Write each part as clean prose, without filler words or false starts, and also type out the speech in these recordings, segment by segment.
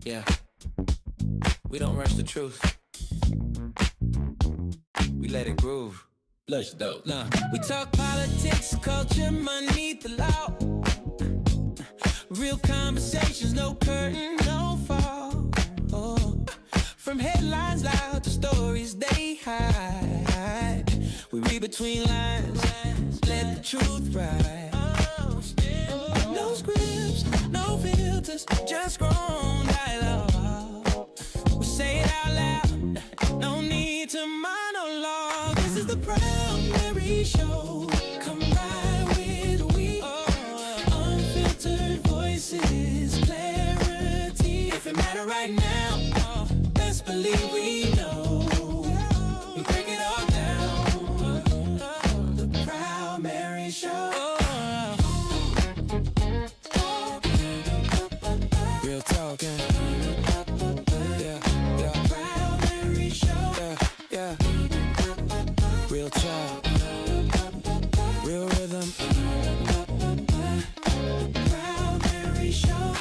Yeah, we don't rush the truth. We let it groove. Let's go. Nah, we talk politics, culture, money, the law. Real conversations, no curtain, no fall. Oh. From headlines loud to stories they hide. We read between lines, let the truth ride. No scripts, no filters, just grown dialogue. We say it out loud, no need to monologue. This is the Proud Mary Show. Come ride with we. Unfiltered voices, clarity. If it matter right now, best believe we know. We break it all down. The Proud Mary Show. Real talking. Yeah, yeah. Proud Mary Show. Yeah, yeah. Real talk. Real rhythm. Proud Mary Show.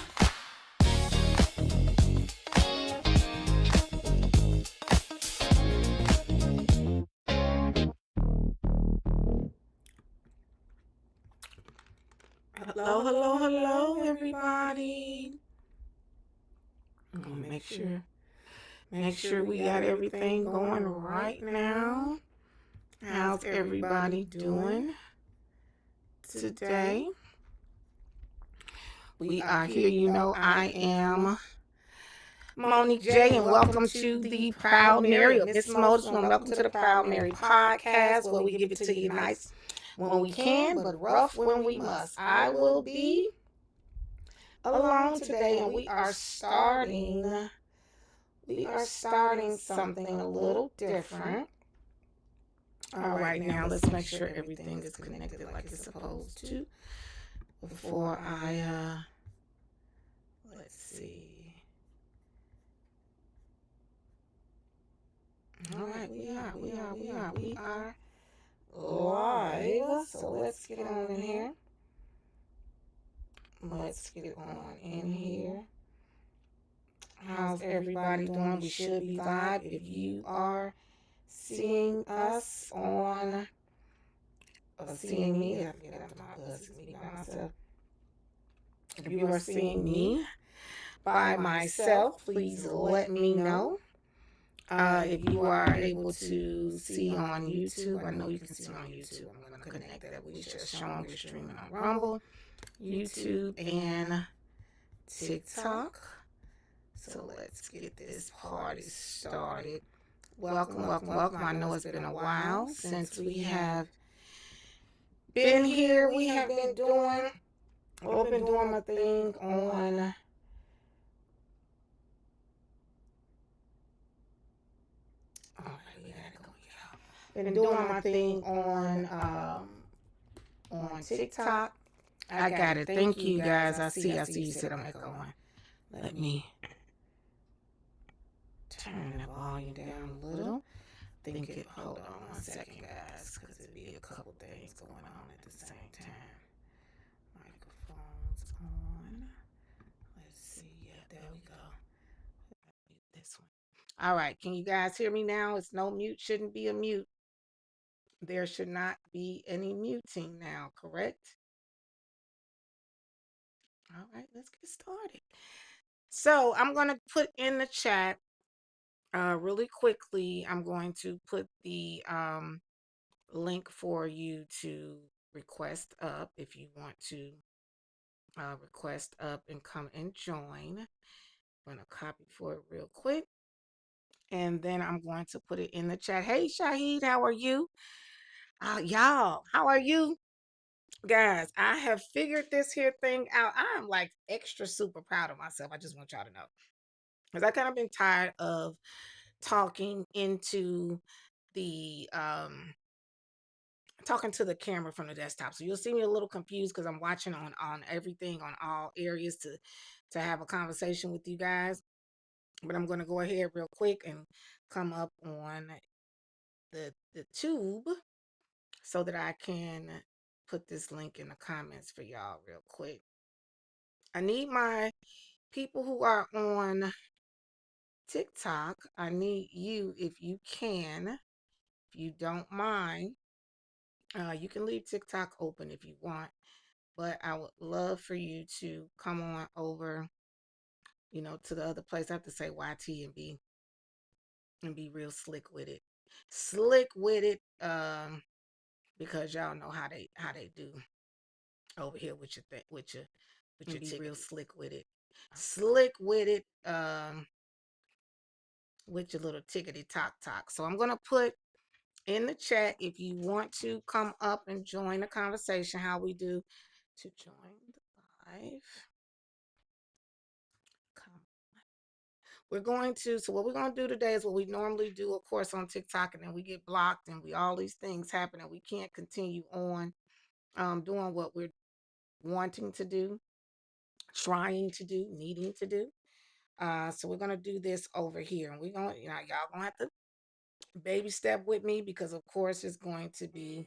Hello, hello, hello, everybody. I'm gonna make sure we got everything going right now. How's everybody doing today? We are here. You know, I am Monique Je, and welcome to the Proud Mary of Miss Moses. Welcome to the Proud Mary podcast, where we give it to you nice when we can, but rough when we must. I will be alone today, and we are starting something a little different. All right, now let's make sure everything is connected like it's supposed to before I let's see. All right, we are live. So let's get on in here. Let's get on in here. How's everybody doing? We should be live. If you are seeing us on, seeing me, I have to get out of my bus, me by myself. If you are seeing me by myself, please let me know. If you are able to see on YouTube, I know you can see on YouTube. I'm going to connect that. We just showing we're streaming on Rumble, YouTube, and TikTok. So let's get this party started. Welcome, welcome, welcome. I know it's been a while since we have been here. We have been doing, I've been doing my thing on been doing my thing on TikTok. I got it. Thank you guys. I see you said I'm echoing. Let me turn the volume down a little. Hold on 1 second, guys, because it'd be a couple things going on at the same time. Microphones on. Let's see. Yeah, there we go. This one. All right. Can you guys hear me now? It's no mute. Shouldn't be a mute. There should not be any muting now, correct? All right, let's get started. So I'm going to put in the chat really quickly. I'm going to put the link for you to request up if you want to request up and come and join. I'm going to copy for it real quick. And then I'm going to put it in the chat. Hey, Shahid, how are you? Y'all, how are you? Guys, I have figured this here thing out. I'm like extra super proud of myself. I just want y'all to know. Because I kind of been tired of talking into the talking to the camera from the desktop. So you'll see me a little confused because I'm watching on everything on all areas to have a conversation with you guys. But I'm going to go ahead real quick and come up on the tube so that I can put this link in the comments for y'all real quick. I need my people who are on TikTok, I need you, if you can, if you don't mind, you can leave TikTok open if you want, but I would love for you to come on over, to the other place. I have to say YT and be real slick with it. Slick with it, because y'all know how they do over here with your with your be real slick with it. Slick with it, with your little tickety talk. So I'm gonna put in the chat if you want to come up and join the conversation, how we do to join the live. So what we're going to do today is what we normally do, of course, on TikTok, and then we get blocked and all these things happen and we can't continue on doing what we're wanting to do, trying to do, needing to do. So we're going to do this over here, and we're going to, y'all going to have to baby step with me, because of course it's going to be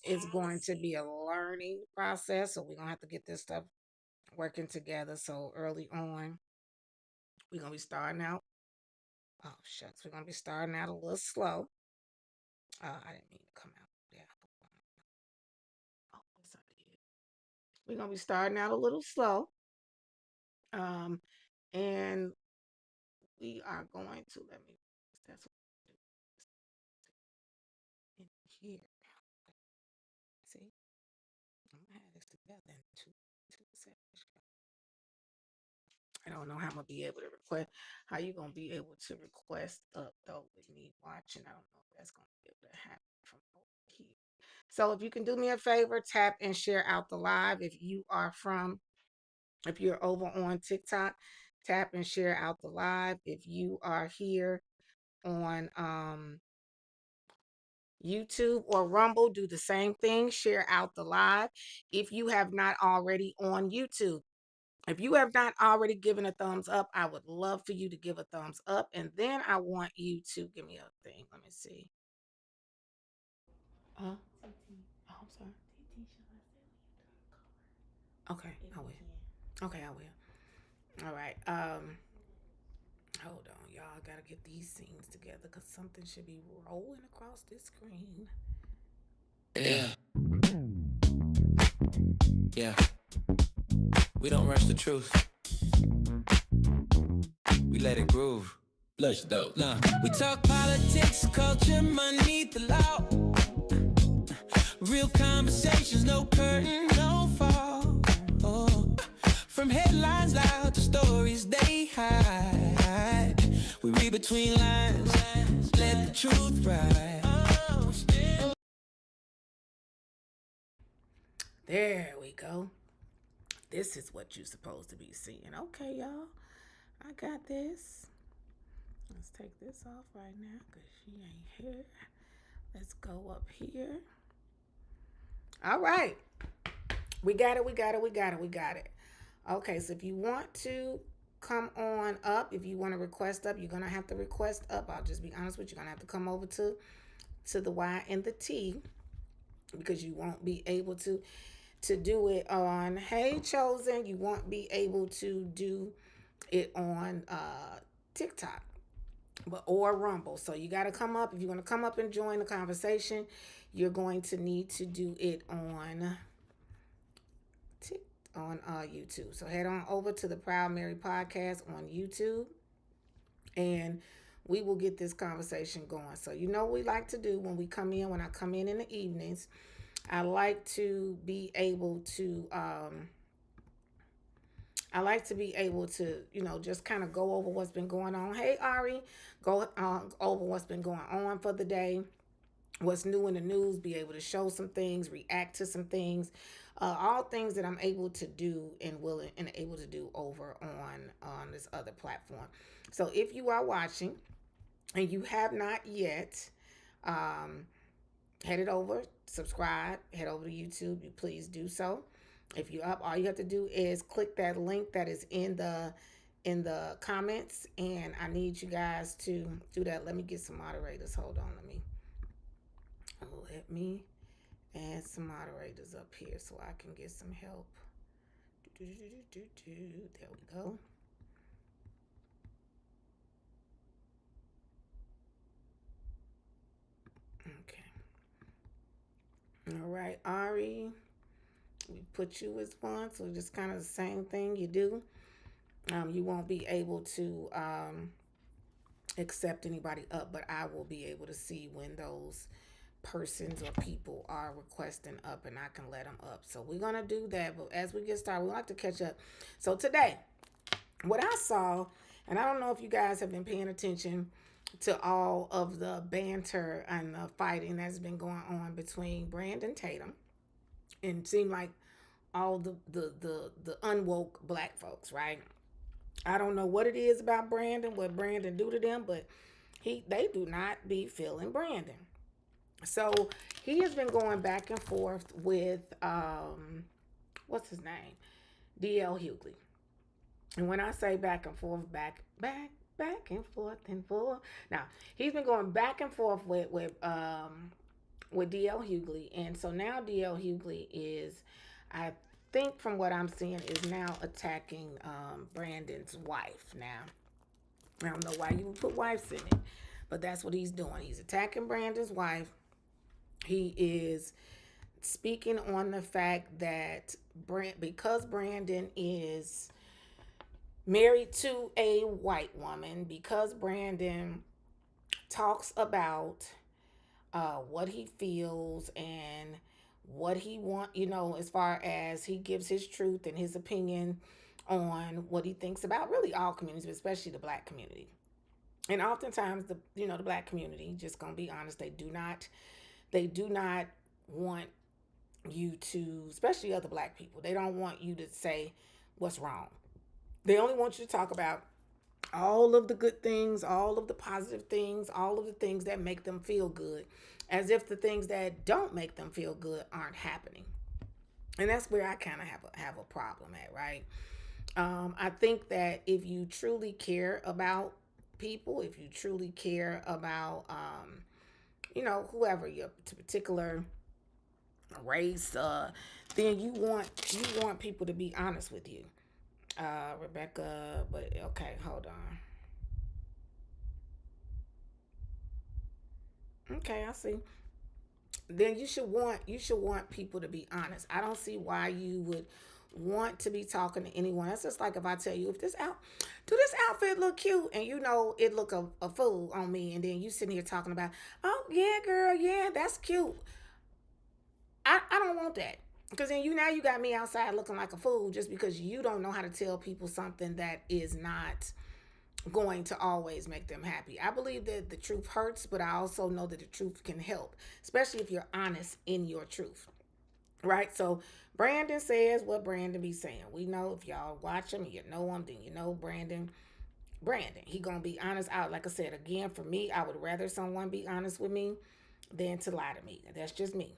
a learning process. So we're going to have to get this stuff working together. So early on, we're going to be starting out. Oh, shucks. We're going to be starting out a little slow. I didn't mean to come out. Yeah. Oh, yes, I did. We're going to be starting out a little slow. And we are going to, that's what in here. See, I'm going to have this together in two seconds. I don't know how I'm going to be able to request, how you going to be able to request up though with me watching. I don't know if that's going to be able to happen from over here. So if you can do me a favor, tap and share out the live. If you're over on TikTok, tap and share out the live. If you are here on YouTube or Rumble, do the same thing, share out the live. If you have not already on YouTube, if you have not already given a thumbs up, I would love for you to give a thumbs up. And then I want you to give me a thing. Let me see. Oh, I'm sorry. Okay, I will. Okay, I will. All right. Hold on, y'all. I gotta get these scenes together because something should be rolling across this screen. Yeah. Yeah. We don't rush the truth. We let it groove. Lush dope. Nah. We talk politics, culture, money, the law. Real conversations, no curtain, no fall. Oh. From headlines loud to stories they hide. We read between lines, let the truth ride. There we go. This is what you're supposed to be seeing. Okay, y'all. I got this. Let's take this off right now because she ain't here. Let's go up here. All right. We got it. Okay, so if you want to come on up, if you want to request up, you're going to have to request up. I'll just be honest with you. You're going to have to come over to the Y and the T, because you won't be able to do it on Hey Chosen. You won't be able to do it on TikTok or Rumble. So you got to come up. If you want to come up and join the conversation, you're going to need to do it on YouTube. So head on over to the Proud Mary podcast on YouTube, and we will get this conversation going. So what we like to do when I come in the evenings, I like to be able to just kind of go over what's been going on. Hey Ari, go over what's been going on for the day, what's new in the news, be able to show some things, react to some things, all things that I'm able to do and willing and able to do over on this other platform. So if you are watching and you have not yet, head it over, subscribe, head over to YouTube. You please do so. If you're up, all you have to do is click that link that is in the comments, and I need you guys to do that. Let me get some moderators. Hold on, let me add some moderators up here so I can get some help. There we go. All right, Ari, we put you as one, so just kind of the same thing you do. You won't be able to accept anybody up, but I will be able to see when those persons or people are requesting up and I can let them up. So we're going to do that. But as we get started, we like to catch up. So today, what I saw, and I don't know if you guys have been paying attention to all of the banter and the fighting that's been going on between Brandon Tatum and it seemed like all the unwoke black folks, right? I don't know what it is about Brandon, what Brandon do to them, but they do not be feeling Brandon. So he has been going back and forth with what's his name? DL Hughley. And when I say back and forth, back and forth and forth. Now, he's been going back and forth with DL Hughley. And so now DL Hughley is, I think from what I'm seeing, is now attacking Brandon's wife. Now, I don't know why you would put wives in it, but that's what he's doing. He's attacking Brandon's wife. He is speaking on the fact that because Brandon is married to a white woman, because Brandon talks about what he feels and what he want, as far as he gives his truth and his opinion on what he thinks about really all communities, but especially the black community. And oftentimes the black community, just gonna be honest, they do not want you to, especially other black people, they don't want you to say what's wrong. They only want you to talk about all of the good things, all of the positive things, all of the things that make them feel good, as if the things that don't make them feel good aren't happening. And that's where I kind of have a problem at, right? I think that if you truly care about people, if you truly care about, whoever your particular race, then you want people to be honest with you. Rebecca, but okay, hold on. Okay, I see. Then you should want people to be honest. I don't see why you would want to be talking to anyone. That's just like if I tell you, if do this outfit look cute, and it look a fool on me, and then you sitting here talking about, oh yeah, girl, yeah, that's cute. I don't want that. Because then you got me outside looking like a fool just because you don't know how to tell people something that is not going to always make them happy. I believe that the truth hurts, but I also know that the truth can help, especially if you're honest in your truth. Right? So Brandon says what Brandon be saying. We know if y'all watch him, you know him, then you know Brandon. Brandon, he gonna be honest out. Like I said, again, for me, I would rather someone be honest with me than to lie to me. That's just me.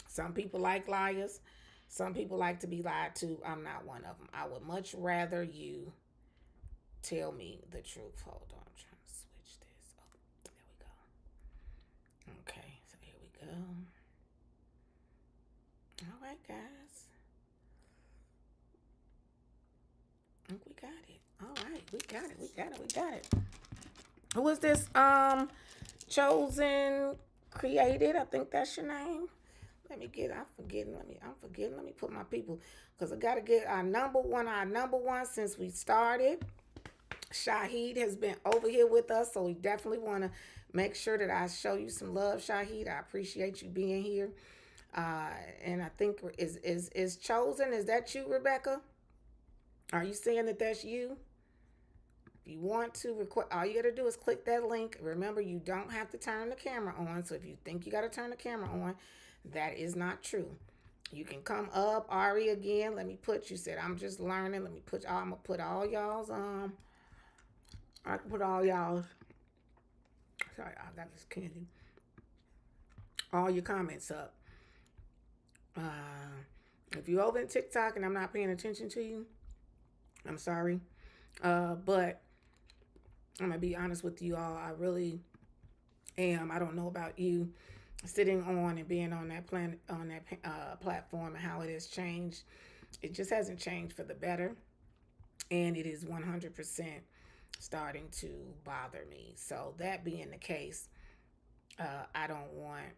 Some people like liars. Some people like to be lied to. I'm not one of them. I would much rather you tell me the truth. Hold on, I'm trying to switch this. Oh, there we go. Okay, so here we go. All right, guys. I think we got it. All right, we got it. We got it. We got it. Who is this? Chosen created. I think that's your name. Let me get. I'm forgetting. I'm forgetting. Let me put my people because I gotta get our number one. Our number one since we started. Shahid has been over here with us, so we definitely want to make sure that I show you some love, Shahid. I appreciate you being here. And I think is chosen. Is that you, Rebecca? Are you saying that that's you? If you want to record, all you got to do is click that link. Remember, you don't have to turn the camera on. So if you think you got to turn the camera on, that is not true. You can come up, Ari, again. Let me put. You said I'm just learning. Let me put. I'm gonna put all y'all's. I can put all y'all's. Sorry, I got this candy. All your comments up. If you're over in TikTok and I'm not paying attention to you, I'm sorry. But I'm gonna be honest with you all. I really am. I don't know about you, sitting on and being on that planet on that platform and how it has changed. It just hasn't changed for the better, and it is 100% starting to bother me. So that being the case, I don't want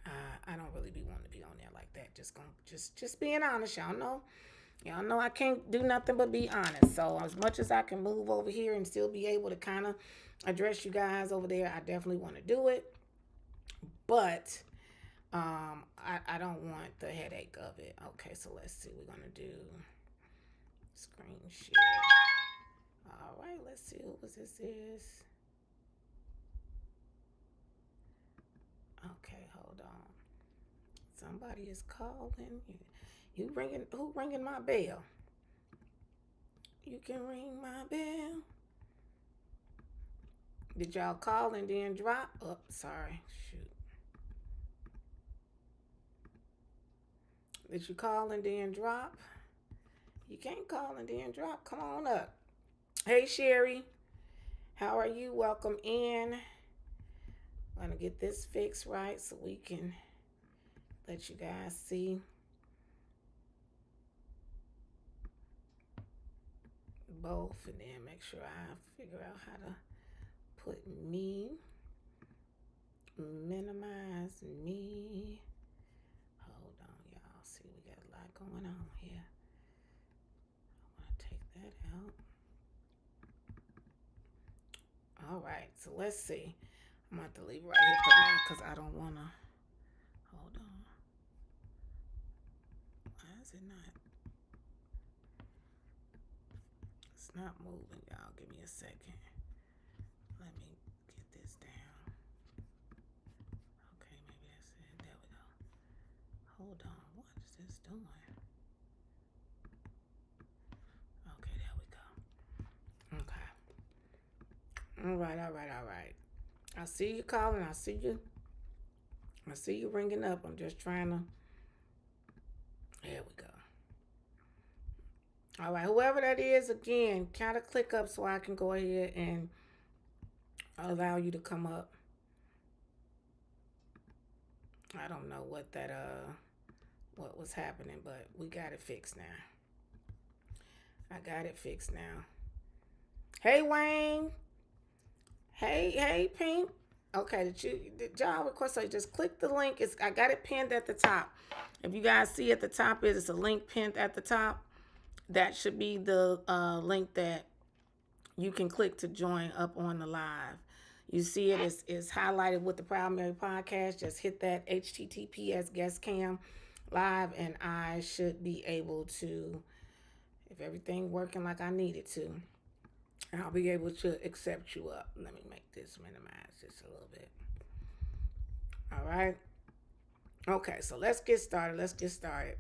I don't really be wanting to be on there like that. Just being honest, y'all know I can't do nothing but be honest. So as much as I can move over here and still be able to kind of address you guys over there, I definitely want to do it. But I don't want the headache of it. Okay, so let's see. We're gonna do screen share. All right, let's see who this is. Okay, hold on. Somebody is calling. Who ringing my bell? You can ring my bell. Did y'all call and then drop? Oh, sorry. Shoot. Did you call and then drop? You can't call and then drop. Come on up. Hey, Sherry. How are you? Welcome in. I'm going to get this fixed right so we can let you guys see both, and then make sure I figure out how to put me, minimize me. Hold on, y'all. See, we got a lot going on here. I want to take that out. All right, so let's see. I'm going to have to leave right here for now because I don't want to. Hold on. Why is it not? It's not moving, y'all. Give me a second. Let me get this down. Okay, maybe that's it. There we go. Hold on. What is this doing? Okay, there we go. Okay. All right. I see you calling. I see you ringing up. I'm just trying to. There we go. All right, whoever that is, again, kind of click up so I can go ahead and allow you to come up. I don't know what was happening, but we got it fixed now. I got it fixed now. Hey, Wayne. Hey, Pink. Okay, did y'all request? So just click the link. I got it pinned at the top. If you guys see at the top, it's a link pinned at the top. That should be the link that you can click to join up on the live. You see it's highlighted with the Proud Mary podcast. Just hit that HTTPS guest cam live, and I should be able to, if everything working like I need it to, I'll be able to accept you up. Let me make this minimize just a little bit. All right. Okay, so let's get started.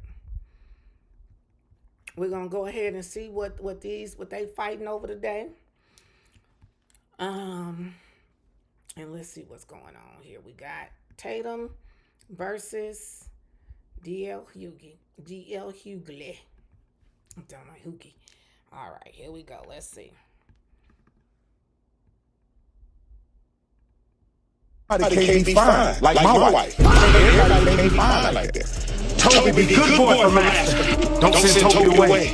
We're gonna go ahead and see what they fighting over today. And let's see what's going on here. We got Tatum versus DL Hughley. I don't know Hughley. All right, here we go. Let's see. Everybody can't be fine like my wife. Everybody can't be fine like that. Toby be good boy for master. Don't send Toby away.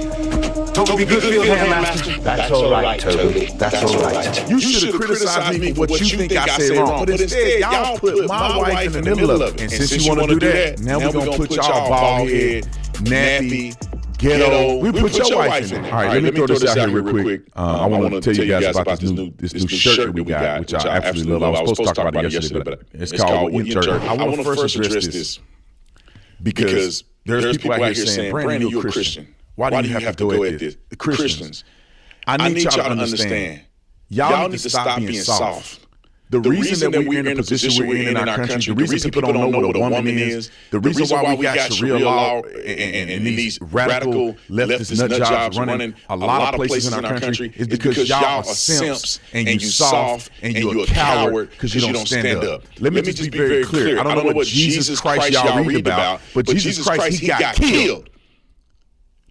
Toby be good field hand master. That's all right, Toby. That's all right. You should have criticized me for what you think I said wrong. But instead, y'all put my wife in the middle of it. And since you want to do that, now we're going to put y'all bald head, nappy, ghetto. We put your wife in there. All right, let me throw this out here real quick. I want to tell you guys about this new shirt that we got, which I absolutely love. I was supposed to talk about it yesterday, but it's called What You Jerk. I want to first address this because there's people out here saying, Brandon, you're a Christian. Why do you have to go at this? Christians, I need y'all to understand. Y'all need to stop being soft. The reason that we're in the position we're in our country, the reason people don't know what a woman is, the reason why we got Sharia law and these radical leftist nut jobs running a lot of places in our country is because y'all are simps and you soft and you're a coward because you don't stand up. Let me just be very clear. I don't know what Jesus Christ y'all read about, but Jesus Christ, he got killed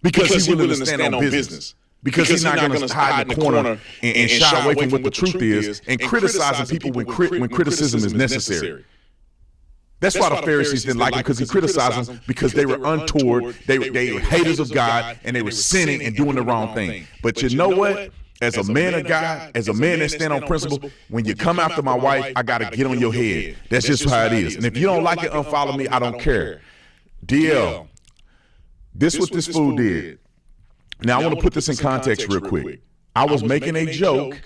because he's willing to stand on business. Because he's not going to hide in the corner and shy away from what the truth is and criticizing people when criticism is necessary. That's why the Pharisees didn't like him, because he criticized them because they were untoward, they were haters of God, and they were sinning and doing the wrong thing. But you know what? as a man of God, as a man that stand on principle, when you come after my wife, I got to get on your head. That's just how it is. And if you don't like it, unfollow me. I don't care. DL, this what this fool did. Now, I want to put this in context real quick. I was making a joke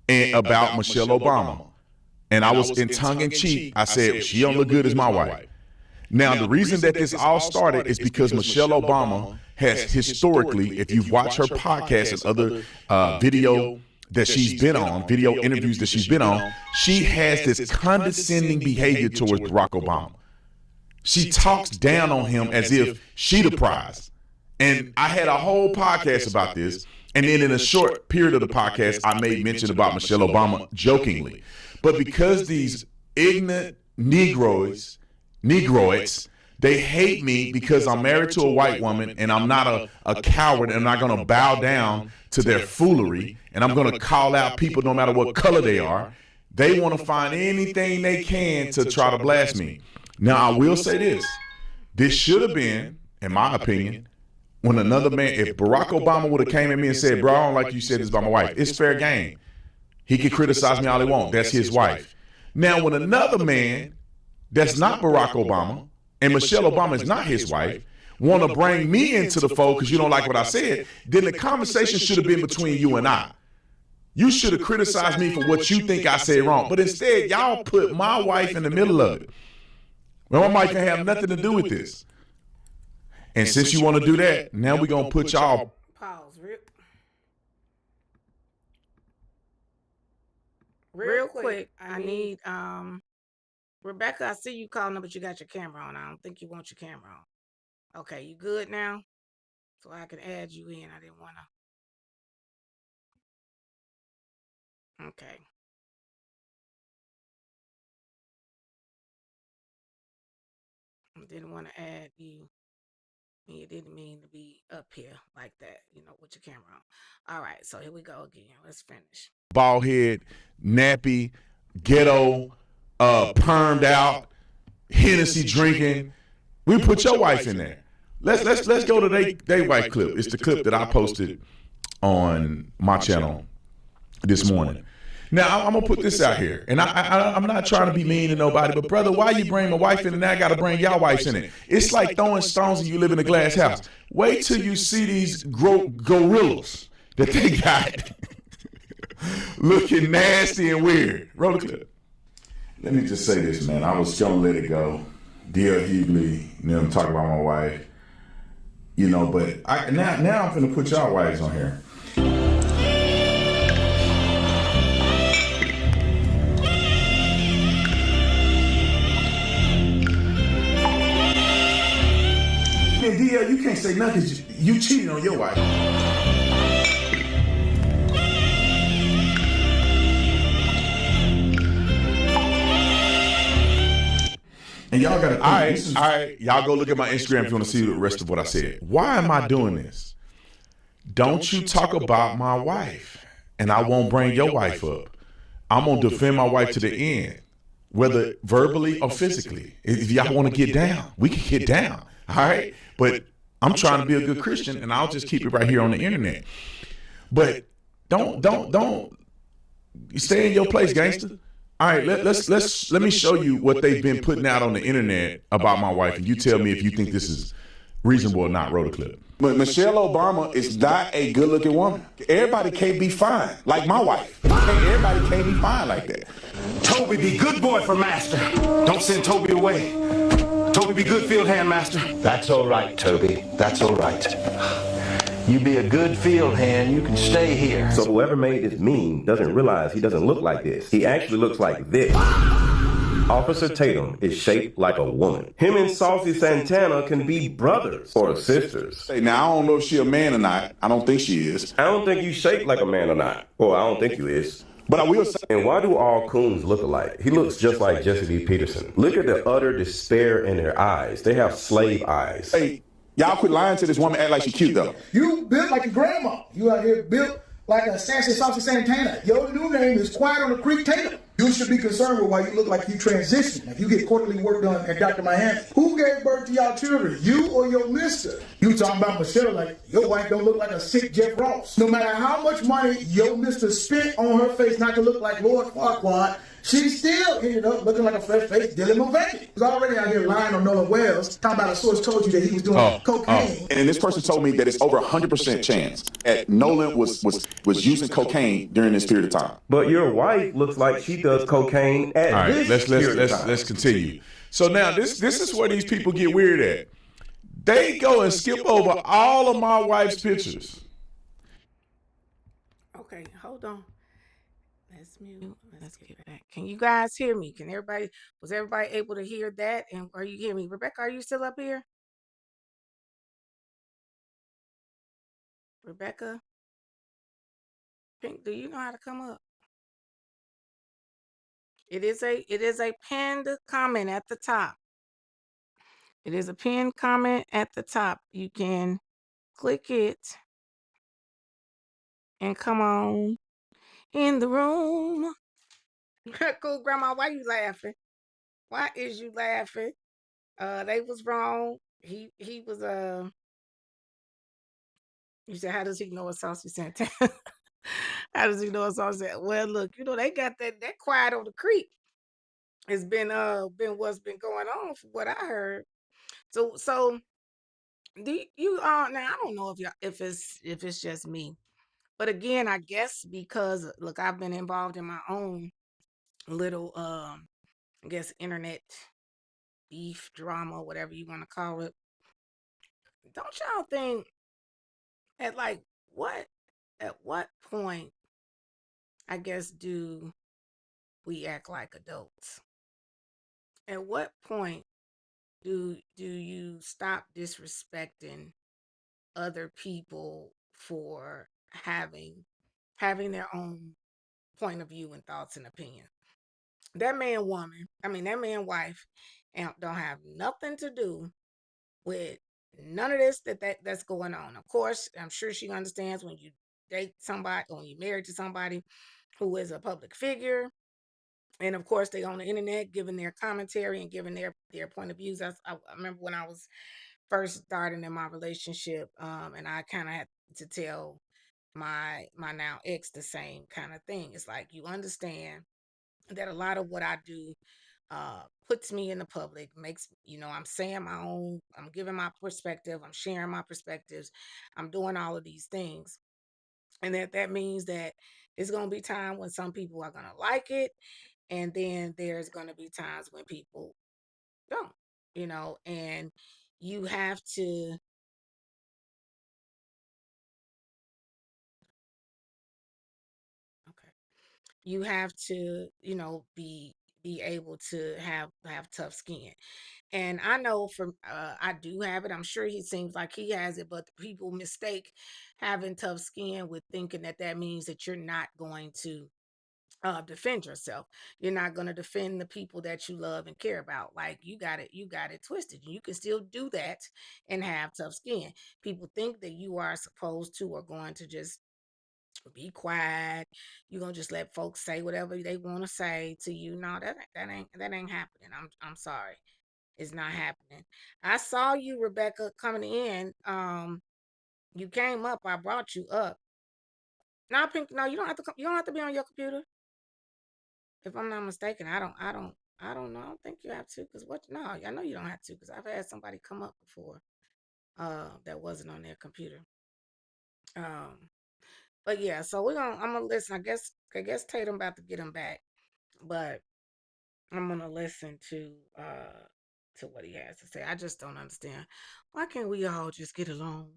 about Michelle Obama. And I was in tongue-in-cheek. I said, she don't look good as my wife. Now, the reason that this all started is because Michelle Obama has historically, if you've watched her podcast and other video that she's been on, video interviews that she's been on, she has this condescending behavior towards Barack Obama. She talks down on him as if she the prize. And I had a whole podcast about this. And then in a short period of the podcast, I made mention about Michelle Obama jokingly. But because these ignorant Negroids, they hate me because I'm married to a white woman and I'm not a coward and I'm not going to bow down to their foolery and I'm going to call out people no matter what color they are. They want to find anything they can to try to blast me. Now, I will say this. This should have been, in my opinion, when another man, if Barack Obama would have came at me and said, bro, I don't like you said this about my wife, it's fair game. He can criticize me all he wants. That's his wife. Now, when another man that's not Barack Obama, and Michelle Obama is not his wife, want to bring me into the fold because you don't like what I said, then the conversation should have been between you and I. You should have criticized me for what you think I said wrong. But instead, y'all put my wife in the middle of it. Well, my wife can have nothing to do with this. And since you want to do that, now we're going to put y'all. Pause, real quick. I need Rebecca, I see you calling up, but you got your camera on. I don't think you want your camera on. Okay, you good now? So I can add you in. I didn't want to. Okay. I didn't want to add you. You didn't mean to be up here like that, with your camera on. All right, so here we go again. Let's finish. Bald head, nappy, ghetto, permed out, Hennessy drinking. We put your wife in there. Let's go to they wife clip. It's the clip that I posted on my channel this morning. Now I'm gonna put this out here, and I'm not trying to be mean to nobody, but brother, why you bring my wife in and now I gotta bring y'all wives in it? It's like throwing stones and you live in a glass house. Wait till you see these gorillas that they got looking nasty and weird. Roll the clip. Let me just say this, man. I was gonna let it go. Dear Hughley, I'm talking about my wife. But now I'm gonna put y'all wives on here. And DL, you can't say nothing. You cheating on your wife. And y'all gotta think, all right, y'all go look at my Instagram if you want to see the rest of what I said. Why am I doing this? Don't you talk about my wife, and I won't bring your wife up. I'm gonna defend my wife to the end, whether verbally or physically. If y'all want to get down, we can get down. All right, but I'm trying to be a good Christian, and I'll just keep it right here on the internet. But don't stay in your place, gangster. All right, let me show you what they've been putting out on the internet about my wife, and you tell me if you think this is reasonable or not. Roll the clip. But Michelle Obama is not a good-looking woman. Everybody can't be fine like my wife. Everybody can't be fine like that. Toby, be good boy for master. Don't send Toby away. Toby, be good field hand, master. That's all right, Toby. That's all right. You be a good field hand, you can stay here. So whoever made this meme doesn't realize he doesn't look like this. He actually looks like this. Officer Tatum is shaped like a woman. Him and Saucy Santana can be brothers or sisters. Hey, now, I don't know if she a man or not. I don't think she is. I don't think you shaped like a man or not. Or I don't think you is. But I will say. And why do all coons look alike? He looks just like Jesse B. Peterson. Look at the utter despair in their eyes. They have slave eyes. Hey, y'all quit lying to this woman, act like she cute, though. You built like your grandma. You out here built like a sassy Saucy Santana. Your new name is Quiet on the Creek Tatum. You should be concerned with why you look like you transitioned. If you get quarterly work done at Dr. Miami, who gave birth to y'all children? You or your mister? You talking about Michelle like your wife don't look like a sick Jeff Ross. No matter how much money your mister spent on her face not to look like Lord Farquaad, she still ended up looking like a fresh-faced Dylan Mulvaney. He was already out here lying on Nolan Wells, talking about a source told you that he was doing cocaine. And this person told me that it's over 100% chance that Nolan was using cocaine during this period of time. But your wife looks like she does cocaine at All right, this period of time. let's continue. So now this is where these people get weird at. They go and skip over all of my wife's pictures. Okay, hold on. Let's mute. Let's get back. Can you guys hear me? Was everybody able to hear that? And are you hearing me? Rebecca, are you still up here? Rebecca? Pink, do you know how to come up? It is a pinned comment at the top. It is a pinned comment at the top. You can click it and come on in the room. Cool, Grandma, why you laughing? Why is you laughing? They was wrong. He was you said, how does he know a Saucy Santana? How does he know a Saucy Santana? Well, look, they got that quiet on the creek. It's been what's been going on from what I heard. So do you now I don't know if it's just me. But again, I guess because look, I've been involved in my own little I guess internet beef drama, whatever you want to call it. Don't y'all think at what point I guess do we act like adults? At what point do you stop disrespecting other people for having their own point of view and thoughts and opinions? That man wife don't have nothing to do with none of this that's going on. Of course, I'm sure she understands when you date somebody or when you're married to somebody who is a public figure. And of course, they on the internet giving their commentary and giving their point of views. I remember when I was first starting in my relationship, and I kind of had to tell my now ex the same kind of thing. It's like, you understand that a lot of what I do puts me in the public, makes, I'm saying my own, I'm giving my perspective, I'm sharing my perspectives, I'm doing all of these things. And that means that it's going to be time when some people are going to like it. And then there's going to be times when people don't, and you have to, you have to, be able to have tough skin. And I know I do have it. I'm sure he seems like he has it, but people mistake having tough skin with thinking that means that you're not going to defend yourself. You're not going to defend the people that you love and care about. Like, you got it twisted. You can still do that and have tough skin. People think that you are supposed to or going to just be quiet. You're gonna just let folks say whatever they want to say to you. No, that ain't happening. I'm sorry. It's not happening. I saw you, Rebecca, coming in. You came up, I brought you up. Now, Pink, no, you don't have to come, you don't have to be on your computer. If I'm not mistaken, I don't know. I don't think you have to, I know you don't have to, because I've had somebody come up before that wasn't on their computer. But yeah, so I'm gonna listen. I guess Tatum about to get him back, but I'm gonna listen to what he has to say. I just don't understand. Why can't we all just get along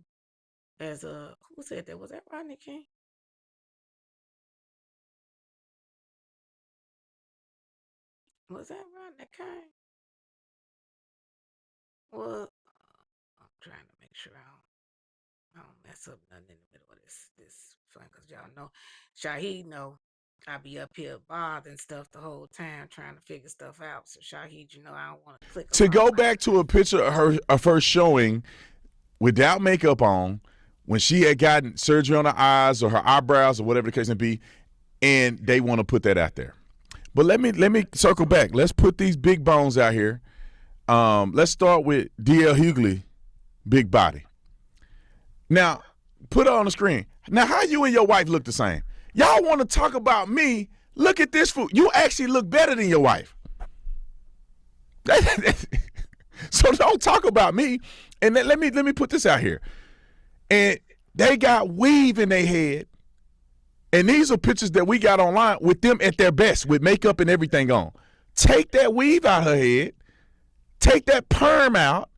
as who said that? Was that Rodney King? Was that Rodney King? Well, I'm trying to make sure I don't mess up nothing in the middle of this fun, because y'all know Shaheed know I be up here bothering stuff the whole time trying to figure stuff out. So Shaheed, I don't want to click. To go back to a picture of her showing without makeup on, when she had gotten surgery on her eyes or her eyebrows or whatever the case may be, and they want to put that out there. But let me circle back. Let's put these big bones out here. Let's start with DL Hughley, big body. Now, put it on the screen. Now, how you and your wife look the same? Y'all want to talk about me? Look at this food. You actually look better than your wife. So don't talk about me. And let me put this out here. And they got weave in their head. And these are pictures that we got online with them at their best, with makeup and everything on. Take that weave out her head. Take that perm out.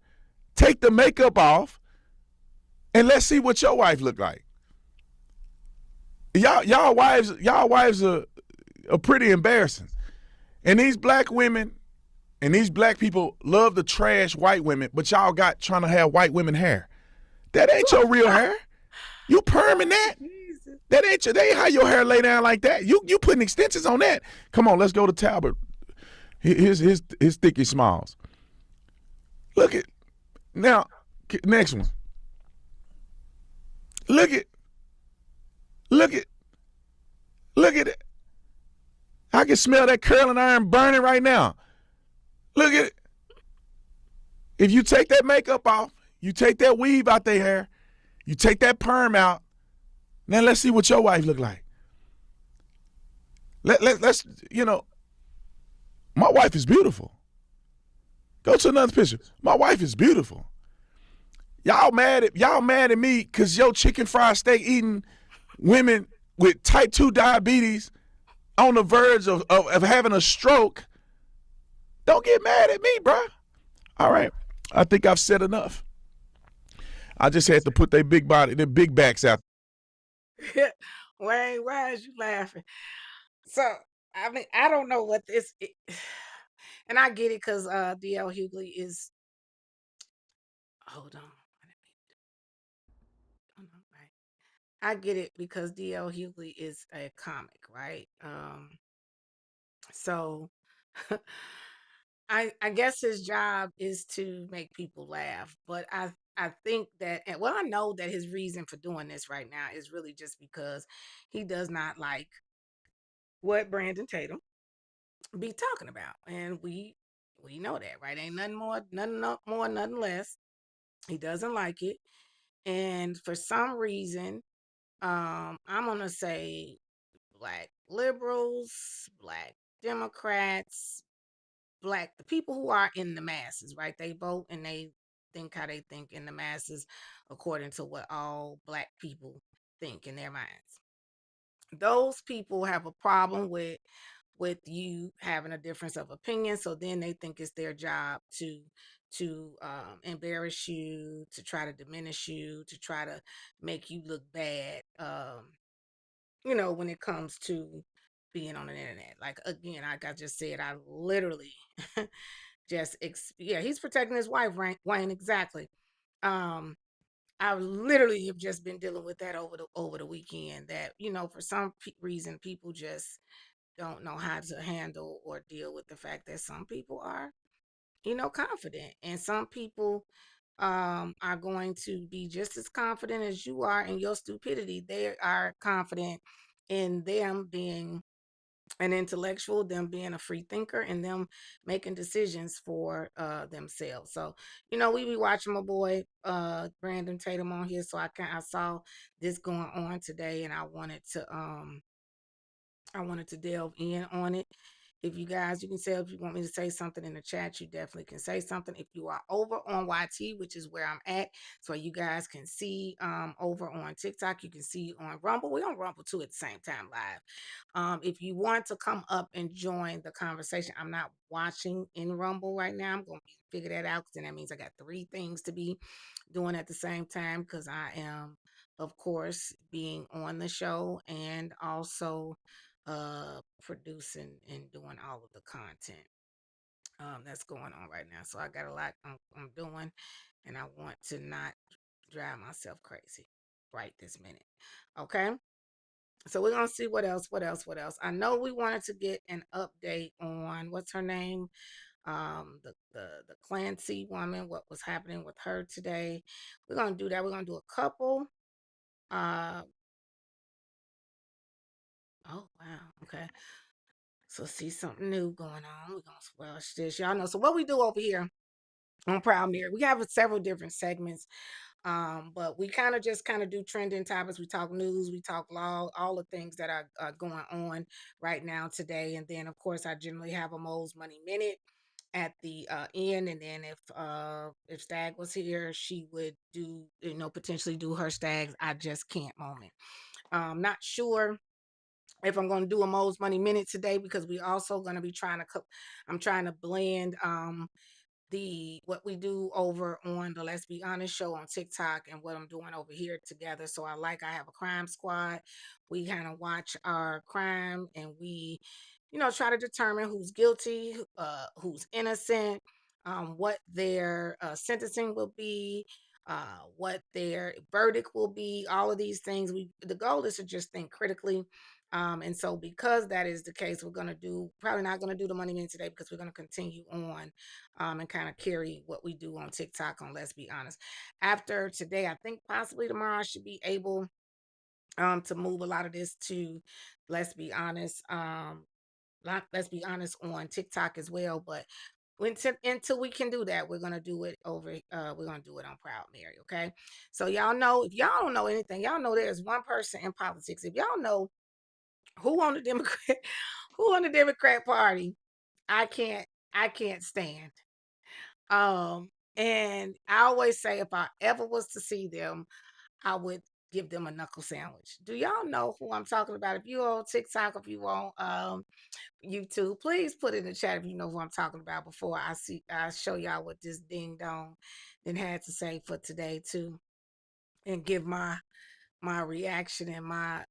Take the makeup off. And let's see what your wife look like. Y'all wives are pretty embarrassing. And these black women and these black people love to trash white women, but y'all got trying to have white women hair. That ain't your real hair. You perming that. That ain't how your hair lay down like that. You putting extensions on that. Come on, let's go to Talbot. His Thicky Smalls. Look at now. Next one. Look at it. I can smell that curling iron burning right now. Look at it. If you take that makeup off, you take that weave out their hair, you take that perm out, now let's see what your wife look like. Let's my wife is beautiful. Go to another picture. My wife is beautiful. Y'all mad at me because your chicken fried steak eating women with type 2 diabetes on the verge of having a stroke. Don't get mad at me, bro. All right. I think I've said enough. I just had to put their big backs out. Wayne, why is you laughing? So, I mean, I don't know what this is. And I get it because DL Hughley is, hold on. Right. I get it because DL Hughley is a comic, right? So I guess his job is to make people laugh, but I think that, and well, I know that his reason for doing this right now is really just because he does not like what Brandon Tatum be talking about, and we know that, right? Ain't nothing more, nothing less. He doesn't like it, and for some reason, I'm gonna say black liberals, black Democrats, the people who are in the masses, right? They vote and they think how they think in the masses according to what all black people think in their minds. Those people have a problem with you having a difference of opinion, so then they think it's their job to embarrass you, to try to diminish you, to try to make you look bad. When it comes to being on the internet. Like again, like I just said, I literally he's protecting his wife, Wayne, exactly. Um, I literally have just been dealing with that over the weekend. That for some reason, people just don't know how to handle or deal with the fact that some people are, confident, and some people are going to be just as confident as you are in your stupidity. They are confident in them being an intellectual, them being a free thinker, and them making decisions for themselves. So, we be watching my boy Brandon Tatum on here, so I saw this going on today, and I wanted to delve in on it. If you guys, you can say if you want me to say something in the chat, you definitely can say something. If you are over on YT, which is where I'm at, so you guys can see over on TikTok, you can see on Rumble. We're on Rumble too at the same time live. If you want to come up and join the conversation, I'm not watching in Rumble right now. I'm going to figure that out because then that means I got 3 things to be doing at the same time because I am, of course, being on the show and also producing and doing all of the content that's going on right now. So I got a lot I'm doing, and I want to not drive myself crazy right this minute. Okay, so we're gonna see what else. I know we wanted to get an update on what's her name, the Clancy woman, what was happening with her today. We're gonna do that. We're gonna do a couple. Oh wow, okay. So see something new going on. We're gonna squash this. Y'all know. So what we do over here on Proud Mary, we have several different segments. But we kind of do trending topics. We talk news, we talk law, all the things that are going on right now today. And then of course I generally have a Mo's Money Minute at the end. And then if Stag was here, she would do, potentially do her Stags I just can't moment. Not sure if I'm going to do a Mo's Money Minute today, because we also going to be I'm trying to blend what we do over on the Let's Be Honest show on TikTok and what I'm doing over here together. So I have a crime squad. We kind of watch our crime and we, try to determine who's guilty, who's innocent, what their sentencing will be, what their verdict will be. All of these things. The goal is to just think critically. And so because that is the case, we're probably not going to do the Money Minute today, because we're going to continue on and kind of carry what we do on TikTok on Let's Be Honest. After today, I think possibly tomorrow I should be able to move a lot of this to Let's Be Honest. Let's Be Honest on TikTok as well. But until we can do that, we're gonna do it we're gonna do it on Proud Mary. Okay. So y'all know, if y'all don't know anything, y'all know there's one person in politics. If y'all know who on the Democrat Party, I can't stand. And I always say, if I ever was to see them, I would give them a knuckle sandwich. Do y'all know who I'm talking about? If you on TikTok, if you on YouTube, please put it in the chat if you know who I'm talking about, before I show y'all what this ding dong then had to say for today too, and give my reaction and my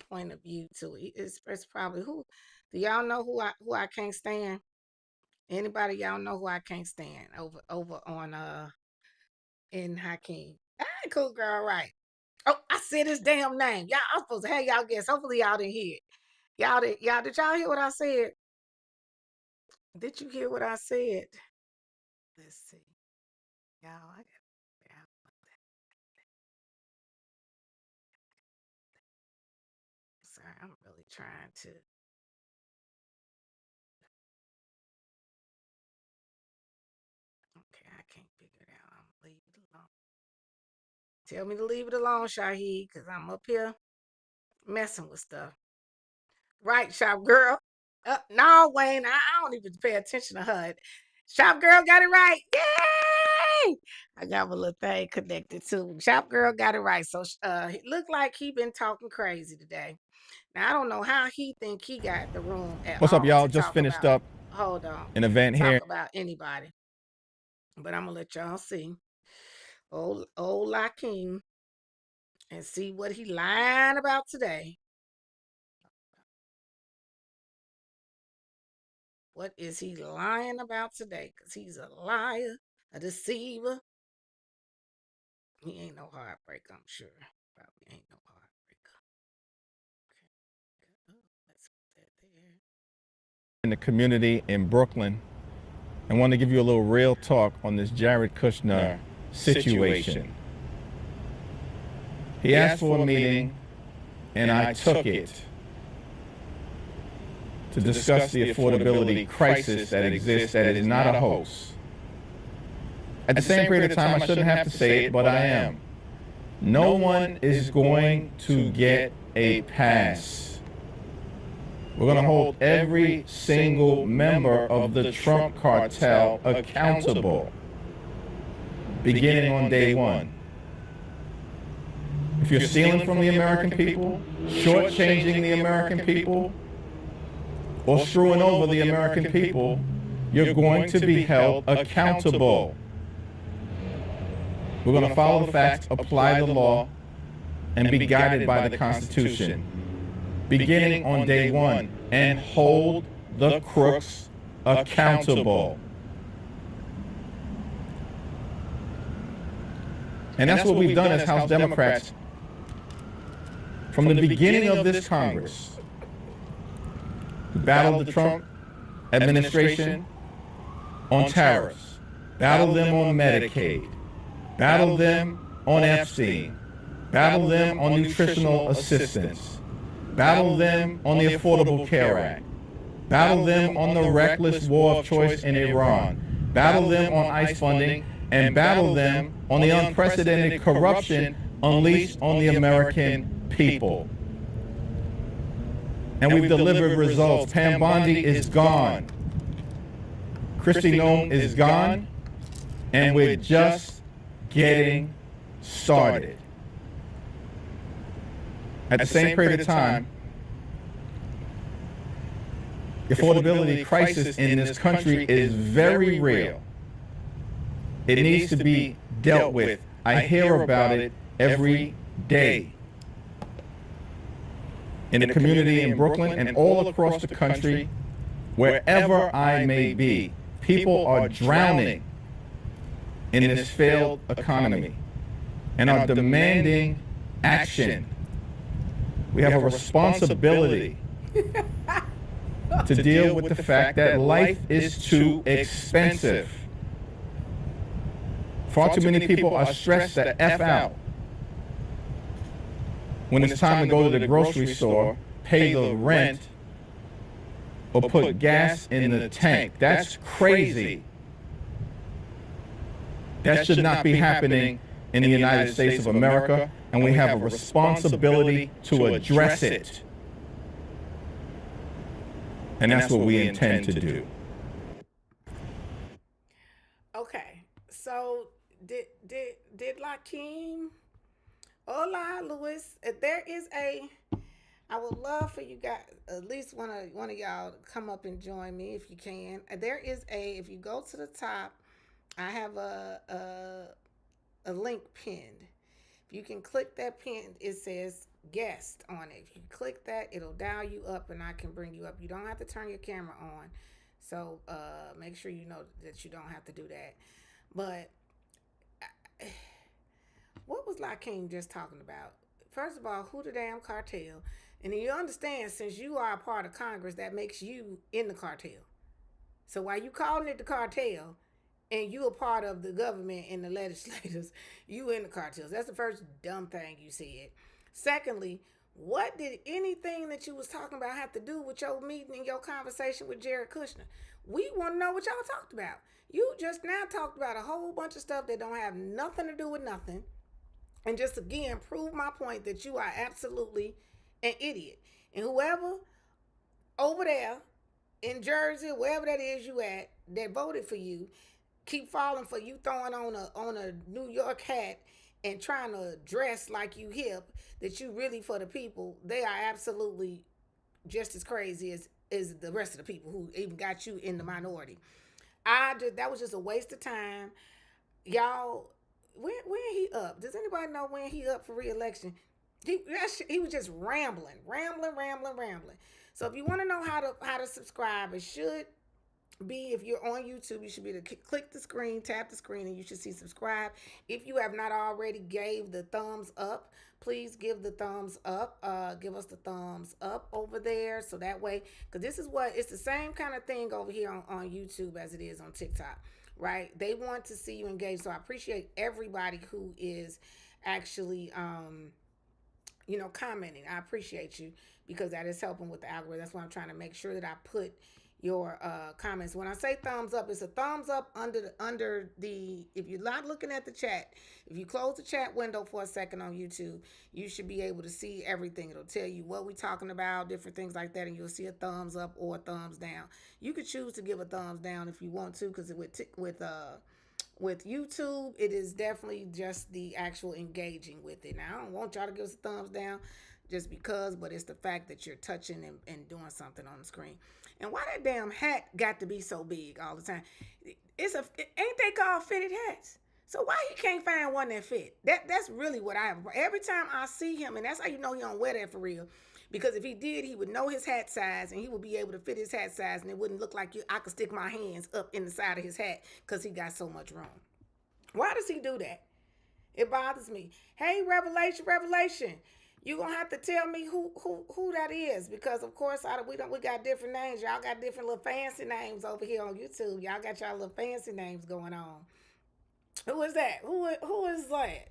point of view to it. It's probably who. Do y'all know who I can't stand? Anybody y'all know who I can't stand over on in Hakeem? Ah, cool girl, right? Oh, I said his damn name. Y'all, I'm supposed to have y'all guess. Hopefully y'all didn't hear it. Did y'all hear what I said? Did you hear what I said? Let's see. Y'all, sorry, I'm really trying to. Okay, I can't figure it out. I'm gonna leave it alone. Tell me to leave it alone, Shaheed, because I'm up here messing with stuff. Right, Shop Girl. No, Wayne, I don't even pay attention to her. Shop Girl got it right. Yay! I got my little thing connected too. Shop Girl got it right. So it looked like he been talking crazy today. Now I don't know how he think he got the room at What's all up, y'all? to Just talk finished about- up Hold on. an event here. Talk about anybody. But I'm gonna let y'all see old Lakeem and see what he lying about today. What is he lying about today? Because he's a liar, a deceiver. He ain't no heartbreaker, I'm sure. Probably ain't no heartbreaker. Okay. Let's put that there. In the community in Brooklyn, and want to give you a little real talk on this Jared Kushner situation. He asked for a meeting, and I took it to discuss the affordability crisis that exists, that is not a hoax. At the same period of time, I shouldn't have to say it, but I am. No one is going to get a pass. We're going to hold every single member of the Trump cartel accountable, beginning on day one. If you're stealing from the American people, shortchanging the American people, or screwing over the American people, you're going to be held accountable. We're going to follow the facts, apply the law, and be guided by the Constitution, beginning on day one, and hold the crooks accountable. And that's what we've done as House Democrats from the beginning of this Congress. We battled the Trump administration on tariffs, battled them on Medicaid, battled them on Epstein, battled them on nutritional assistance, battled them on the Affordable Care Act, Battle them on the reckless war of choice in Iran. Battle them on ICE funding, and battle them on the unprecedented corruption unleashed on the American people. And we've delivered results. Pam Bondi is gone. Kristi Noem is gone. And we're just getting started. At the same period of time, the affordability crisis in this country is very real. It needs to be dealt with. I hear about it every day. In the community in Brooklyn and all across the country, wherever I may be, people are drowning in this failed economy and are demanding action. We have a responsibility to deal with the fact that life is too expensive. Far too many people are stressed the F out when it's time to go to the grocery store, pay the rent, or put gas in the tank. That's crazy. That should not be happening in the United States of America, and we have a responsibility to address it. And that's what we intend to do. Okay, so did Lakeem? Hola, Luis. If there is I would love for you guys, at least one of y'all, to come up and join me if you can. There is if you go to the top, I have a link pinned. If you can click that pin, it says guest on it. If you click that, it'll dial you up and I can bring you up. You don't have to turn your camera on. So make sure you know that you don't have to do that. But what was Lakeem just talking about? First of all, who the damn cartel? And you understand, since you are a part of Congress, that makes you in the cartel. So while you calling it the cartel, and you a part of the government and the legislators, you in the cartels. That's the first dumb thing you said. Secondly, what did anything that you was talking about have to do with your meeting and your conversation with Jared Kushner? We want to know what y'all talked about. You just now talked about a whole bunch of stuff that don't have nothing to do with nothing. And just again, prove my point that you are absolutely an idiot. And whoever over there in Jersey, wherever that is you at, that voted for you, keep falling for you throwing on a New York hat and trying to dress like you hip, that you really for the people. They are absolutely just as crazy as the rest of the people who even got you in the minority. That was just a waste of time. Y'all, when he up? Does anybody know when he up for re-election? He was just rambling. So if you want to know how to subscribe, it should be, if you're on YouTube, you should be able to click the screen, tap the screen, and you should see subscribe. If you have not already gave the thumbs up, please give the thumbs up. Give us the thumbs up over there, so that way, because it's the same kind of thing over here on YouTube as it is on TikTok, right? They want to see you engage. So I appreciate everybody who is actually commenting. I appreciate you, because that is helping with the algorithm. That's why I'm trying to make sure that I put your comments. When I say thumbs up, it's a thumbs up under the, if you're not looking at the chat, if you close the chat window for a second on YouTube, you should be able to see everything. It'll tell you what we're talking about, different things like that, and you'll see a thumbs up or a thumbs down. You could choose to give a thumbs down if you want to, because with YouTube, it is definitely just the actual engaging with it. Now, I don't want y'all to give us a thumbs down just because, but it's the fact that you're touching and doing something on the screen. And why that damn hat got to be so big all the time? Ain't they called fitted hats? So why he can't find one that fit? That's really what I have. Every time I see him, and that's how you know he don't wear that for real. Because if he did, he would know his hat size, and he would be able to fit his hat size, and it wouldn't look like I could stick my hands up in the side of his hat because he got so much room. Why does he do that? It bothers me. Hey, Revelation. You're going to have to tell me who that is, because, of course, we got different names. Y'all got different little fancy names over here on YouTube. Y'all got y'all little fancy names going on. Who is that? Who is that?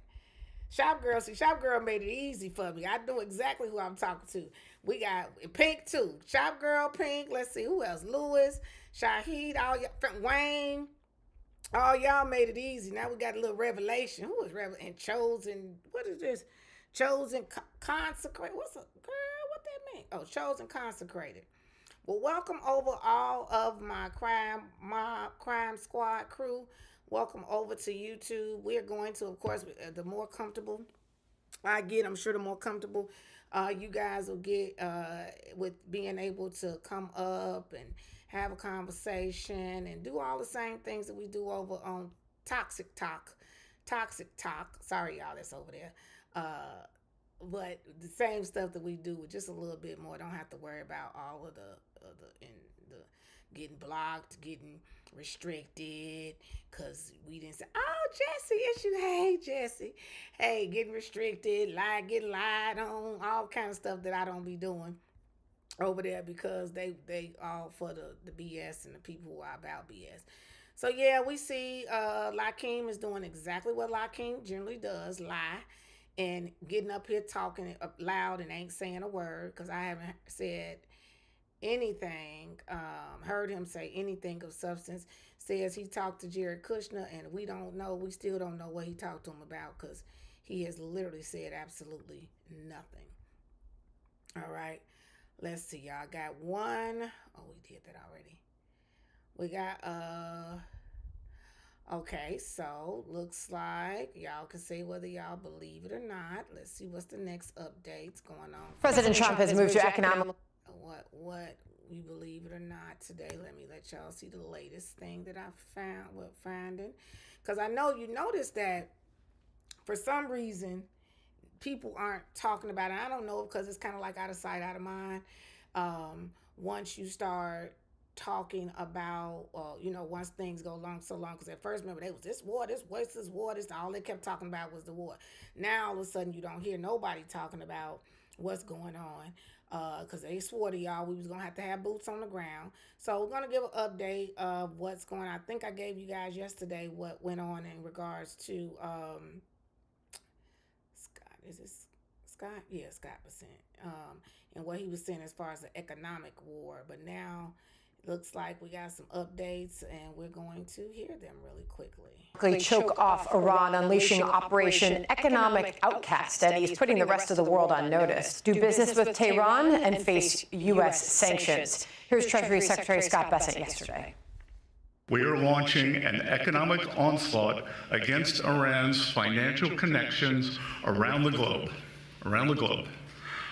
Shop Girl, see, Shop Girl made it easy for me. I know exactly who I'm talking to. We got Pink too. Shop Girl, Pink. Let's see who else. Lewis, Shahid, all y'all, Wayne. All y'all made it easy. Now we got a little revelation. Who is Revelation? And Chosen. What is this? Chosen consecrated. What's a girl? What that mean? Oh, Chosen consecrated. Well, welcome over all of my crime squad crew. Welcome over to YouTube. We're going to, of course, the more comfortable I get, I'm sure the more comfortable you guys will get with being able to come up and have a conversation and do all the same things that we do over on Toxic Talk. Sorry, y'all, that's over there. But the same stuff that we do with just a little bit more. Don't have to worry about all of the getting blocked, getting restricted, because we didn't say, oh, Jesse, it's you. Hey, Jesse. Hey, getting restricted, getting lied on, all kind of stuff that I don't be doing over there because they all for the BS and the people who are about BS. So, yeah, we see Lakeem is doing exactly what Lakeem generally does, lie, and getting up here talking loud and ain't saying a word, because I haven't said anything, heard him say anything of substance. Says he talked to Jared Kushner, and we still don't know what he talked to him about, because he has literally said absolutely nothing. All right, let's see, y'all. Got one. Oh, we did that already. We got okay, so looks like y'all can say whether y'all believe it or not. Let's see what's the next updates going on. President Trump has moved to economic. What we believe it or not today. Let me let y'all see the latest thing that I found. Finding, because I know you noticed that for some reason people aren't talking about it. I don't know, because it's kind of like out of sight, out of mind. Once you start talking about, once things go so long, because at first, remember, they was this war, this war, this all they kept talking about was the war. Now all of a sudden you don't hear nobody talking about what's going on, because they swore to y'all we was gonna have to have boots on the ground. So we're gonna give an update of what's going on. I think I gave you guys yesterday what went on in regards to Scott. Is this Scott? Yeah, Scott was saying, and what he was saying as far as the economic war. But now looks like we got some updates, and we're going to hear them really quickly. Choke off Iran, unleashing Operation Economic Outcast, and he's putting the rest of the world on notice. Do business with Tehran and face U.S. sanctions. Here's Treasury Secretary Scott Bessent yesterday. We are launching an economic onslaught against Iran's financial connections around the globe.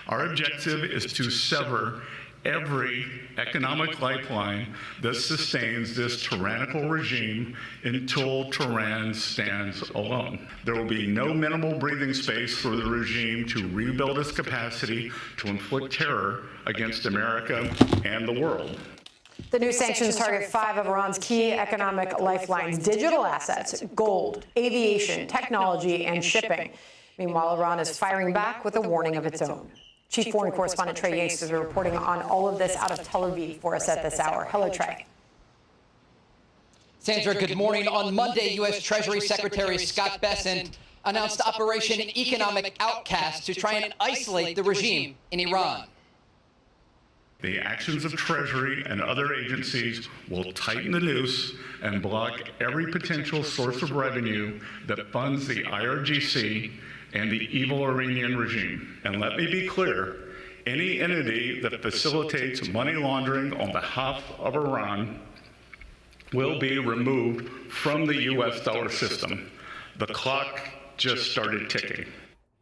Our objective is to sever every economic lifeline that sustains this tyrannical regime until Tehran stands alone. There will be no minimal breathing space for the regime to rebuild its capacity to inflict terror against America and the world. The new sanctions target 5 of Iran's key economic lifelines: digital assets, gold, aviation, technology, and shipping. Meanwhile, Iran is firing back with a warning of its own. Chief Foreign Correspondent Trey Yates is reporting on all of this out of Tel Aviv for us at this hour. Hello, Trey. Sandra, good morning. On Monday, U.S. Treasury Secretary Scott Bessent announced Operation Economic Outcast to try and isolate the regime in Iran. The actions of Treasury and other agencies will tighten the noose and block every potential source of revenue that funds the IRGC and the evil Iranian regime. And let me be clear, any entity that facilitates money laundering on behalf of Iran will be removed from the U.S. dollar system. The clock just started ticking.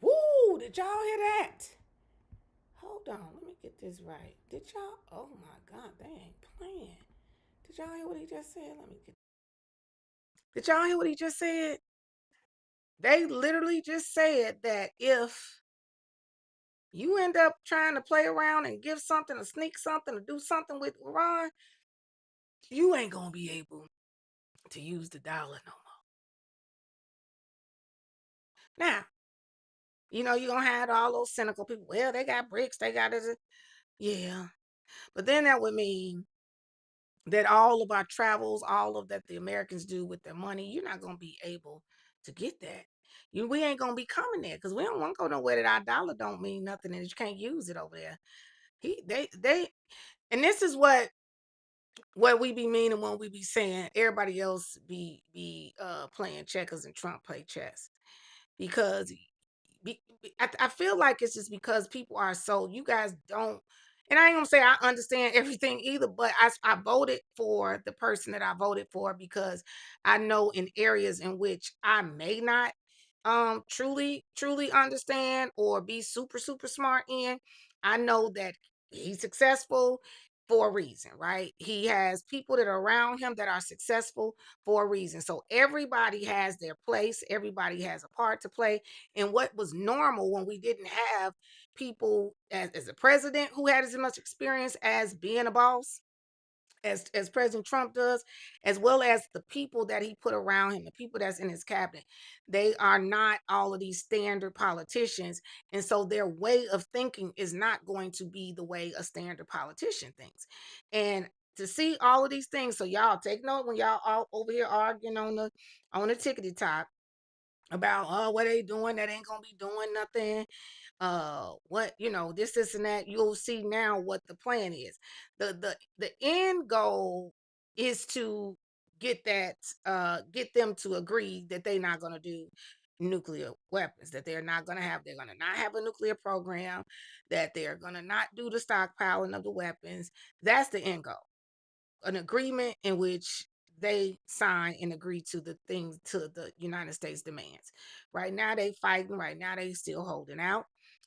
Woo, did y'all hear that? Hold on, let me get this right. Did y'all, oh my God, they ain't playing. Did y'all hear what he just said? Did y'all hear what he just said? They literally just said that if you end up trying to play around and give something or sneak something or do something with Iran, you ain't going to be able to use the dollar no more. Now, you're going to have all those cynical people. Well, they got bricks. They got it. Yeah. But then that would mean that all of our travels, all of that the Americans do with their money, you're not going to be able to get that. We ain't going to be coming there because we don't want to go nowhere that our dollar don't mean nothing and you can't use it over there. And this is what we be meaning when we be saying everybody else be playing checkers and Trump play chess, because I feel like it's just because people are so, you guys don't, and I ain't gonna say I understand everything either, but I voted for the person that I voted for because I know in areas in which I may not truly understand or be super smart in, I know that he's successful for a reason, right? He has people that are around him that are successful for a reason. So everybody has their place, everybody has a part to play. And what was normal when we didn't have people as a president who had as much experience as being a boss as President Trump does, as well as the people that he put around him, the people that's in his cabinet. They are not all of these standard politicians. And so their way of thinking is not going to be the way a standard politician thinks. And to see all of these things, so y'all take note when y'all all over here arguing on the tickety top about what they doing that ain't gonna be doing nothing, what this and that. You'll see now what the plan is. The end goal is to get them to agree that they're not going to do nuclear weapons, that they're not going to not have a nuclear program, that they're going to not do the stockpiling of the weapons. That's the end goal, an agreement in which they sign and agree to the things, to the United States demands. Right now they fighting, right now they still holding out.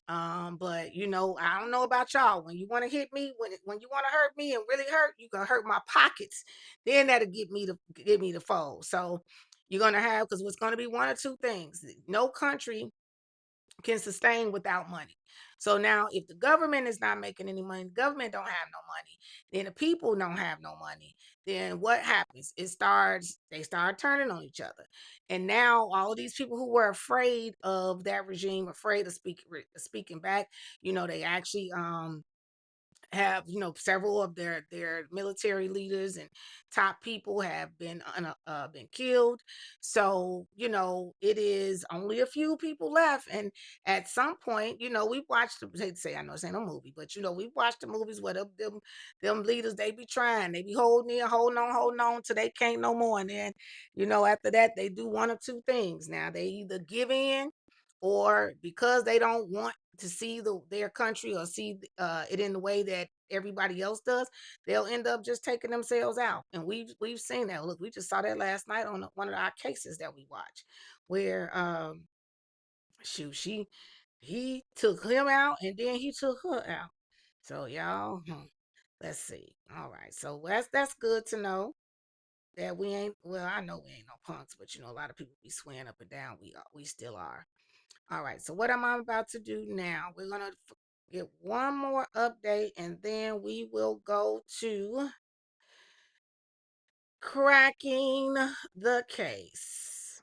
But I don't know about y'all. When you want to hit me, when you want to hurt me and really hurt, you gonna hurt my pockets. Then that'll get me to fold. So you're gonna have, because what's gonna be one or two things. No country can sustain without money. So now if the government is not making any money, the government don't have no money, then the people don't have no money, then what happens? They start turning on each other. And now all of these people who were afraid of that regime, afraid of speaking back, they actually have several of their military leaders and top people have been killed. So it is only a few people left, and at some point we've watched they say, I know this ain't no movie, but we've watched the movies where them leaders, they be trying, they be holding on till they can't no more, and then after that they do one of two things. Now they either give in, or because they don't want to see their country or see it in the way that everybody else does, they'll end up just taking themselves out. And we've seen that. Look, we just saw that last night on one of our cases that we watched, where he took him out and then he took her out. So y'all, let's see. All right, so that's good to know that we ain't. Well, I know we ain't no punks, but a lot of people be swearing up and down. We still are. All right, so what am I about to do now? We're going to get one more update, and then we will go to cracking the case.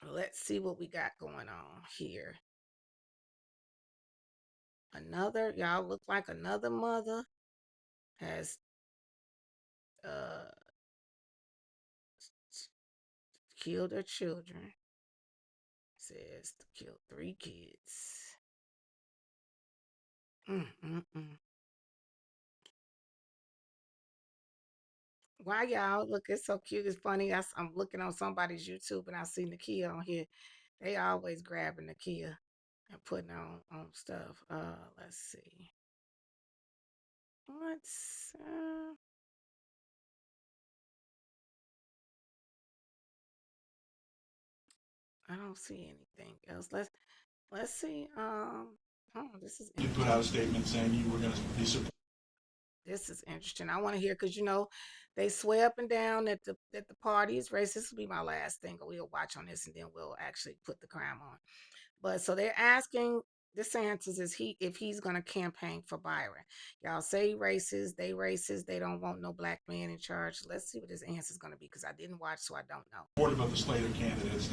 Let's see what we got going on here. Y'all look like another mother has killed her children. Says killed 3 kids. Why y'all look? It's so cute. It's funny. I'm looking on somebody's YouTube and I see Nakia on here. They always grabbing Nakia and putting on stuff. Let's see. I don't see anything else. Let's see. This is. You put out a statement saying you were going to be supporting. This is interesting. I want to hear, because they swear up and down that the party is racist. This will be my last thing. We'll watch on this and then we'll actually put the crime on. But so they're asking DeSantis if he's going to campaign for Byron. Y'all say racist, they don't want no black man in charge. Let's see what his answer is going to be, because I didn't watch, so I don't know. What about the slate of candidates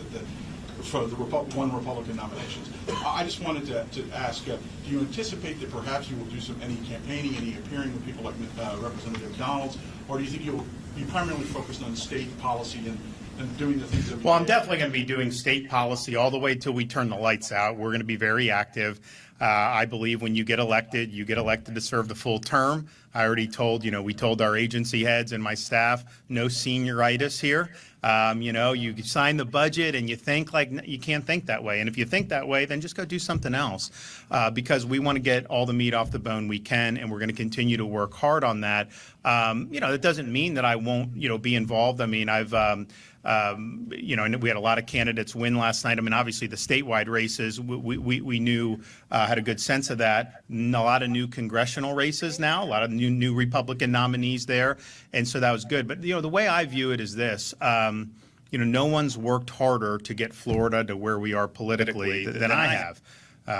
for the one Republican nominations? I just wanted to ask, do you anticipate that perhaps you will do any campaigning, any appearing with people like Representative Donalds, or do you think you'll be primarily focused on state policy and doing the things that Well, I'm definitely going to be doing state policy all the way till we turn the lights out. We're going to be very active. I believe when you get elected to serve the full term. I already told, we told our agency heads and my staff, no senioritis here. You sign the budget and you think like you can't think that way. And if you think that way, then just go do something else because we want to get all the meat off the bone we can, and we're going to continue to work hard on that. That doesn't mean that I won't, be involved. I mean, I've and we had a lot of candidates win last night. I mean, obviously the statewide races, we knew, had a good sense of that. A lot of new congressional races now, a lot of new Republican nominees there. And so that was good. But, the way I view it is this, no one's worked harder to get Florida to where we are politically than I have.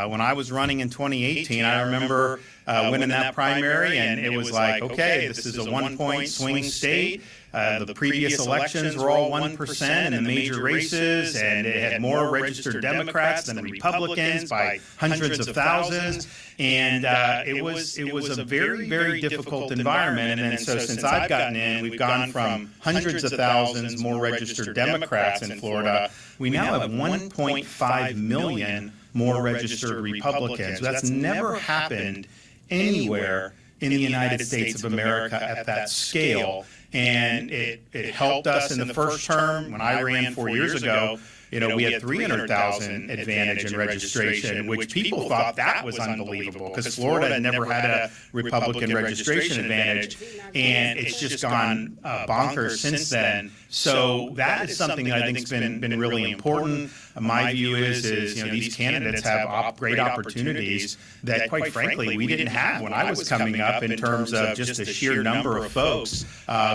When I was running in 2018, I remember winning that primary, and it was like, okay, this is a 1-point swing state. The previous elections were all 1% in the major races, and it had more registered Democrats than Republicans by hundreds of thousands. And it was a very, very difficult environment. And then so since I've gotten in, we've gone from hundreds of thousands more registered Democrats in Florida. We now have 1.5 million more registered Republicans. That's never happened anywhere in the United States of America at that scale. And it helped us in the first term. When I ran 4 years ago, we had 300,000 advantage in registration, which people thought that was unbelievable because Florida had never had a Republican registration advantage, and it's just gone bonkers since then. So that is something that I think has been really important. My view is these candidates have great opportunities that, quite frankly, we didn't have when I was coming up in terms of just the sheer number of folks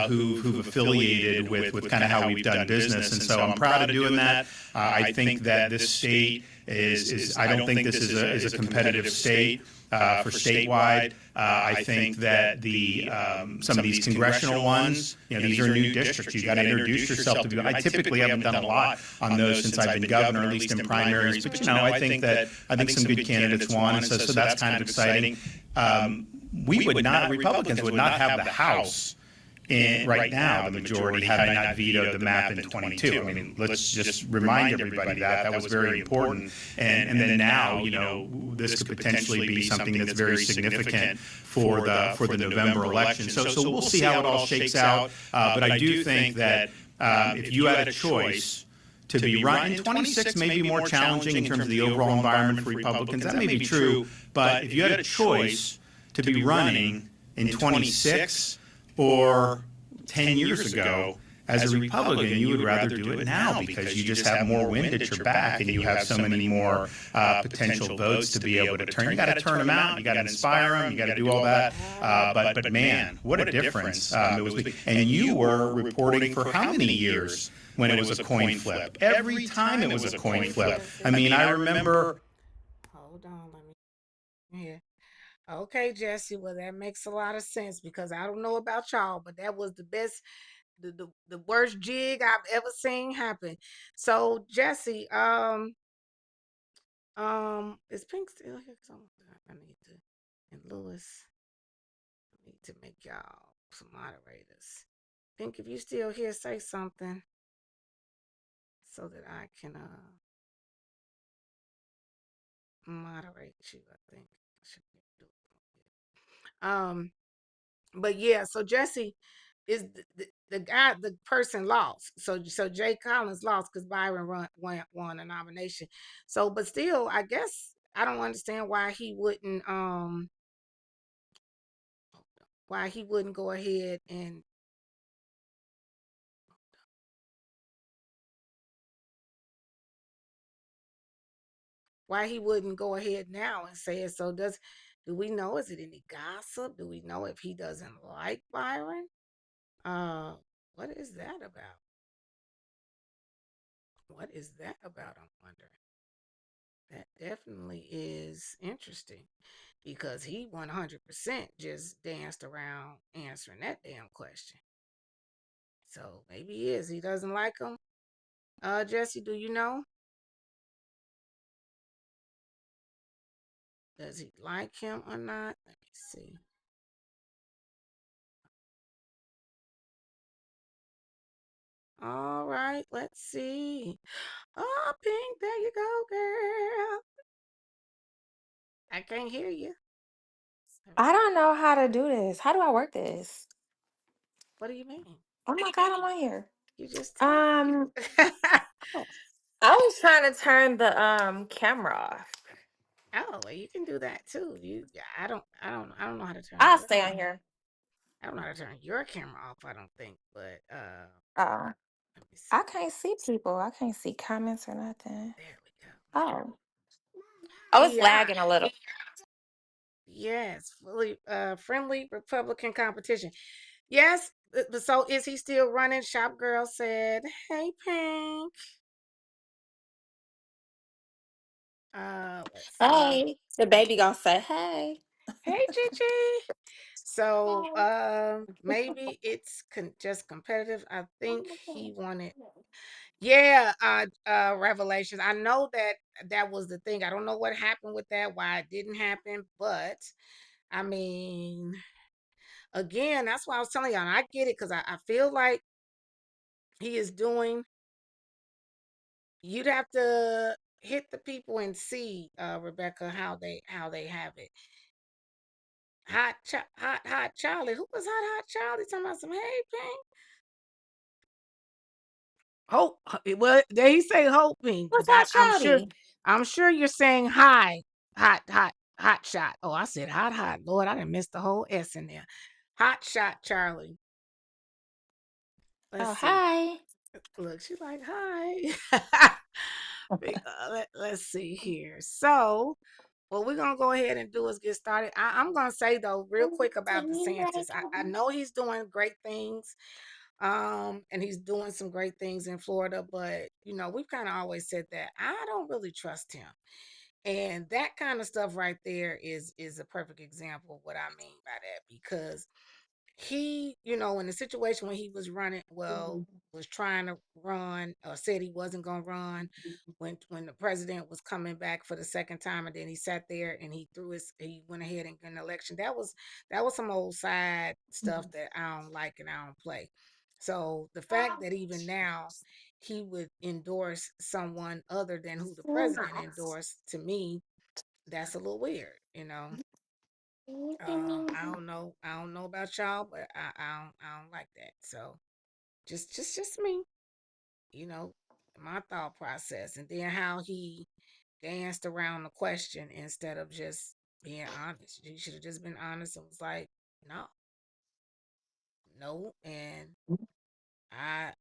who've affiliated with kind of how we've done business. And so I'm proud of doing that. I think that this state is I don't think this is a competitive state for statewide. I think that some of these congressional ones, these are new districts. You got to introduce yourself to people. I typically haven't done a lot on those since I've been governor, at least in primaries. But I think some good candidates won, and so that's kind of exciting. Republicans would not have the House. Right now, the majority had not vetoed the map in 22. I mean, let's just remind everybody that was very important. And then now, this could potentially be something that's very significant for the November election. So we'll see how it all shakes out. But I do think that if you had a choice to be running in 26 may be more challenging in terms of the overall environment for Republicans. That may be true. But if you had a choice to be running in 26 or 10 years ago, as a Republican, you would rather do it now because you just have more wind at your back and you have so many more potential votes to be able to turn. You got to turn them out. You got to inspire them. You got to do all that. But man, what a difference it was. And you were reporting for how many years when it was a coin flip? Every time it was a coin flip. I mean, I remember. Hold on, let me. Yeah. Okay, Jesse. Well, that makes a lot of sense because I don't know about y'all, but that was the best, the worst jig I've ever seen happen. So, Jesse, is Pink still here? I need to, and Lewis, I need to make y'all some moderators. Pink, if you still here, say something so that I can moderate you. I think I should do it. But yeah, so Jesse is the guy, the person lost. So Jay Collins lost because Byron won a nomination. So, but still, I guess I don't understand why he wouldn't go ahead and now and say it. So do we know, is it any gossip? Do we know if he doesn't like Byron? What is that about? What is that about? I'm wondering. That definitely is interesting because he 100% just danced around answering that damn question. So maybe he doesn't like him. Jesse, do you know? Does he like him or not? Let me see. All right, let's see. Oh, Pink, there you go, girl. I can't hear you. I don't know how to do this. How do I work this? What do you mean? Oh my God, I'm on here. You just talk. Um, I was trying to turn the camera off. Oh, well, you can do that too. I don't know how to turn I'll your stay on here. I don't know how to turn your camera off, I don't think, but Oh, let me see. I can't see people. I can't see comments or nothing. There we go. Oh, oh, it's Yeah. lagging a little. Yes, friendly Republican competition. Yes, so is he still running? Shop Girl said, "Hey, Pink." Let's see. Hey, the baby gonna say hey. Hey, Gigi. So, maybe it's just competitive. I think he wanted. Yeah, Revelations. I know that that was the thing. I don't know what happened with that, why it didn't happen, but I mean, again, that's why I was telling y'all. And I get it because I feel like he is doing. You'd have to hit the people and see, Rebecca, how they have it. Hot Charlie. Who was hot Charlie? Talking about some hey Pink. Hope. Well, there he say hoping, What's but that, I'm sure. Charlie? I'm sure you're saying hi, hot shot. Oh, I said hot. Lord, I didn't miss the whole S in there. Hot shot, Charlie. Let's Oh, see. hi. Look, she's like hi. Let's see here. So, what we're gonna go ahead and do is get started. I'm gonna say though, real quick about DeSantis. I know he's doing great things, and he's doing some great things in Florida, but we've kind of always said that I don't really trust him. And that kind of stuff right there is a perfect example of what I mean by that because he, in the situation when he was running, well, was trying to run or said he wasn't going to run when the president was coming back for the second time, and then he sat there and he went ahead and got an election. That was some old side stuff that I don't like and I don't play. So the fact that even now he would endorse someone other than who the president endorsed, to me, that's a little weird. I don't know about y'all, but I don't like that. So just me, you know, my thought process, and then how he danced around the question instead of just being honest. He should have just been honest and was like, no, no, and I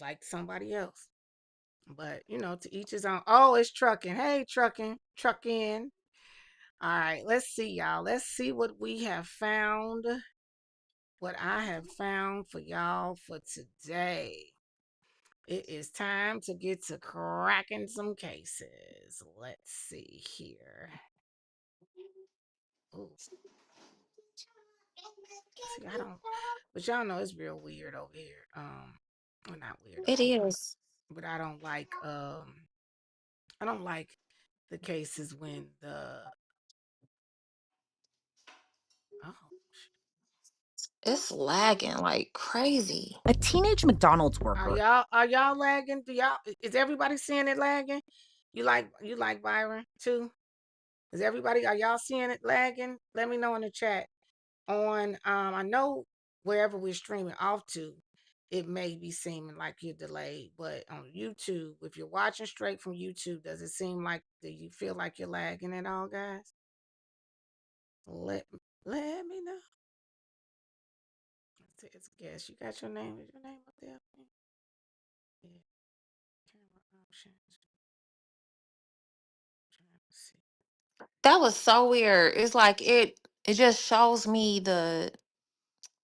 like somebody else. But to each his own. Oh, it's trucking. Hey, truck in. All right, let's see, y'all. Let's see what we have found. What I have found for y'all for today. It is time to get to cracking some cases. Let's see here. Ooh, see, I don't, but y'all know it's real weird over here. Well, not weird It over here, is. but I don't like the cases when the oh. It's lagging like crazy. A teenage McDonald's Are worker. y'all lagging? Is everybody seeing it lagging? You like Byron too? Are y'all seeing it lagging? Let me know in the chat. I know wherever we're streaming off to, it may be seeming like you're delayed, but on YouTube, if you're watching straight from YouTube, do you feel like you're lagging at all, guys? Let me know. It's a guess. You got your name? Is your name up there? Yeah. Camera options. Trying to see. That was so weird. It's like it just shows me the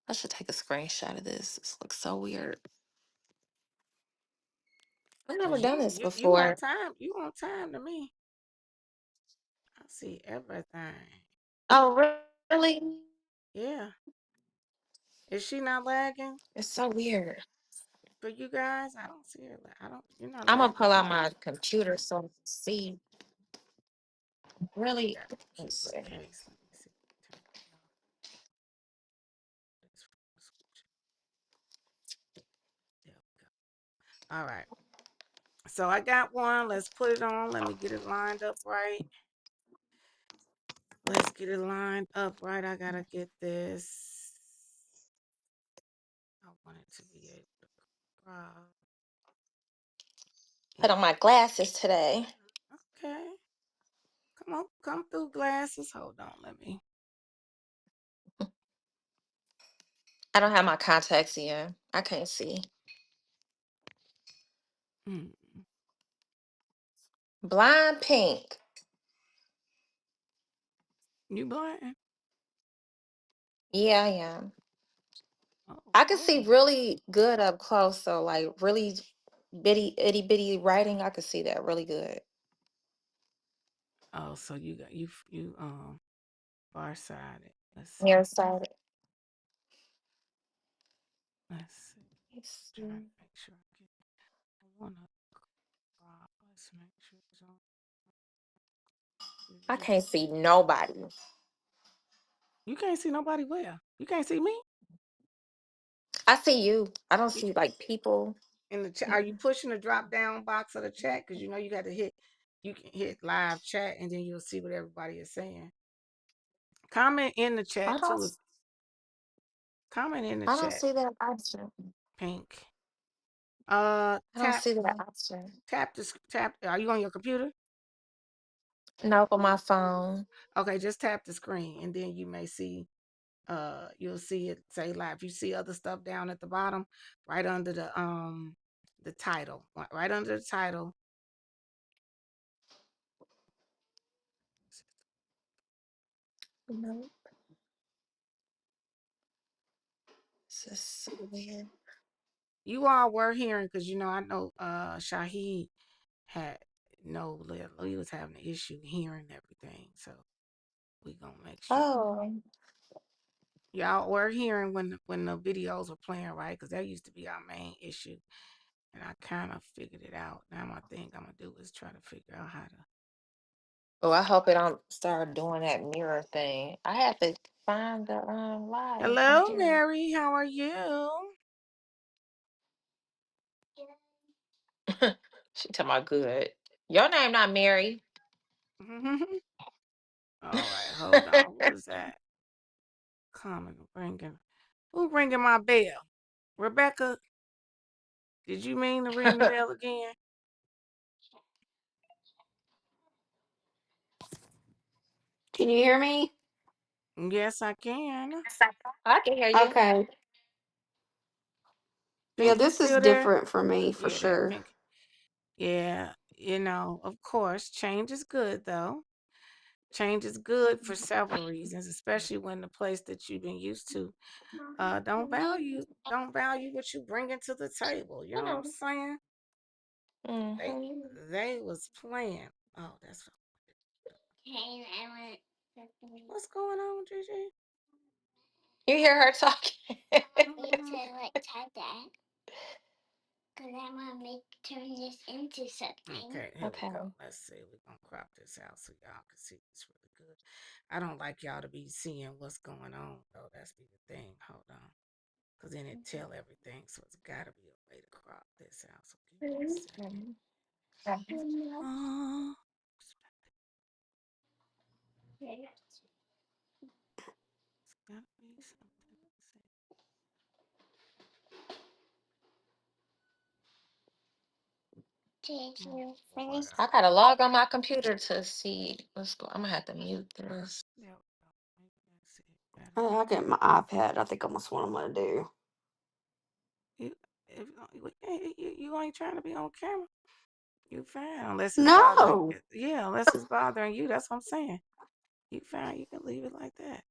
I should take a screenshot of this. This looks so weird. I've never Cause done you this you you on before. time. You on time to me. I see everything. Oh, really? Yeah. Is she not lagging It's so weird. for you guys? I don't see her. I don't. You're not I'm gonna lagging pull for out me. my computer so I can see. Really? Got Let's cute see. case. Let me see. Turn it off. This full description. There we All right. So I got one. Let's put it on. Let me get it lined up right. Let's get it lined up right. I gotta get this. I want it to be able to crop. Put on my glasses today. Okay. Come on, come through glasses. Hold on, let me. I don't have my contacts in. I can't see. Blind pink. You blind? Yeah, I am. Oh, I can see really good up close, so like really bitty itty bitty writing, I could see that really good. Oh, so you got you farsighted. Let's see. Nearsighted. Let's see. Trying to make sure I get. I wanna. Let's make sure it's on. I can't see nobody. You can't see nobody where? You can't see me? I see you. I don't see like people. In the chat, are you pushing the drop down box of the chat? Because you know you got to hit. You can hit live chat, and then you'll see what everybody is saying. Comment in the chat too. Comment in the I don't chat. see that option. Pink. I don't Tap. see that option. Tap the tap. Are you on your computer? No, on my phone. Okay, just tap the screen, and then you may see. You'll see it say live. You see other stuff down at the bottom, right under the title. Right under the title. Nope. This is so weird. You all were hearing because you know I know Shaheed had he was having an issue hearing everything, so we gonna make sure Oh. y'all were hearing when the videos were playing, right? Because that used to be our main issue, and I kind of figured it out. Now my thing I'm gonna do is try to figure out how to. Oh, I hope it don't start doing that mirror thing. I have to find the live on Hello, here. Mary. How are you? She talking about good. Your name not Mary. All right, hold on. What is that? Coming, ringing. Who ringing my bell? Rebecca? Did you mean to ring the bell again? Can you hear me? Yes, I can. I can hear you. Okay. Yeah, Pink, you this is still there? different for me for Yeah, that sure. pink. Yeah, of course, change is good though. Change is good for several reasons, especially when the place that you've been used to don't value what you bring into the table. You know what I'm saying? They was playing. Oh, that's what's going on, Gigi? You hear her talking. Okay, here we go. Let's see. We're gonna crop this out so y'all can see this really good. I don't like y'all to be seeing what's going on though. That's be the thing. Hold on. Cause then it tell everything. So it's gotta be a way to crop this out. So give me a second. It's gotta be something. I gotta log on my computer to see what's going. I'm gonna have to mute this. I get my iPad. I think almost what I'm gonna do. You ain't trying to be on camera. You fine unless it's bothering. No. Yeah, unless it's bothering you. That's what I'm saying. You fine. You can leave it like that.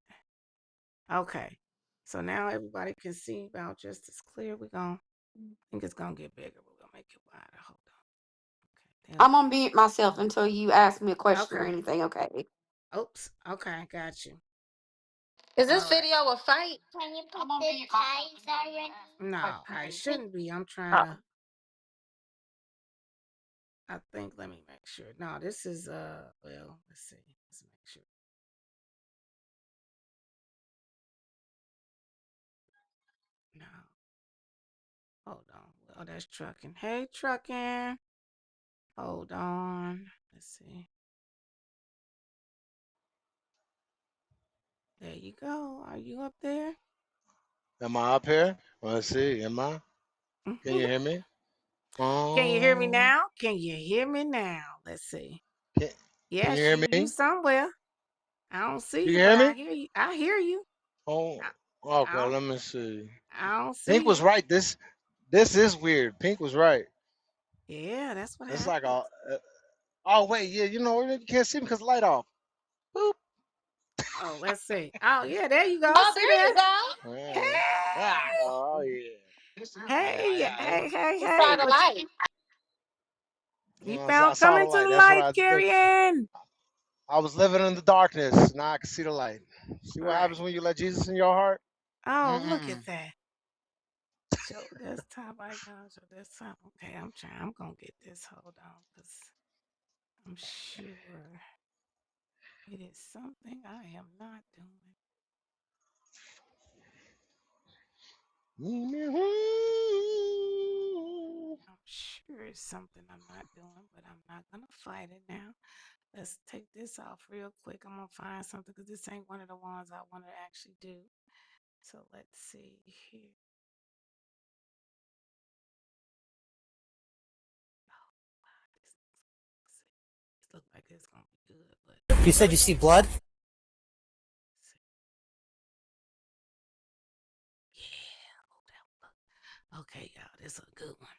Okay. So now everybody can see about just as clear. I think it's gonna get bigger. We're gonna make it wider. Hold on. I'm gonna mute myself until you ask me a question or Okay. anything, okay? Oops. Okay, got you. Is this All right. video a fight? No, I shouldn't be. I'm trying to. I think. Let me make sure. No, this is well. Let's see. Let's make sure. No. Hold on. Oh, that's trucking. Hey, trucking. Hold on. Let's see. There you go. Are you up there? Am I up here? Let's see. Am I? Can you hear me? Can you hear me Um, now? Can you hear me now? Let's see. can, can you Yes, hear you me? somewhere. I don't see You you, can but hear I me? hear you. I hear you. Oh, I okay. don't, Let me see. I don't Pink see was you. right. This is weird. Pink was right. Yeah, that's what It's like a. happens. Oh wait, yeah. You know you can't see me because the light off. Boop. Oh, let's see. Oh, yeah, there you go. Oh, See there there? you go. Yeah. Ah, oh yeah. Hey, Yeah. hey, hey, You hey. saw the What light. you I found saw the coming to light. the That's what light, I did. Carrie. I was living in the darkness. Now I can see the light. See what Right. happens when you let Jesus in your heart? Oh, look Mm-mm. at that. Show desktop icon. Show desktop. Okay, I'm gonna get this. Hold on, because I'm sure it is something I am not doing. I'm sure it's something I'm not doing, but I'm not gonna fight it now. Let's take this off real quick. I'm gonna find something because this ain't one of the ones I want to actually do. So let's see here. This look like it's gonna be good, but You said you see blood? okay, y'all, this is a good one.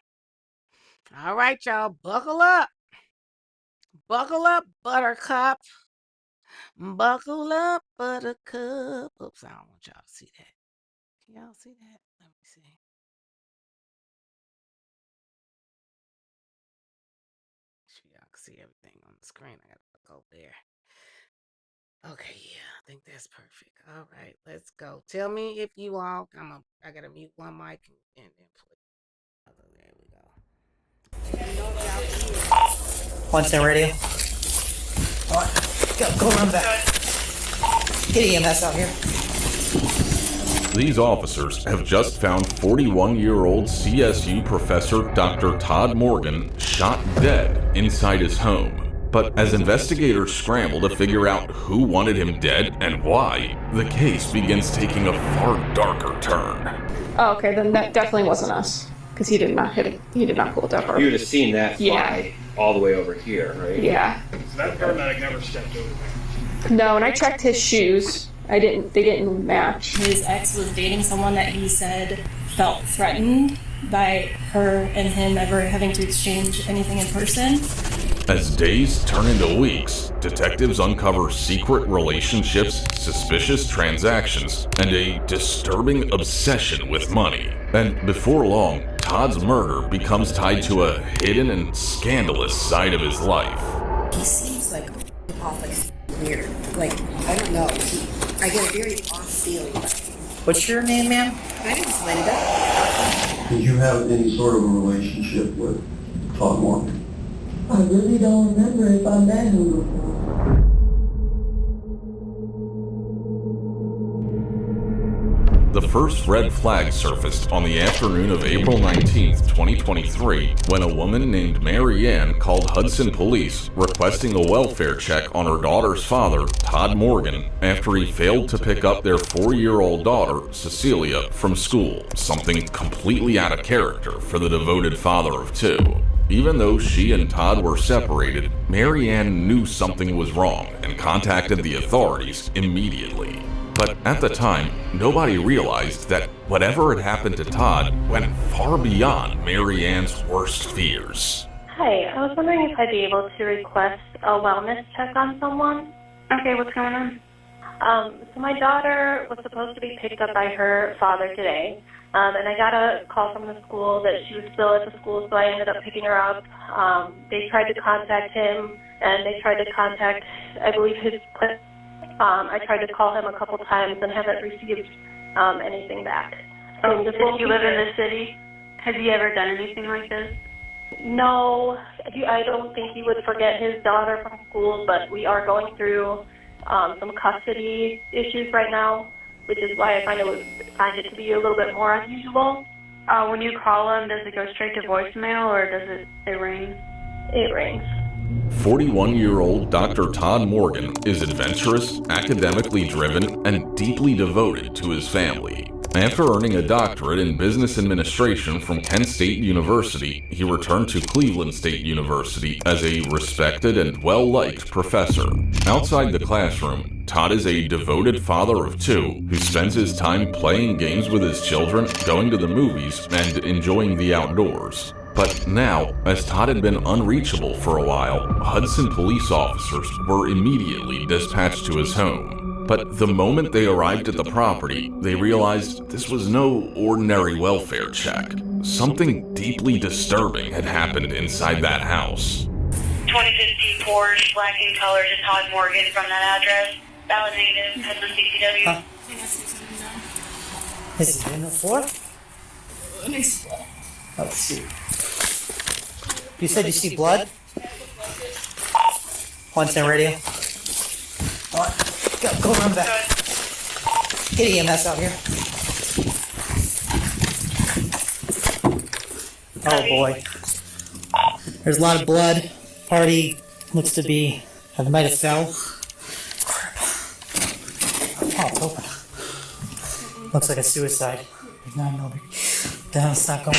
All right, y'all, buckle up. Buckle up, buttercup. Buckle up, buttercup. Oops, I don't want y'all to see that. Can y'all see that? Let me see. Make sure y'all can see everything on the screen. I gotta look over there. Okay, yeah, I think that's perfect. All right, let's go. Tell me if you all. I gotta mute one mic and then play. There we go. Let me know if y'all can hear. 110 radio. Go around back. Get EMS out here. These officers have just found 41-year-old CSU professor Dr. Todd Morgan shot dead inside his home. But as investigators scramble to figure out who wanted him dead and why, the case begins taking a far darker turn. Oh, okay, then that definitely wasn't us, because he did not hit it. He did not pull it over. You would have seen that fly all the way over here, right? Yeah. So that paramedic never stepped over there. No, and I checked his shoes. They didn't match. His ex was dating someone that he said felt threatened by her and him ever having to exchange anything in person. As days turn into weeks, detectives uncover secret relationships, suspicious transactions, and a disturbing obsession with money. And before long, Todd's murder becomes tied to a hidden and scandalous side of his life. He seems like off, like weird. Like, I don't know. I get a very off feeling. What's your name, ma'am? My name's Linda. Did you have any sort of a relationship with Todd Morgan? I really don't remember if I met him before. The first red flag surfaced on the afternoon of April 19th, 2023, when a woman named Mary Ann called Hudson Police requesting a welfare check on her daughter's father, Todd Morgan, after he failed to pick up their 4-year-old daughter, Cecilia, from school, something completely out of character for the devoted father of two. Even though she and Todd were separated, Mary Ann knew something was wrong and contacted the authorities immediately. But at the time, nobody realized that whatever had happened to Todd went far beyond Mary Ann's worst fears. Hi, I was wondering if I'd be able to request a wellness check on someone. Okay, what's going on? So my daughter was supposed to be picked up by her father today, and I got a call from the school that she was still at the school, so I ended up picking her up. They tried to contact him, and they tried to contact, I believe, his clinic. I tried to call him a couple times and haven't received anything back. Does he live in the city? Has he ever done anything like this? No, I don't think he would forget his daughter from school, but we are going through some custody issues right now, which is why I find it to be a little bit more unusual. When you call them, does it go straight to voicemail or does it ring? It rings. 41-year-old Dr. Todd Morgan is adventurous, academically driven, and deeply devoted to his family. After earning a doctorate in business administration from Kent State University, he returned to Cleveland State University as a respected and well-liked professor. Outside the classroom, Todd is a devoted father of two who spends his time playing games with his children, going to the movies, and enjoying the outdoors. But now, as Todd had been unreachable for a while, Hudson police officers were immediately dispatched to his home. But the moment they arrived at the property, they realized this was no ordinary welfare check. Something deeply disturbing had happened inside that house. 2015 Porsche, black in color, to Todd Morgan from that address. Valid negative, Hudson CCW. Is he in the floor? Let's see. You said you see blood? 110 radio. Go run back. Get EMS out here. Oh boy. There's a lot of blood. Party looks to be, I might have fell. Oh, it's open. Looks like a suicide. There's 9mm. Down, it's not going.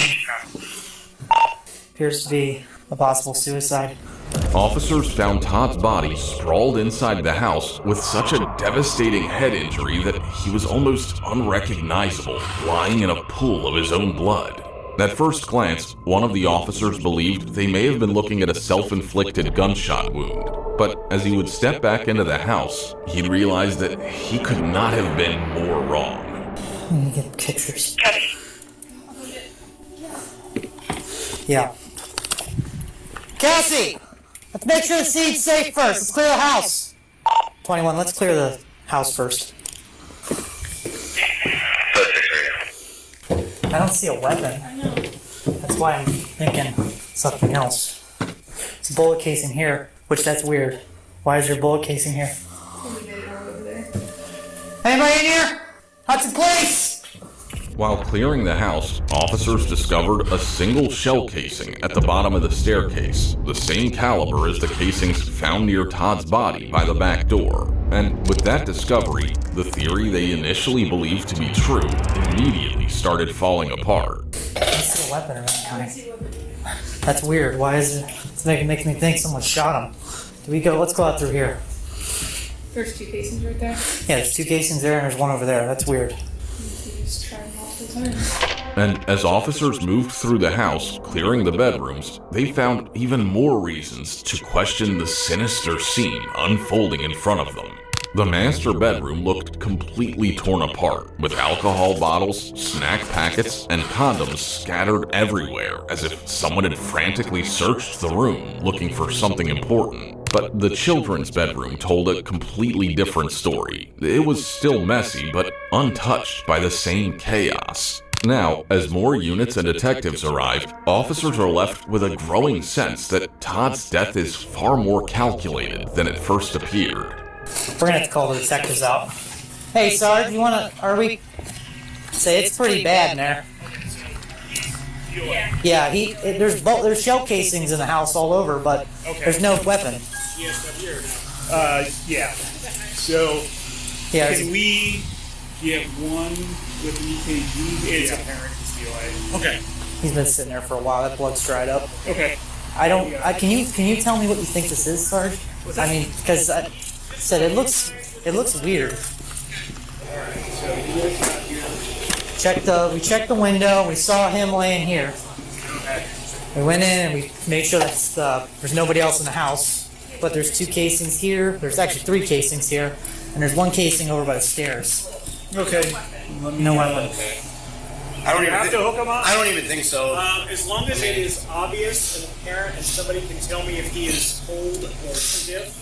Appears to be a possible suicide. Officers found Todd's body sprawled inside the house with such a devastating head injury that he was almost unrecognizable, lying in a pool of his own blood. At first glance, one of the officers believed they may have been looking at a self-inflicted gunshot wound. But as he would step back into the house, he'd realize that he could not have been more wrong. Let me get pictures. Yeah. Cassie! Let's make sure the seed's safe first. Let's clear the house. 21, let's clear the house first. I don't see a weapon. That's why I'm thinking something else. It's a bullet casing here, which that's weird. Why is there a bullet casing here? Anybody in here? Hudson Police! While clearing the house, officers discovered a single shell casing at the bottom of the staircase, the same caliber as the casings found near Todd's body by the back door. And with that discovery, the theory they initially believed to be true immediately started falling apart. I don't see a weapon or anything. That's weird. Why is it? It makes me think someone shot him. Let's go out through here. There's two casings right there. Yeah, there's two casings there and there's one over there. That's weird. Just try multiple times. And as officers moved through the house, clearing the bedrooms, they found even more reasons to question the sinister scene unfolding in front of them. The master bedroom looked completely torn apart, with alcohol bottles, snack packets, and condoms scattered everywhere, as if someone had frantically searched the room looking for something important. But the children's bedroom told a completely different story. It was still messy, but untouched by the same chaos. Now, as more units and detectives arrived, officers are left with a growing sense that Todd's death is far more calculated than it first appeared. We're gonna have to call the detectives out. Hey, Sarge, say it's pretty bad in there. Yeah, there's shell casings in the house all over, but there's no weapon. Yeah. So, Yeah, can we get one with an EKG? It's apparent to COA. Okay. He's been sitting there for a while. That blood's dried up. Okay. Can you tell me what you think this is, Sarge? I mean, because I said it looks weird. We checked the window. We saw him laying here. We went in and we made sure that there's nobody else in the house. But there's two casings here. There's actually three casings here, and there's one casing over by the stairs. Okay. No weapon. I don't even think so. As long as it is obvious and apparent, and somebody can tell me if he is cold or stiff.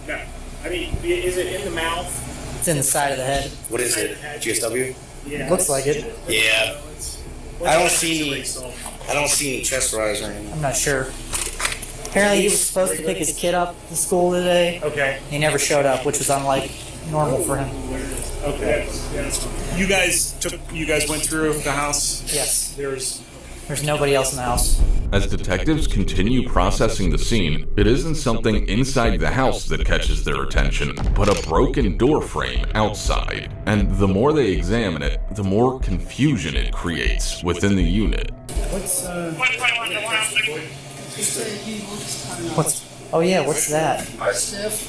No. I mean, is it in the mouth? It's in the side of the head. What is it? GSW? Yeah. Looks like it. Yeah. I don't see any chest rise or anything. I'm not sure. Apparently he was supposed to pick his kid up to school today. Okay. He never showed up, which was unlike normal for him. Okay. Yeah, that's fine. You guys went through the house? Yes. There's nobody else in the house. As detectives continue processing the scene, it isn't something inside the house that catches their attention, but a broken door frame outside. And the more they examine it, the more confusion it creates within the unit. Oh yeah, what's that?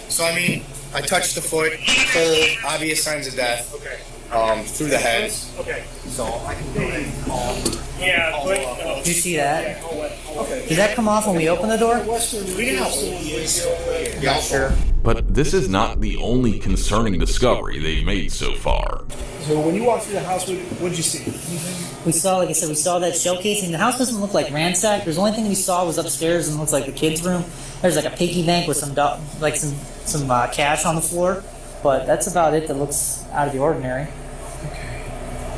So I touched the foot, full obvious signs of death. Okay. Through the head. Okay. So I can go ahead and call. Yeah, but... Did you see that? Did that come off when we opened the door? We didn't have Yeah, sure. But this is not the only concerning discovery they've made so far. So when you walked through the house, what did you see? We saw, like I said, we saw that showcasing. The house doesn't look like ransacked. The only thing we saw was upstairs and looks like the kids' room. There's like a piggy bank with some cash on the floor, but that's about it. That looks out of the ordinary. Okay.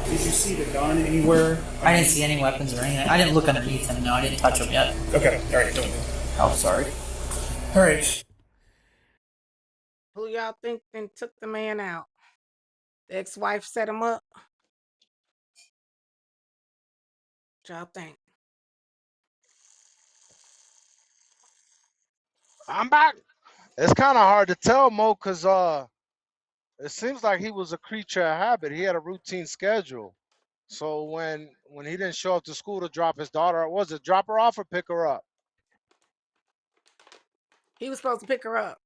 Did you see the gun anywhere? I didn't see any weapons or anything. I didn't look underneath him. No, I didn't touch him yet. Okay. All right. Don't. Oh, sorry. All right. Who y'all think then took the man out? The ex-wife set him up? What y'all think? I'm back. It's kind of hard to tell, Mo, because it seems like he was a creature of habit. He had a routine schedule. So when he didn't show up to school to drop his daughter, was it drop her off or pick her up? He was supposed to pick her up.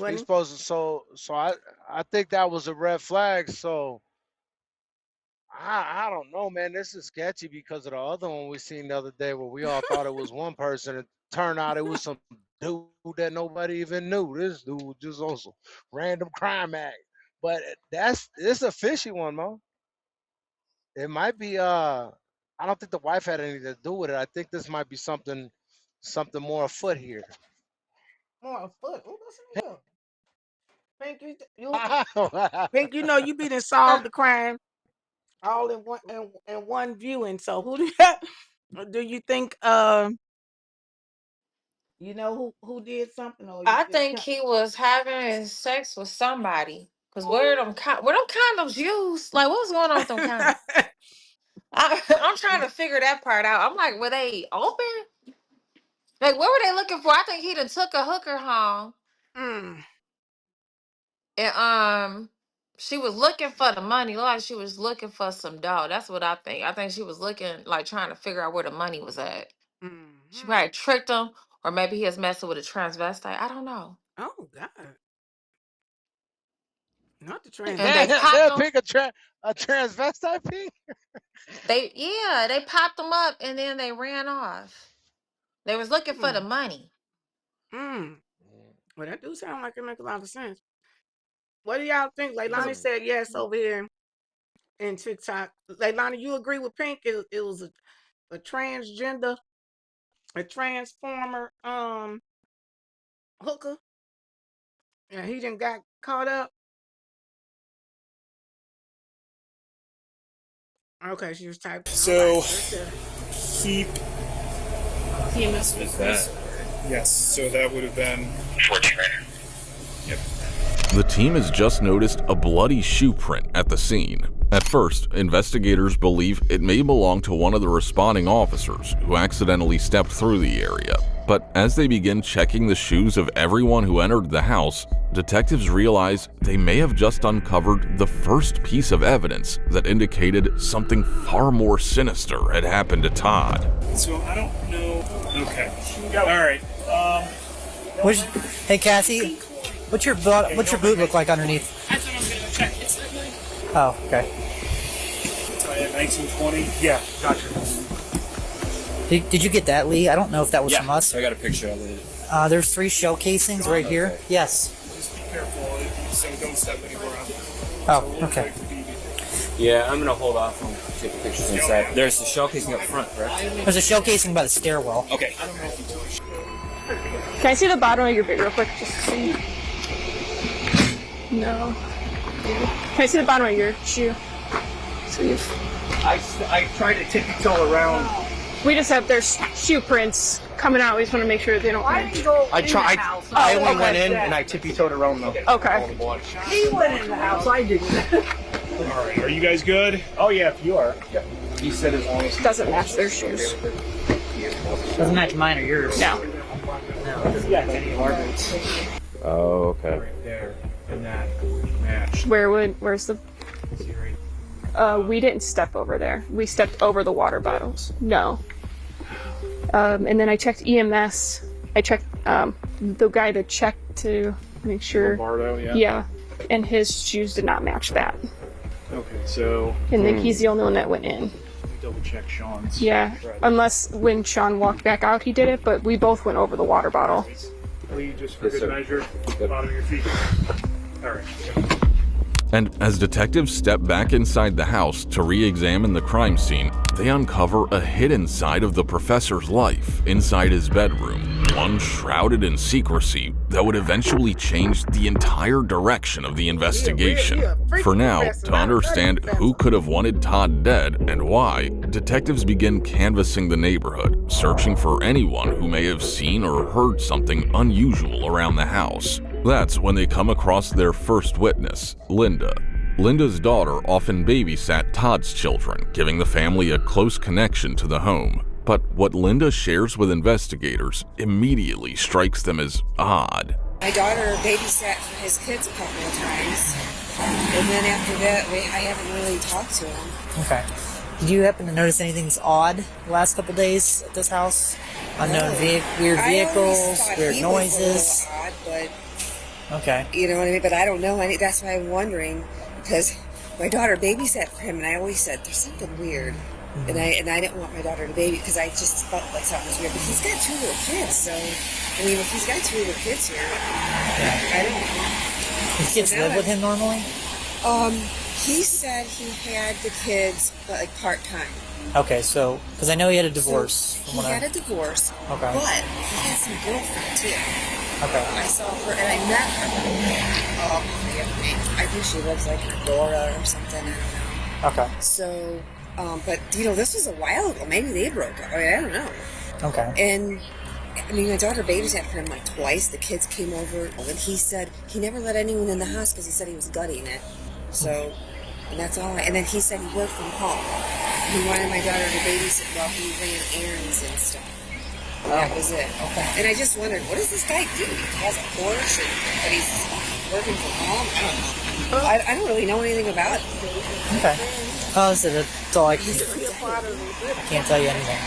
He's supposed to. So I think that was a red flag. So I don't know, man. This is sketchy because of the other one we seen the other day where we all thought it was one person. It turned out it was some dude that nobody even knew. This dude just on some random crime act. But it's a fishy one, Mo. It might be I don't think the wife had anything to do with it. I think this might be something more afoot here. More afoot? Who listen to you? Pink, you know you be to solve the crime all in one viewing. So who do you think you know who did something? Or I think he was having sex with somebody. Cause where them condoms used? Like, what was going on with them condoms? I'm trying to figure that part out. I'm like, were they open? Like, what were they looking for? I think he done took a hooker home. And she was looking for the money. Like she was looking for some dough. That's what I think. I think she was looking, like trying to figure out where the money was at. She probably tricked him, or maybe he was messing with a transvestite. I don't know. Oh God. Not the And transvestite. they popped pick a transvestite pig? They popped them up and then they ran off. They was looking for the money. Well, that do sound like it makes a lot of sense. What do y'all think? Leilani said yes over here in TikTok. Leilani, you agree with Pink? It was a transgender, a transformer hooker, and he didn't got caught up. Okay, she was typing. So He must be that? Yes. So that would have been for trainer. Yep. The team has just noticed a bloody shoe print at the scene. At first, investigators believe it may belong to one of the responding officers who accidentally stepped through the area. But as they begin checking the shoes of everyone who entered the house, detectives realize they may have just uncovered the first piece of evidence that indicated something far more sinister had happened to Todd. So I don't know. Okay. All right. Hey Cassie, what's your boot look like underneath? That's what I'm gonna check. It's Oh, okay. 1920. Yeah, gotcha. Did you get that, Lee? I don't know if that was from us. I got a picture of it. There's 3 shell casings right here. Yes. Just be careful, so don't step anywhere up. Oh, okay. Yeah, I'm gonna hold off on taking pictures inside. There's the shell casing up front, correct? There's a shell casing by the stairwell. Okay. Can I see the bottom of your boot real quick, just to see? No. Can I see the bottom of your shoe? So I tried to tiptoe around We just have there's shoe prints coming out. We just want to make sure they don't. I only went in and I tippy-toed around the Okay. He went in the house. I didn't. All right, are you guys good? Oh yeah, if you are. Yeah. He said as long as doesn't match their shoes. Doesn't match mine or yours. No. Yeah, any of our boots. Oh, okay. Right there, and that match. Where's the? We didn't step over there. We stepped over the water bottles. No. And then I checked EMS. I checked the guy to check to make sure. Lombardo, yeah. Yeah, and his shoes did not match that. Okay, so. And then he's the only one that went in. Double check Sean's. Yeah, unless when Sean walked back out, he did it. But we both went over the water bottle. Lee, just for good measure, bottom of your feet. All right. And as detectives step back inside the house to re-examine the crime scene, they uncover a hidden side of the professor's life inside his bedroom, one shrouded in secrecy that would eventually change the entire direction of the investigation. For now, to understand who could have wanted Todd dead and why, detectives begin canvassing the neighborhood, searching for anyone who may have seen or heard something unusual around the house. That's when they come across their first witness, Linda. Linda's daughter often babysat Todd's children, giving the family a close connection to the home. But what Linda shares with investigators immediately strikes them as odd. My daughter babysat for his kids a couple of times, and then after that, I haven't really talked to him. Okay. Did you happen to notice anything's odd the last couple days at this house? Unknown weird vehicles, weird noises? Odd, but okay. You know what I mean? But I don't know any. That's why I'm wondering, because my daughter babysat for him, and I always said there's something weird, and I didn't want my daughter to baby because I just felt like something was weird. But he's got 2 little kids, so I mean, if he's got 2 little kids here, I don't know. His kids live with him normally? He said he had the kids, but like part-time. Okay, so, because I know he had a divorce. So he had a divorce, okay. But he had some girlfriend too. Okay. I saw her and I met her. I think she lives like in Aurora or something, I don't know. Okay. So, but you know, this was a while ago. Maybe they broke up. I mean, I don't know. Okay. And I mean, my daughter babysat for him like twice. The kids came over, and he said he never let anyone in the house because he said he was gutting it. So, and that's all. And then he said he worked from home. He wanted my daughter to babysit while he ran errands and stuff. And that was it. Okay. And I just wondered, what does this guy do? He has a Porsche, but he's working from home. I don't know. I don't really know anything about it. Okay. Oh, so that's all I can't tell you anything.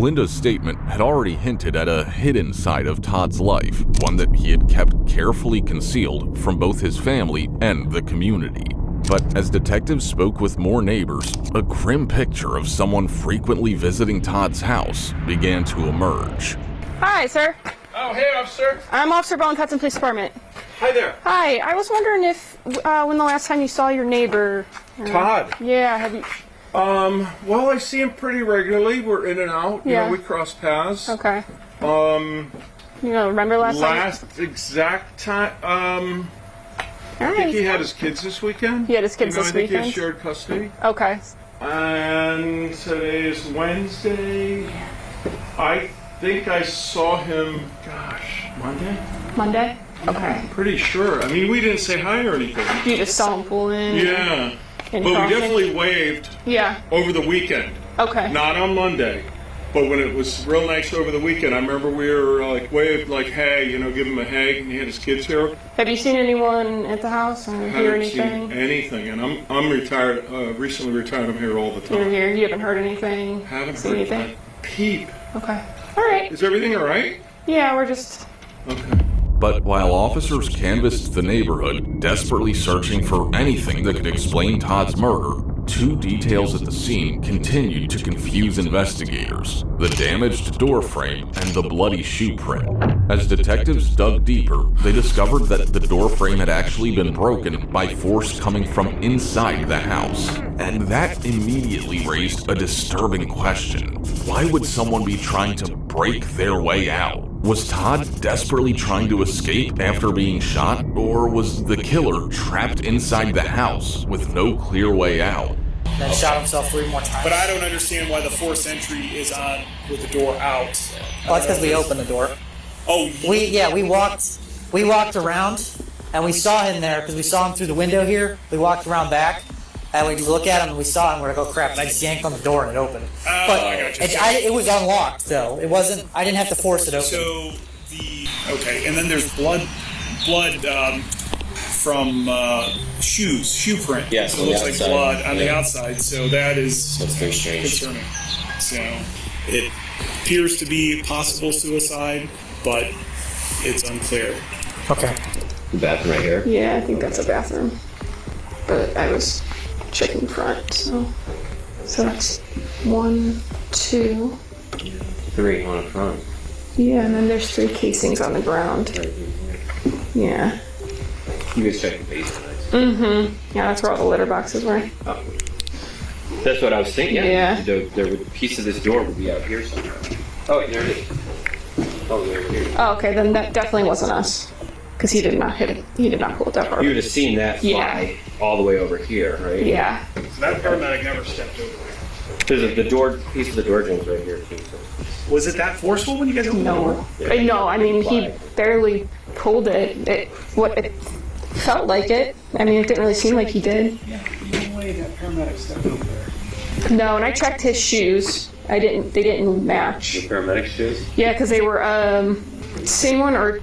Linda's statement had already hinted at a hidden side of Todd's life, one that he had kept carefully concealed from both his family and the community. But as detectives spoke with more neighbors, a grim picture of someone frequently visiting Todd's house began to emerge. Hi, sir. Oh, hey, officer. I'm Officer Bell in Hudson Police Department. Hi there. Hi. I was wondering if when the last time you saw your neighbor. Todd. Yeah. Have you? Well, I see him pretty regularly. We're in and out. You Yeah. know, we cross paths. Okay. You know, remember last time? Last exact time. I Alright. think he had his kids this weekend. He had his kids You know, this I think weekend? he had shared custody. Okay. And today is Wednesday. I think I saw him, gosh, Monday? Monday? Yeah, Okay. I'm pretty sure. I mean, we didn't say hi or anything. You just saw him pull in? Yeah. And But we crossing? definitely waved Yeah. over the weekend. Okay. Not on Monday. But when it was real nice over the weekend, I remember we were like waved like, hey, you know, give him a hug, and he had his kids here. Have you seen anyone at the house or hear Haven't anything? seen anything, and I'm retired. Recently retired. I'm here all the time. You're here. You haven't heard anything? Haven't seen heard anything? a peep. Okay. All right. Is everything all right? Yeah, we're just. Okay. But while officers canvassed the neighborhood, desperately searching for anything that could explain Todd's murder, 2 details at the scene continued to confuse investigators: the damaged door frame and the bloody shoe print. As detectives dug deeper, they discovered that the door frame had actually been broken by force coming from inside the house. And that immediately raised a disturbing question. Why would someone be trying to break their way out? Was Todd desperately trying to escape after being shot, or was the killer trapped inside the house with no clear way out? then shot himself 3 more times. But I don't understand why the forced entry is on with the door out. Well, that's because we opened the door. Oh, we walked around, and we saw him there because we saw him through the window here. We walked around back, and we look at him, and we saw him. We're like, oh crap! And I just yanked on the door, and it opened. But it was unlocked, though. It wasn't. I didn't have to force it open. So okay, and then there's blood from shoe print. Yes, so it looks like outside. blood on the outside. So that's very strange. Concerning. So it appears to be possible suicide, but it's unclear. Okay. The bathroom right here. Yeah, I think that's a bathroom. But I was checking front, so that's 1, 2. 3 on the front. Yeah, and then there's 3 casings on the ground. Yeah. You guys check the basement. Mm-hmm. Yeah, that's where all the litter boxes were. Oh. That's what I was thinking. Yeah. The piece of this door would be out here somewhere. Oh, wait, there it is. Oh, there it is. Oh, okay, then that definitely wasn't us. Because he did not hit it. He did not pull it that hard. You would have seen that fly all the way over here, right? Yeah. So that paramedic never stepped over there. There's the door, piece of the door jambs right here, too. So. Was it that forceful when you guys opened the door? No, I mean, he barely pulled it. It felt like it. I mean, it didn't really seem like he did. Yeah, no way that paramedic stepped over there. No, and I checked his shoes. They didn't match. The paramedic shoes? Yeah, because they were, same one or...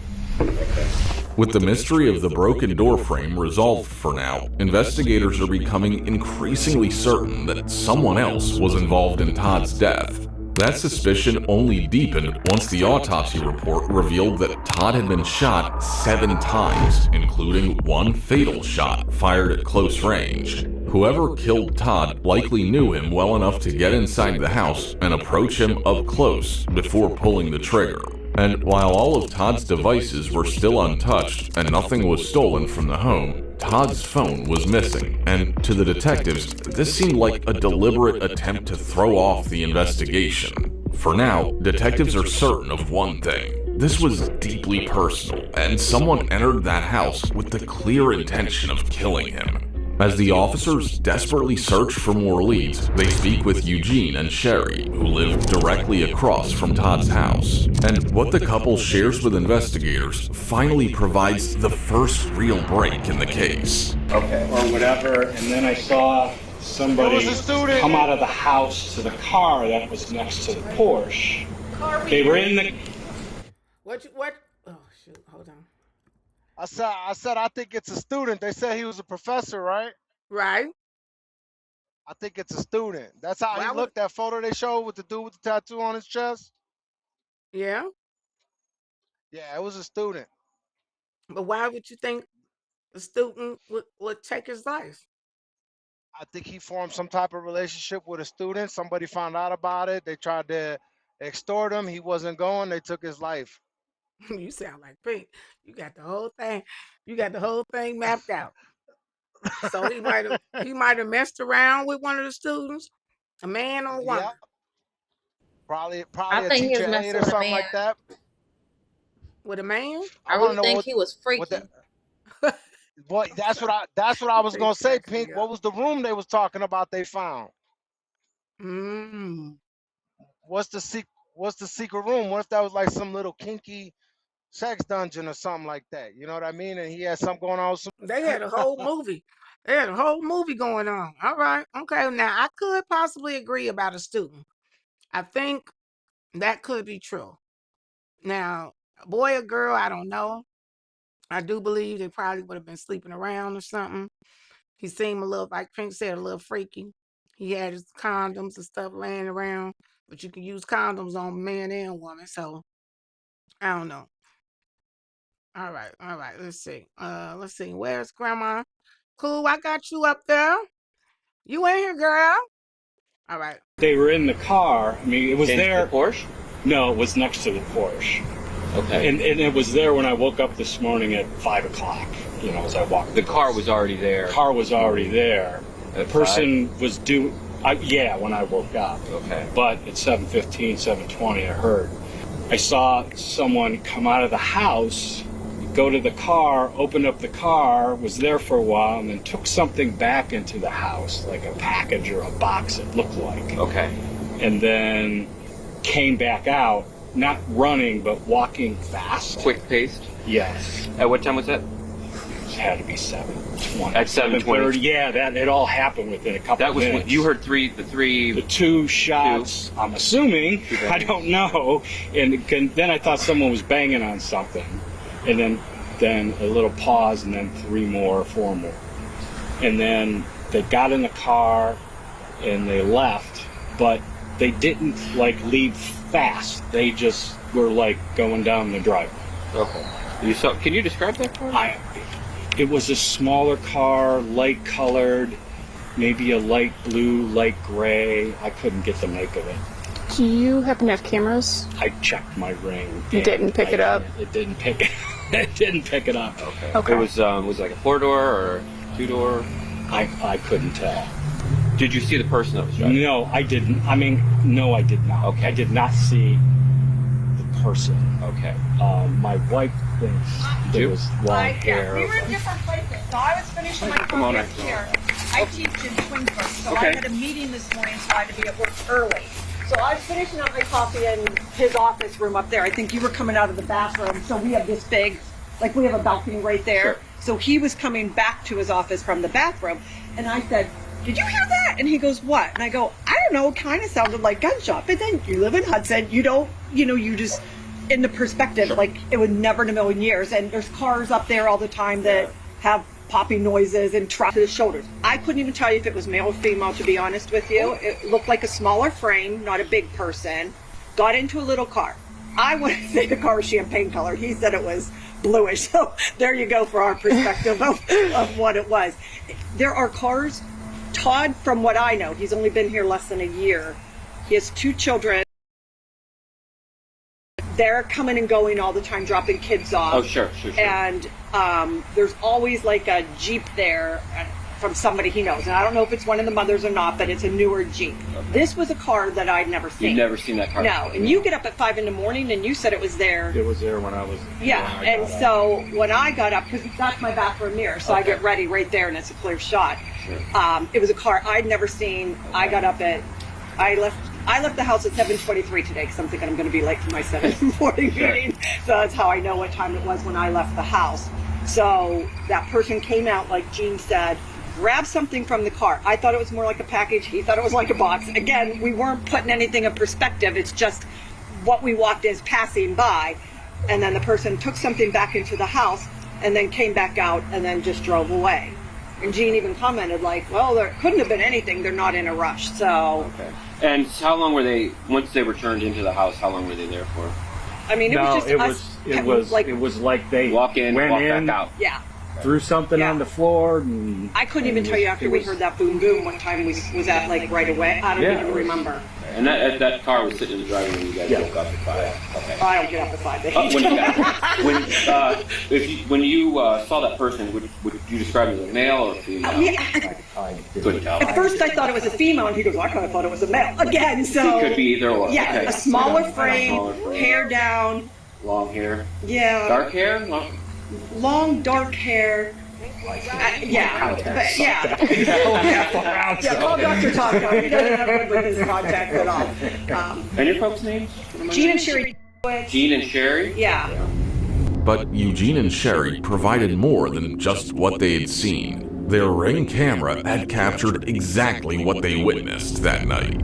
With the mystery of the broken door frame resolved for now, investigators are becoming increasingly certain that someone else was involved in Todd's death. That suspicion only deepened once the autopsy report revealed that Todd had been shot 7 times, including 1 fatal shot fired at close range. Whoever killed Todd likely knew him well enough to get inside the house and approach him up close before pulling the trigger. And while all of Todd's devices were still untouched and nothing was stolen from the home, Todd's phone was missing, and to the detectives, this seemed like a deliberate attempt to throw off the investigation. For now, detectives are certain of one thing. This was deeply personal, and someone entered that house with the clear intention of killing him. As the officers desperately search for more leads, they speak with Eugene and Sherry, who live directly across from Todd's house. And what the couple shares with investigators finally provides the first real break in the case. Okay, or whatever, and then I saw somebody come out of the house to the car that was next to the Porsche. They were in the... What? Oh, shoot, hold on. I said, I think it's a student. They said he was a professor, right? Right. I think it's a student. That's how he looked. That photo they showed with the dude with the tattoo on his chest. Yeah. Yeah, it was a student. But why would you think a student would take his life? I think he formed some type of relationship with a student. Somebody found out about it. They tried to extort him. He wasn't going. They took his life. You sound like Pink. You got the whole thing. You got the whole thing mapped out. So he might have messed around with one of the students, a man or woman. Yep. Probably I a think he was teacher messing aide or with a something man. like that. With a man? I really think he was freaky. Boy, that's what I was gonna say, Pink. What was the room they was talking about? They found. What's the secret room? What if that was like some little kinky sex dungeon or something like that? You know what I mean? And he had something going on with some... They had a whole movie. They had a whole movie going on. All right. Okay. Now, I could possibly agree about a student. I think that could be true. Now, a boy or girl, I don't know. I do believe they probably would have been sleeping around or something. He seemed a little, like Pink said, a little freaky. He had his condoms and stuff laying around, but you can use condoms on man and woman. So, I don't know. All right. Let's see. Where's Grandma? Cool, I got you up there. You in here, girl? All right. They were in the car. I mean, it was there. The Porsche? No, it was next to the Porsche. Okay. And it was there when I woke up this morning at 5 o'clock. You know, as I walked. The car was already there. The car was already there. The person was due. Yeah, when I woke up. Okay. But at 7:15, 7:20, I heard. I saw someone come out of the house go to the car, open up the car, was there for a while, and then took something back into the house, like a package or a box, it looked like. Okay. And then came back out, not running, but walking fast. Quick paced? Yes. At what time was that? It had to be 7:20. At 7:20. Yeah, that it all happened within a couple of minutes. That was, you heard the two shots, I'm assuming, I don't know, and then I thought someone was banging on something, and then a little pause, and then 4 more. And then they got in the car, and they left, but they didn't, like, leave fast. They just were, like, going down the driveway. Okay. Can you describe that car? It was a smaller car, light colored, maybe a light blue, light gray. I couldn't get the make of it. Do you happen to have cameras? I checked my ring. It didn't pick it up? It didn't pick it. It didn't pick it up. Okay. It was it like a 4-door or 2-door? I couldn't tell. Did you see the person that was driving? No, I didn't. No, I did not. Okay. I did not see the person. Okay. My wife thinks it was long hair. We were in different places. So I was finishing my coffee here. I teach in Twinsburg, so I had a meeting this morning, so I had to be at work early. So I was finishing up my coffee in his office room up there. I think you were coming out of the bathroom, so we have this big, like we have a balcony right there. Sure. So he was coming back to his office from the bathroom, and I said, "Did you hear that?" And he goes, "What?" And I go, "I don't know, it kind of sounded like gunshot." But then you live in Hudson, you don't, you just, in the perspective, like it would never in a million years. And there's cars up there all the time that have popping noises and trucks to the shoulders. I couldn't even tell you if it was male or female, to be honest with you. It looked like a smaller frame, not a big person. Got into a little car. I wouldn't say the car was champagne color. He said it was bluish. So there you go for our perspective of what it was. There are cars. Todd, from what I know, he's only been here less than a year. He has 2 children. They're coming and going all the time, dropping kids off. Oh, sure. And there's always like a Jeep there from somebody he knows. And I don't know if it's one of the mothers or not, but it's a newer Jeep. Okay. This was a car that I'd never seen. You've never seen that car? No. And you get up at 5 a.m, and you said it was there. It was there when I was. Yeah. And so when I got up, because that's my bathroom mirror, so I get ready right there, and it's a clear shot. Sure. It was a car I'd never seen. I got up I left the house at 7:23 today because I'm thinking I'm going to be late for my 7:40 meeting. So that's how I know what time it was when I left the house. So that person came out, like Jean said, grabbed something from the car. I thought it was more like a package. He thought it was like a box. Again, we weren't putting anything in perspective. It's just what we walked as passing by. And then the person took something back into the house and then came back out and then just drove away. And Jean even commented like, well, there couldn't have been anything. They're not in a rush. So. Okay. And how long were they, once they returned into the house, how long were they there for? I mean, it was like they walk in, went walk in, back out. Yeah. Threw something on the floor. And I couldn't even tell you after we heard that boom boom what time was that, like right away. I don't even remember. And that car was sitting in the driving room when you guys woke up at 5. Okay. I don't get up at 5. When you saw that person, would you describe him as a male or a female? I couldn't tell. At first I thought it was a female, and he goes, I kind of thought it was a male. Again, so. It could be either or. Yeah, Okay. a smaller frame, hair down. Long hair? Yeah. Dark hair? Long dark hair. Yeah. Call Dr. Taco. He doesn't have good with his contact at all. And your folks' names? Jean and Sherry. Jean and Sherry? Yeah. But Eugene and Sherry provided more than just what they had seen. Their Ring camera had captured exactly what they witnessed that night.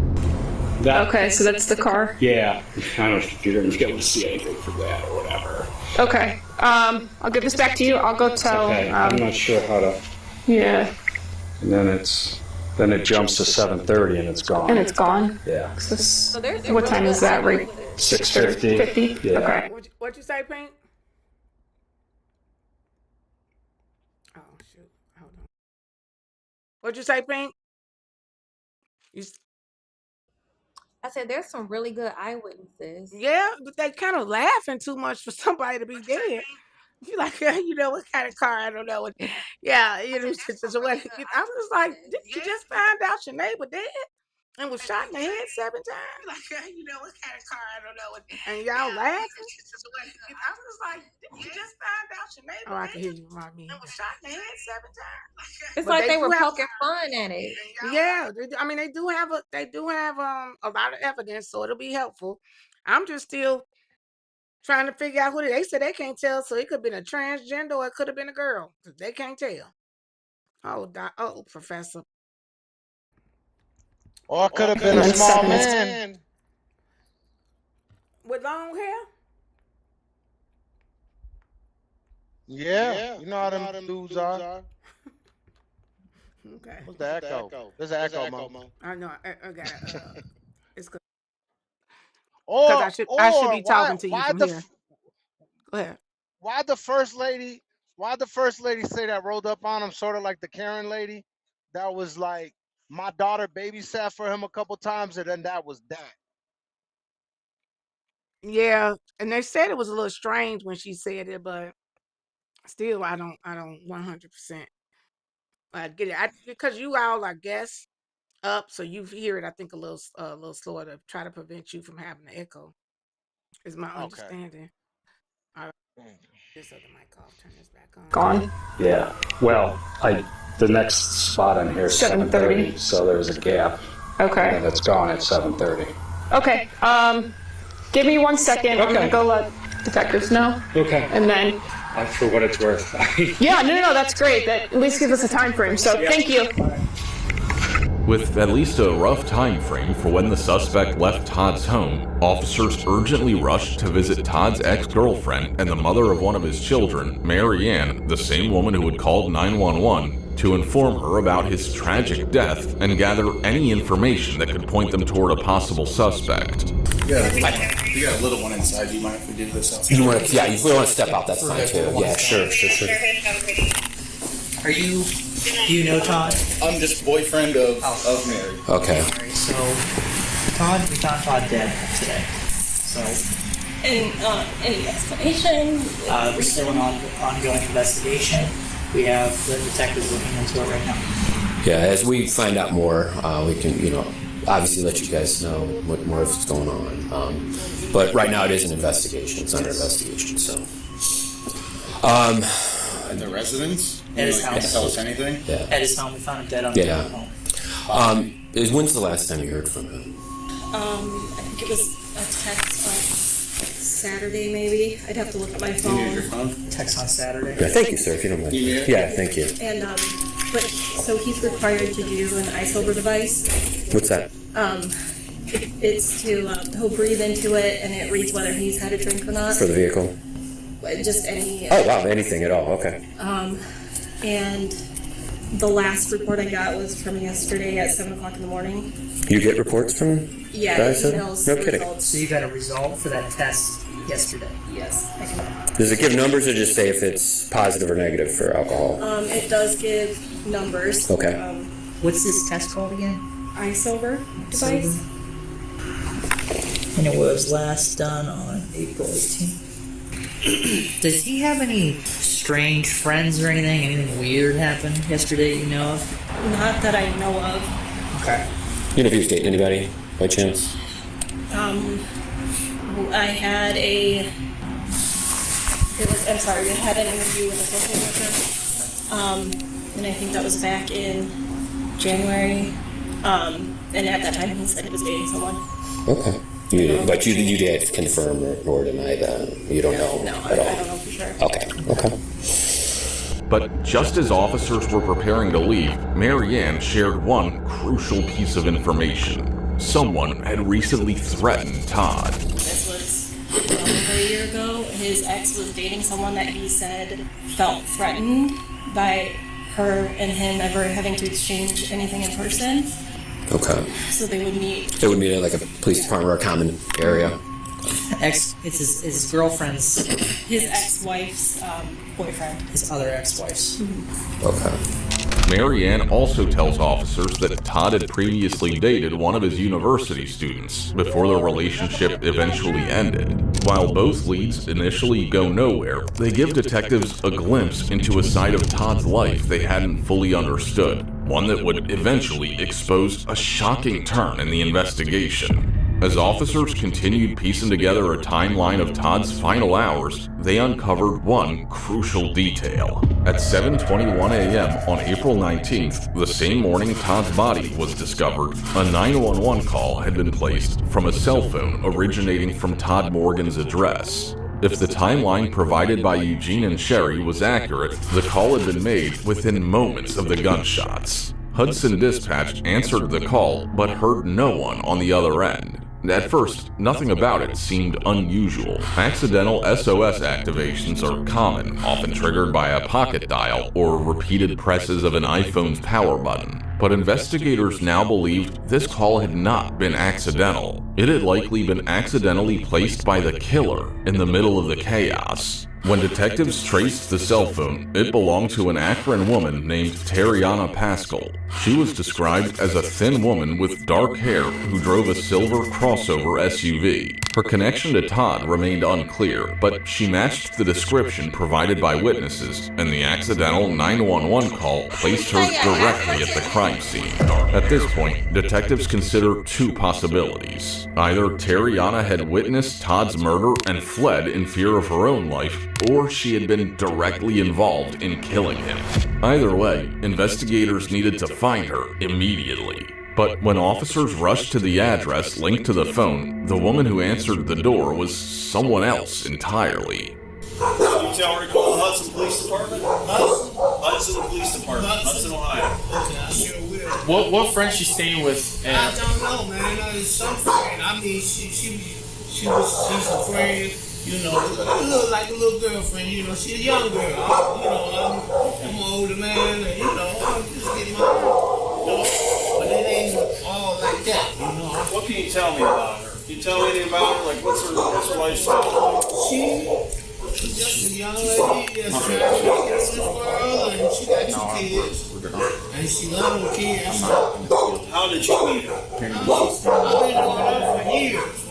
Okay, so that's the car? Yeah. I don't know if you're going to be able to see anything from that or whatever. Okay. I'll give this back to you. I'll go tell. Okay. I'm not sure how to. Yeah. And then it jumps to 7:30 and it's gone. And it's gone? Yeah. What time is that, right? 6:50. 50? Yeah. Okay. What'd you say, Pink? Oh, shoot. Hold on. What'd you say, Pink? I said there's some really good eyewitnesses. Yeah, but they kind of laughing too much for somebody to be dead. You're like, you know, what kind of car? I don't know. What, yeah, you know, I was like, did you just find out your neighbor dead and was shot in the head 7 times? Like, you know, what kind of car? I don't know. And y'all laughing. I was like, did Oh, I can hear you, Mommy. It's But like they do were have- poking fun at it. Yeah, I mean they do have a lot of evidence, so it'll be helpful. I'm just still trying to figure out who they said they can't tell, so it could have been a transgender or it could have been a girl. They can't tell. Oh, Professor. Or it could have been a small man. With long hair? Yeah, you know how them dudes are. Okay. What's the echo? There's an echo, Mo. I know. I got it. It's good. Or I should be talking to you why from here. Go ahead. Why the first lady say that rolled up on him, sort of like the Karen lady? That was like, my daughter babysat for him a couple times, and then that was that. Yeah, and they said it was a little strange when she said it, but still, I don't 100% get it. Because you all are guests up, so you hear it. I think a little slower to try to prevent you from having the echo. Is my understanding. All right. This other mic off. Turn this back on. Gone? Yeah. Well, the next spot on here is 7:30, so there's a gap. Okay. And it's gone at 7:30. Okay. Give me 1 second. I'm gonna go let detectives know. Okay. And then. For what it's worth. Yeah. No. That's great. That at least gives us a time frame. So thank you. With at least a rough time frame for when the suspect left Todd's home, officers urgently rushed to visit Todd's ex-girlfriend and the mother of one of his children, Mary Ann, the same woman who had called 911, to inform her about his tragic death and gather any information that could point them toward a possible suspect. Yeah, we got a little one inside. Do you mind if we do this outside? You want to, yeah, if we want to step out, that's fine too. Yeah, sure. Are you? Do you know Todd? I'm just boyfriend of Mary. Okay. So, Todd, we found Todd dead today. So. And any explanation? We're still in ongoing investigation. We have the detectives looking into it right now. Yeah, as we find out more, we can, obviously let you guys know what more is going on. But right now it is an investigation. It's under investigation. So. And the residence? At his house. Can you tell us anything? Yeah. At his home, we found him dead on the home. When's the last time you heard from him? I think it was a text on Saturday, maybe. I'd have to look at my phone. You need your phone? Text on Saturday. Yeah, thank you, sir, if you don't mind. Yeah, thank you. And but so he's required to do an eye sober device. What's that? It's to he'll breathe into it and it reads whether he's had a drink or not. For the vehicle? Just any. Oh wow, anything at all? Okay. And the last report I got was from yesterday at 7:00 in the morning. You get reports from? Yeah, emails. No kidding. Results. So you got a result for that test yesterday? Yes. Does it give numbers or just say if it's positive or negative for alcohol? It does give numbers. Okay. What's this test called again? Eye sober device. And it was last done on April 18th. Does he have any strange friends or anything? Anything weird happened yesterday you know of? Not that I know of. Okay. You know if he was dating anybody by chance? I had I had an interview with a social worker. And I think that was back in January. And at that time he said he was dating someone. Okay. But you did confirm or deny that? You don't know at all? I don't know for sure. Okay. But just as officers were preparing to leave, Mary Ann shared one crucial piece of information. Someone had recently threatened Todd. This was over a year ago. His ex was dating someone that he said felt threatened by her and him ever having to exchange anything in person. Okay. So they would meet. It would be like a police department or a common area. It's his girlfriend's. His ex-wife's boyfriend. His other ex-wife's. Mm-hmm. Okay. Mary Ann also tells officers that Todd had previously dated one of his university students before the relationship eventually ended. While both leads initially go nowhere, they give detectives a glimpse into a side of Todd's life they hadn't fully understood, one that would eventually expose a shocking turn in the investigation. As officers continued piecing together a timeline of Todd's final hours, they uncovered one crucial detail. At 7:21 a.m. on April 19th, the same morning Todd's body was discovered, a 911 call had been placed from a cell phone originating from Todd Morgan's address. If the timeline provided by Eugene and Sherry was accurate, the call had been made within moments of the gunshots. Hudson Dispatch answered the call, but heard no one on the other end. At first, nothing about it seemed unusual. Accidental SOS activations are common, often triggered by a pocket dial or repeated presses of an iPhone's power button. But investigators now believed this call had not been accidental. It had likely been accidentally placed by the killer in the middle of the chaos. When detectives traced the cell phone, it belonged to an Akron woman named Terriana Pascal. She was described as a thin woman with dark hair who drove a silver crossover SUV. Her connection to Todd remained unclear, but she matched the description provided by witnesses, and the accidental 911 call placed her directly at the crime scene. At this point, detectives consider two possibilities. Either Terriana had witnessed Todd's murder and fled in fear of her own life, or she had been directly involved in killing him. Either way, investigators needed to find her immediately. But when officers rushed to the address linked to the phone, the woman who answered the door was someone else entirely. Can you tell her to call the Hudson Police Department? Hudson Police Department, Hudson, Ohio. Okay, I sure will. What friend she staying with? I don't know, man. It's some friend. I mean, she's a friend. You know, look like a little girlfriend. You know, she's a young girl. I'm an older man, and I'm just getting my. But it ain't all like that. What can you tell me about her? Can you tell me anything about her? Like, what's her lifestyle? She's just a young lady that's trying to get in this world, and she got 2 kids. And she loves her kids. How did you meet her? I've been knowing her for years.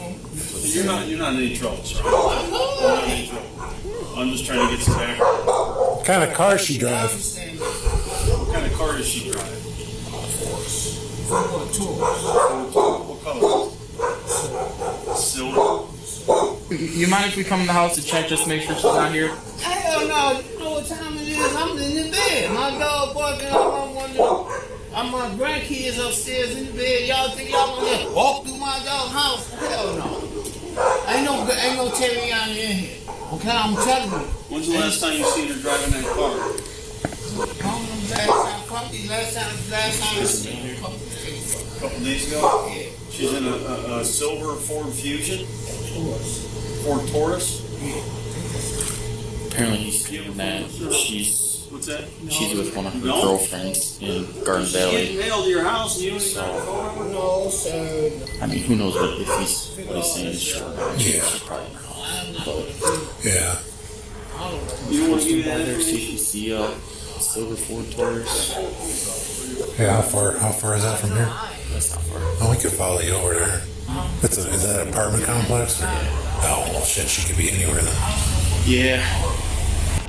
You're not in any trouble, sir. You're not in any trouble. I'm just trying to get some background. What kind of car she drives? What kind of car does she drive? Ford Taurus. What color? Silver. You mind if we come in the house to check just to make sure she's not here? Hell no, you know what time it is. I'm in the bed. My dog barking. My grandkids upstairs in the bed. Y'all think y'all gonna walk through my dog's house? Hell no. Ain't no Terriana in here. Okay, I'm telling you. When's the last time you seen her driving that car? Last time I seen her. A couple days ago? Yeah. She's in a silver Ford Fusion? Ford Taurus? Yeah. Apparently he's saying that What's that? she's with one of her girlfriends in Garden Valley. She nailed to your house and you So, no, sir. I mean, who knows what he's saying is true. She's probably in her house. But, yeah. You don't want to give me that there, information? see if you see a silver Ford Taurus. Yeah, how far is that from here? That's not far. Oh, we could follow you over there. Is that an apartment complex? Oh, well, shit, she could be anywhere then. Yeah.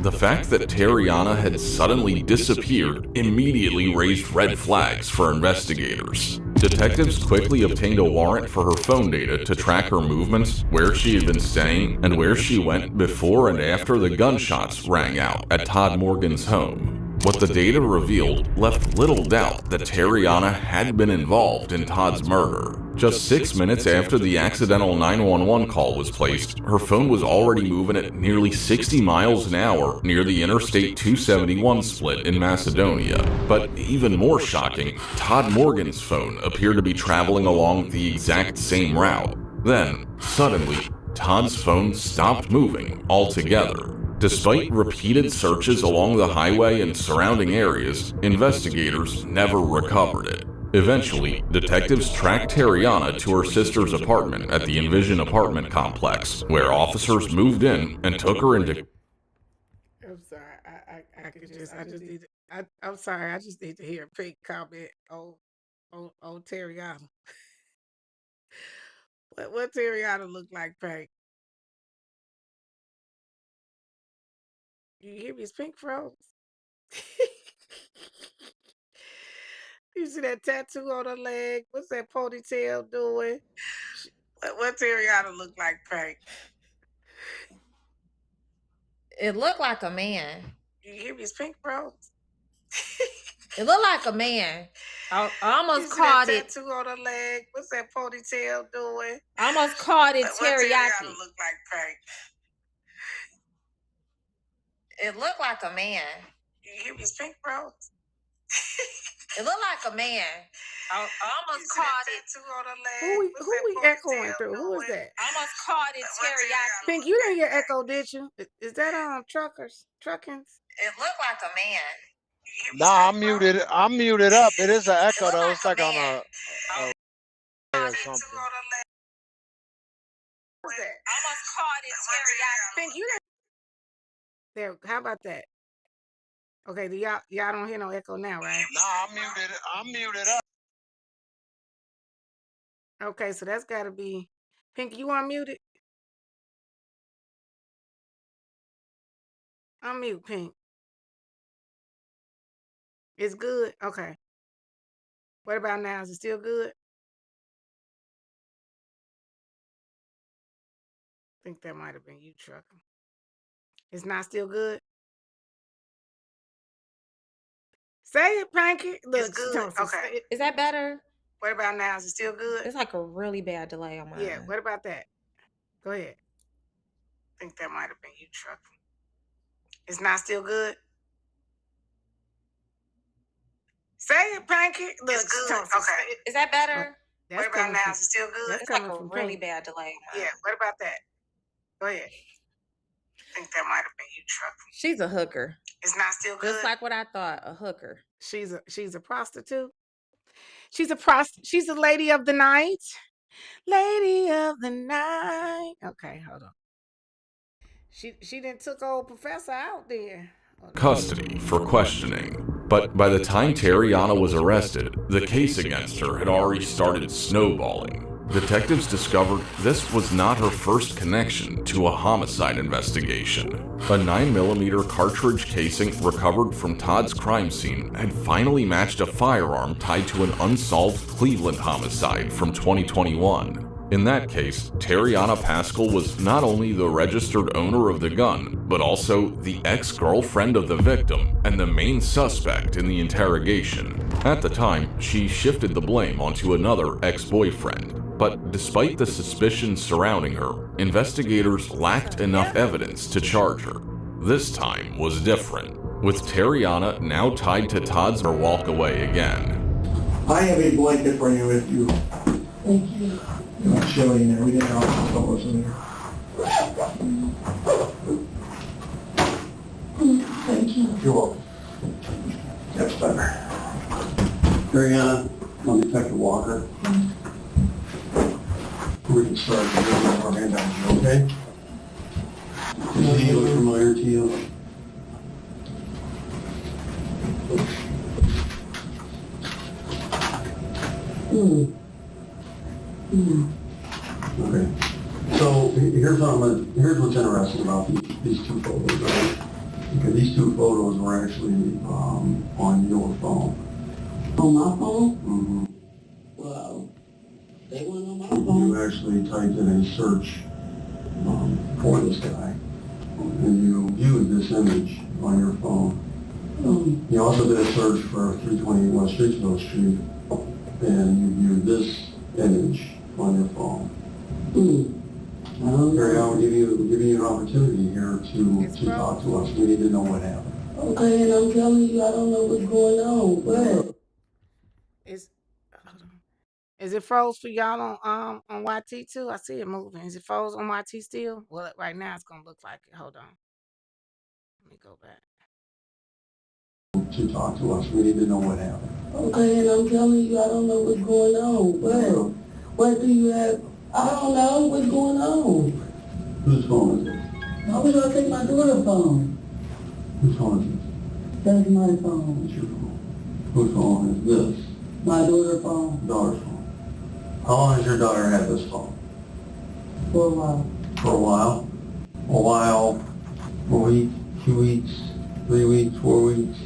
The fact that Terriana had suddenly disappeared immediately raised red flags for investigators. Detectives quickly obtained a warrant for her phone data to track her movements, where she had been staying, and where she went before and after the gunshots rang out at Todd Morgan's home. What the data revealed left little doubt that Terriana had been involved in Todd's murder. Just 6 minutes after the accidental 911 call was placed, her phone was already moving at nearly 60 miles an hour near the Interstate 271 split in Macedonia. But even more shocking, Todd Morgan's phone appeared to be traveling along the exact same route. Then, suddenly, Todd's phone stopped moving altogether. Despite repeated searches along the highway and surrounding areas, investigators never recovered it. Eventually, detectives tracked Terriana to her sister's apartment at the Envision apartment complex, where officers moved in and took her into... I'm sorry. I'm sorry. I just need to hear a Pink comment on Terriana. What Terriana look like, Pink? You hear me? Is Pink froze? You see that tattoo on her leg? What's that ponytail doing? What Terriana look like, Frank? It looked like a man. You hear me? It's Pink Rose. It looked like a man. I almost You see called that it. tattoo on her leg? What's that ponytail doing? I almost called it What Terriana teriyaki. look like, Frank? It looked like a man. You hear me? It's Pink Rose. It looked like a man. I almost called it. Tattoo on her leg. Who we echoing through? Who is that? I almost called it teriyaki. Pink, you didn't hear echo, did you? Is that truckers? Truckins? It looked like a man. Nah, I'm muted up. It is an echo though. It's like on a or something. Who's that? I almost called it teriyaki. Pink, you didn't. There. How about that? Okay, y'all don't hear no echo now, right? Nah, I'm muted up. Okay, so that's got to be. Pink, you unmuted? Unmute, Pink. It's good? Okay. What about now? Is it still good? I think that might have been you, Trucker. It's not still good? Say it, Pinky. Look, it's good. Okay. Is that better? What about now? Is it still good? It's like a really bad delay on mine. Yeah, what about that? Go ahead. I think that might have been you, Trucker. It's not still good? Say it, Pinky. Look, it's good. Okay. Is that better? What about now? Is it still good? It's like a really bad delay on mine. Yeah, what about that? Go ahead. I think that might have been you, Trucker. She's a hooker. It's not still good? Just like what I thought, a hooker. She's a prostitute? She's a lady of the night. Lady of the night. Okay, hold on. She didn't took old Professor out there. Custody for questioning. But by the time Terriana was arrested, the case against her had already started snowballing. Detectives discovered this was not her first connection to a homicide investigation. A 9mm cartridge casing recovered from Todd's crime scene had finally matched a firearm tied to an unsolved Cleveland homicide from 2021. In that case, Terriana Pascal was not only the registered owner of the gun, but also the ex-girlfriend of the victim and the main suspect in the interrogation. At the time, she shifted the blame onto another ex-boyfriend. But despite the suspicions surrounding her, investigators lacked enough evidence to charge her. This time was different, with Terriana now tied to Todd's or walk away again. I have a blanket for you if you... Thank you. It's chilly in there. We didn't know if it was in there. Thank you. You're welcome. That's better. Ariana, I'm Detective Walker. We can start with our handouts, okay? Does he look familiar to you? Okay. So here's what's interesting about these two photos, right? Okay, these two photos were actually on your phone. On my phone? Mm-hmm. Wow. They weren't on my phone. You actually typed in a search for this guy, and you viewed this image on your phone. You also did a search for 320 West Streetsville Street, and you viewed this image on your phone. Barry, I'm giving you an opportunity here to talk to us. We need to know what happened. Okay, and I'm telling you, I don't know what's going on. What? Is it froze for y'all on YT too? I see it moving. Is it froze on YT still? Well, right now it's gonna look like it. Hold on. Let me go back. To talk to us, we need to know what happened. Okay, and I'm telling you, I don't know what's going on. What? What do you have? I don't know what's going on. Whose phone is this? Why would I take my daughter's phone? Whose phone is this? That's my phone. It's your phone. Whose phone is this? My daughter's phone. Daughter's phone. How long has your daughter had this phone? For a while. For a while? A while? A week? 2 weeks? 3 weeks? 4 weeks?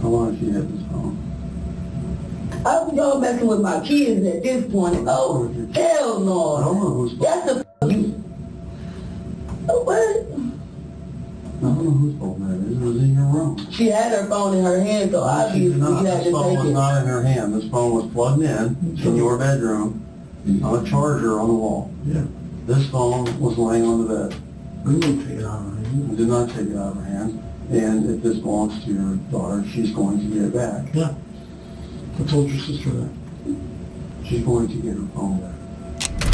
How long has she had this phone? I was going back to messing with my kids at this point. Oh, hell no. I don't know who's that's the what? I don't know whose phone that is. It was in your room. She had her phone in her hand, so obviously you had to take it. This phone was not in her hand. This phone was plugged in your bedroom on a charger on the wall. Yeah. This phone was laying on the bed. We didn't take it out of her hand. We did not take it out of her hand. And if this belongs to your daughter, she's going to get it back. Yeah. I told your sister that. She's going to get her phone back.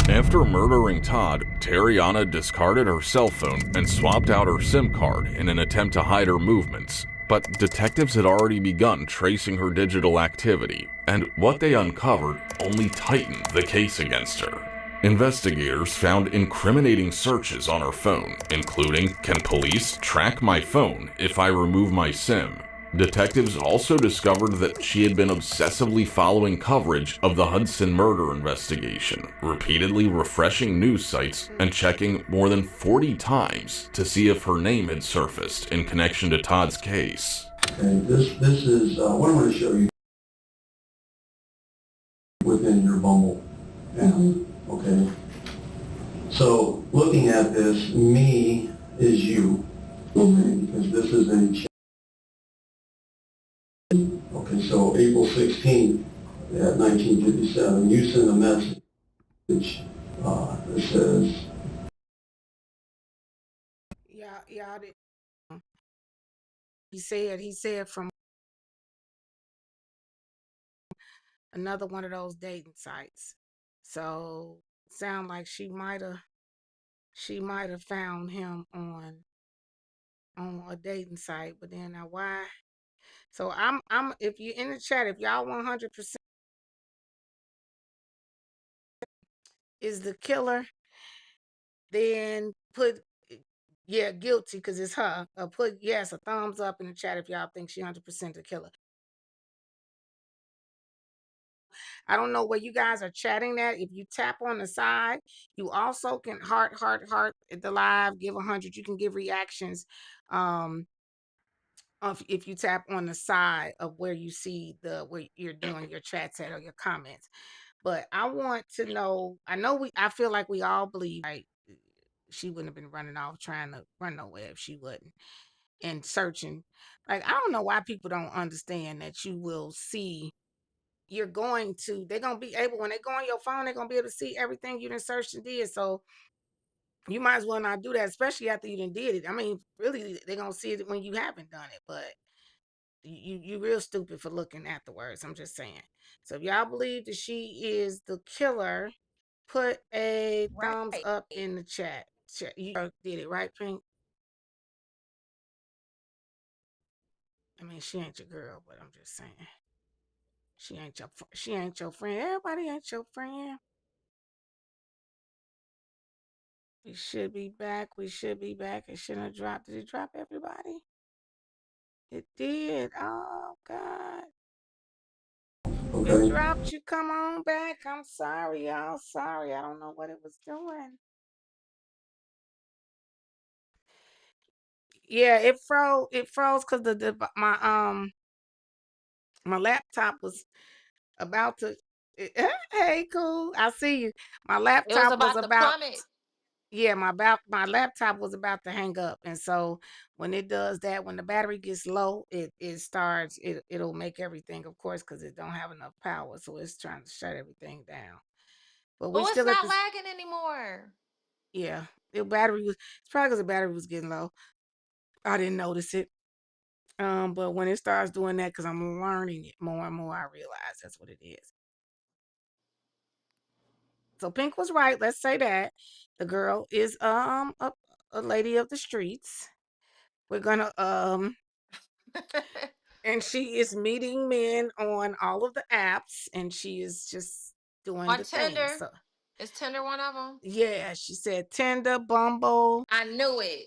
After murdering Todd, Terriana discarded her cell phone and swapped out her SIM card in an attempt to hide her movements. But detectives had already begun tracing her digital activity, and what they uncovered only tightened the case against her. Investigators found incriminating searches on her phone, including, "Can police track my phone if I remove my SIM?" Detectives also discovered that she had been obsessively following coverage of the Hudson murder investigation, repeatedly refreshing news sites and checking more than 40 times to see if her name had surfaced in connection to Todd's case. Okay, this is what I'm going to show you within your Bumble app. Okay. So looking at this, me is you. Okay, because this is a chat. Okay, so April 16th at 1957, you send a message that says, Y'all did. He said from another one of those dating sites. So sound like she might have found him on a dating site, but then now why? So I'm if you in the chat, if y'all 100% is the killer, then put yeah guilty because it's her. Put yes a thumbs up in the chat if y'all think she 100% the killer. I don't know where you guys are chatting at. If you tap on the side, you also can heart at the live, give 100. You can give reactions. If you tap on the side of where you see where you're doing your chats at or your comments. But I want to know, I feel like we all believe right she wouldn't have been running off trying to run nowhere if she wouldn't and searching. Like I don't know why people don't understand that you will see they're going to be able when they go on your phone, they're gonna be able to see everything you done searched and did. So you might as well not do that, especially after you done did it. I mean, really they're gonna see it when you haven't done it, but you real stupid for looking afterwards. I'm just saying. So if y'all believe that she is the killer, put a thumbs up in the chat. You did it right, Pink. I mean, she ain't your girl, but I'm just saying. She ain't your friend. Everybody ain't your friend. We should be back. It shouldn't have dropped. Did it drop everybody? It did. Oh God. okay. It dropped you. Come on back. I'm sorry, y'all. Sorry. I don't know what it was doing. Yeah, it froze. It froze because my laptop was about to. Hey, cool. I see you. My It was laptop was about to about. plummet. Yeah, my laptop was about to hang up, and so when it does that, when the battery gets low, it starts. It'll make everything, of course, because it don't have enough power, so it's trying to shut everything down. But we Oh, it's still at not this. lagging anymore. Yeah, the battery was. It's probably because the battery was getting low. I didn't notice it. But when it starts doing that, because I'm learning it more and more, I realize that's what it is. So Pink was right. Let's say that the girl is a lady of the streets. We're gonna and she is meeting men on all of the apps, and she is just doing On the thing. Tinder. So Is Tinder one of them? yeah, she said Tinder, Bumble. I knew it.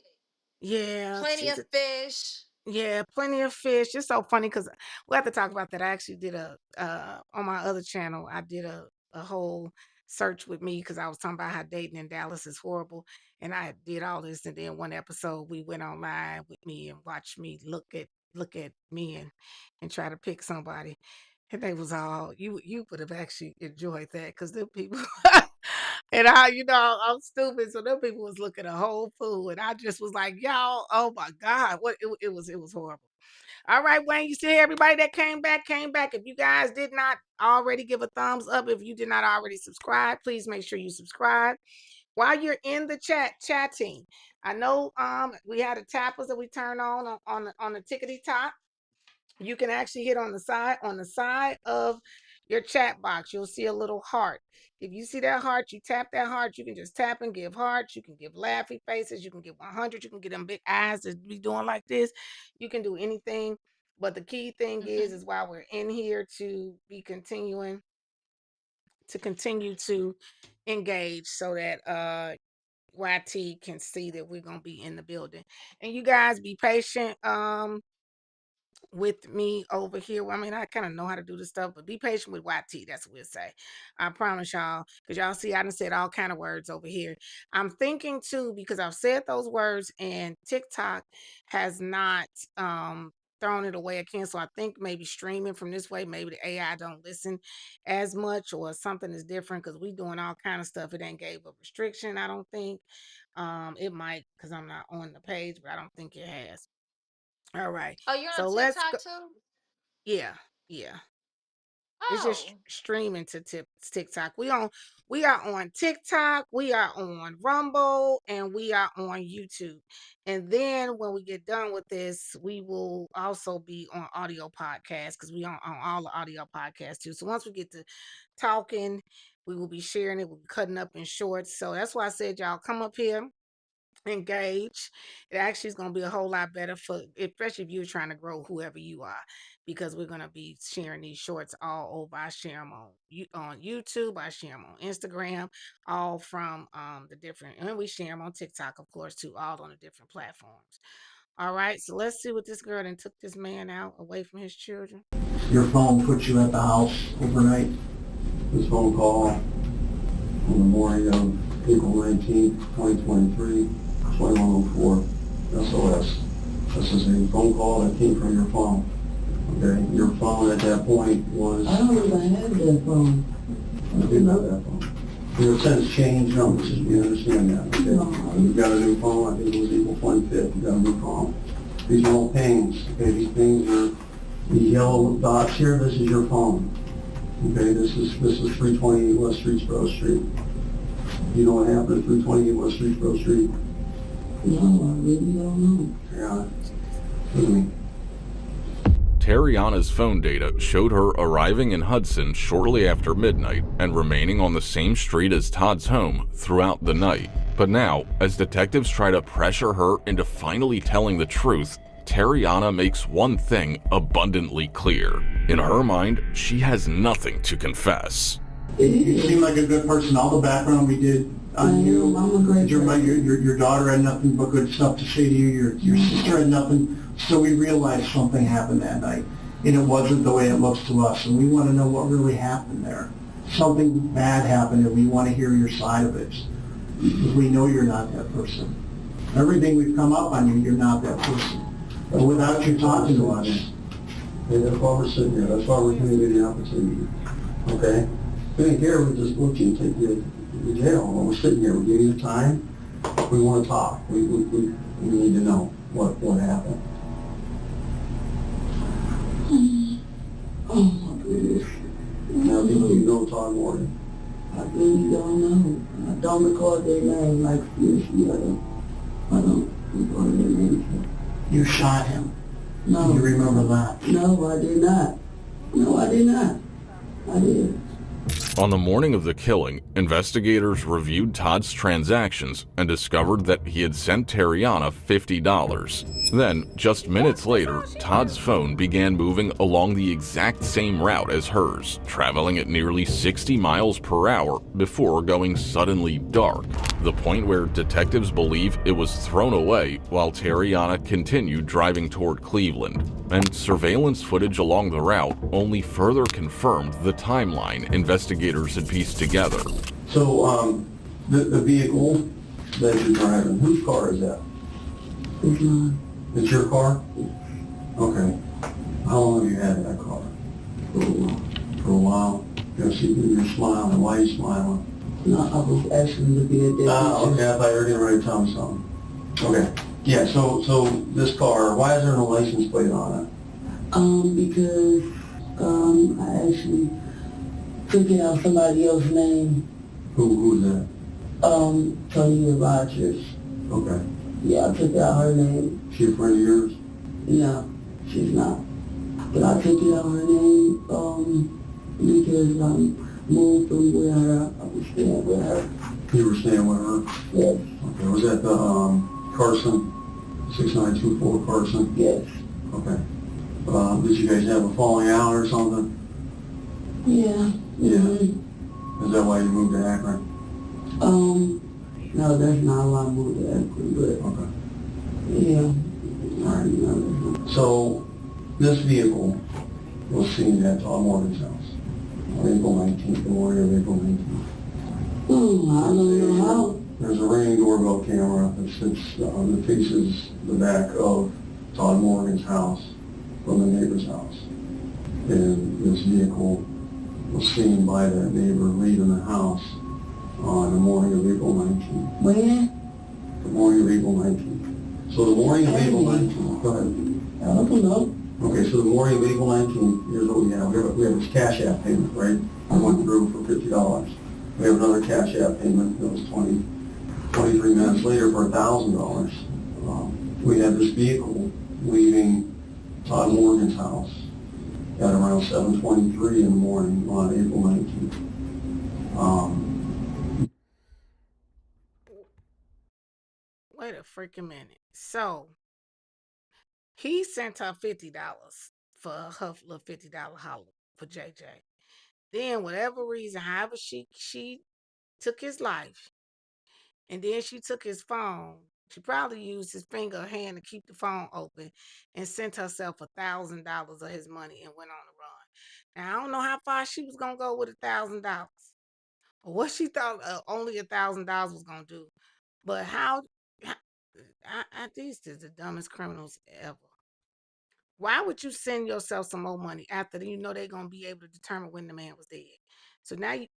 Yeah, Plenty of fish. yeah, plenty of fish. It's so funny because we have to talk about that. I actually did a on my other channel. I did a whole search with me because I was talking about how dating in Dallas is horrible, and I did all this. And then one episode we went online with me and watched me look at me and try to pick somebody. And they was all you would have actually enjoyed that because them people and I'm stupid, so them people was looking a whole fool, and I just was like, y'all, oh my God, it was horrible. All right, Wayne, you see everybody that came back, came back. If you guys did not already give a thumbs up, if you did not already subscribe, please make sure you subscribe. While you're in the chatting, I know we had a tappers that we turned on the tickety top. You can actually hit on the side of your chat box. You'll see a little heart. If you see that heart, you tap that heart. You can just tap and give hearts. You can give laughy faces. You can give 100. You can get them big eyes that be doing like this. You can do anything. But the key thing is while we're in here to be continue to engage so that YT can see that we're gonna be in the building. And you guys be patient. With me over here. Well, I mean, I kind of know how to do this stuff, but be patient with YT. That's what we'll say. I promise y'all, because y'all see, I done said all kind of words over here. I'm thinking too, because I've said those words and TikTok has not thrown it away again. So I think maybe streaming from this way, maybe the AI don't listen as much or something is different because we doing all kind of stuff. It ain't gave a restriction, I don't think. It might because I'm not on the page, but I don't think it has. All right. Oh, you're on So let's go. TikTok too? Yeah, yeah. It's just Oh. streaming to TikTok. We are on TikTok, we are on Rumble, and we are on YouTube. And then when we get done with this, we will also be on audio podcasts because we on all the audio podcasts too. So once we get to talking, we will be sharing it. We'll be cutting up in shorts. So that's why I said y'all come up here, engage. It actually is going to be a whole lot better for, especially if you're trying to grow whoever you are, because we're going to be sharing these shorts all over. I share them on YouTube, I share them on Instagram, all from the different, and we share them on TikTok, of course, too, all on the different platforms. All right, so let's see what this girl then took this man out away from his children. Your phone put you at the house overnight. This phone call on the morning of April 19th, 2023. 2104 SOS. This is a phone call that came from your phone. Okay, your phone at that point was... I don't even have that phone. I didn't have that phone. Your sense changed numbers, we understand that. Okay? No. You've got a new phone, I think it was April 25th, you got a new phone. These are all pings. Okay, these pings are these yellow dots here, this is your phone. Okay, this is 328 West Streetsboro Street. You know what happened at 328 West Streetsboro Street? No, I really don't know. Yeah. Terriana's phone data showed her arriving in Hudson shortly after midnight and remaining on the same street as Todd's home throughout the night. But now, as detectives try to pressure her into finally telling the truth, Terriana makes one thing abundantly clear. In her mind, she has nothing to confess. You seem like a good person. All the background we did on you, your daughter had nothing but good stuff to say to you. Your sister had nothing. So we realized something happened that night, and it wasn't the way it looks to us. And we want to know what really happened there. Something bad happened, and we want to hear your side of it. Because we know you're not that person. Everything we've come up on you, you're not that person. But without you talking to us, and that's why we're sitting here. That's why we're giving you the opportunity. Okay. We didn't care if we just look you and take you to jail. When we're sitting here, we're giving you time. We want to talk. We need to know what happened. Oh my goodness. Now you don't talk more. I really don't know. I don't record their name like usually I don't record their name. You shot him. No. Do you remember that? No, I did not. No, I did not. I did. On the morning of the killing, investigators reviewed Todd's transactions and discovered that he had sent Terriana $50. Then, just minutes later, Todd's phone began moving along the exact same route as hers, traveling at nearly 60 miles per hour before going suddenly dark, the point where detectives believe it was thrown away while Terriana continued driving toward Cleveland. And surveillance footage along the route only further confirmed the timeline investigators had pieced together. So, the vehicle that you're driving, whose car is that? It's mine. It's your car? Okay. How long have you had that car? for a while. You see, you're smiling. Why are you smiling? No, I was actually looking at that. Okay, I thought you were getting ready to tell me something. Okay. Yeah, so this car, why is there no license plate on it? Because I actually took it out somebody else's name. Who's that? Tony Rogers. Okay. Yeah, I took out her name. She a friend of yours? No, she's not. But I took it out her name, because I moved from where I was staying with her. You were staying with her? Yes. Okay, was that the, Carson, 6924 Carson? Yes. Okay. Did you guys have a falling out or something? Yeah. Yeah. Mm-hmm. Is that why you moved to Akron? No, that's not why I moved to Akron, but... Okay. Yeah. All right. No, So, this vehicle was seen at Todd Morgan's house on April 19th, the morning of April 19th. I don't know how. There's a ring doorbell camera that sits that faces the back of Todd Morgan's house from the neighbor's house. And this vehicle was seen by that neighbor leaving the house on the morning of April 19th. When? The morning of April 19th. So the morning of April 19th, go ahead. I don't know. Okay, so the morning of April 19th, here's what we have. We have this CashApp payment, right? I went through for $50. We have another CashApp payment that was 23 minutes later for $1,000. We had this vehicle leaving Todd Morgan's house at around 7:23 in the morning on April 19th. Wait a freaking minute. So, he sent her $50 for her little $50 holler for JJ. Then, whatever reason, however she took his life, and then she took his phone. She probably used his finger or hand to keep the phone open and sent herself $1,000 of his money and went on the run. Now, I don't know how far she was going to go with $1,000 or what she thought only $1,000 was going to do. But these are the dumbest criminals ever. Why would you send yourself some more money after you know they're going to be able to determine when the man was dead? So now you...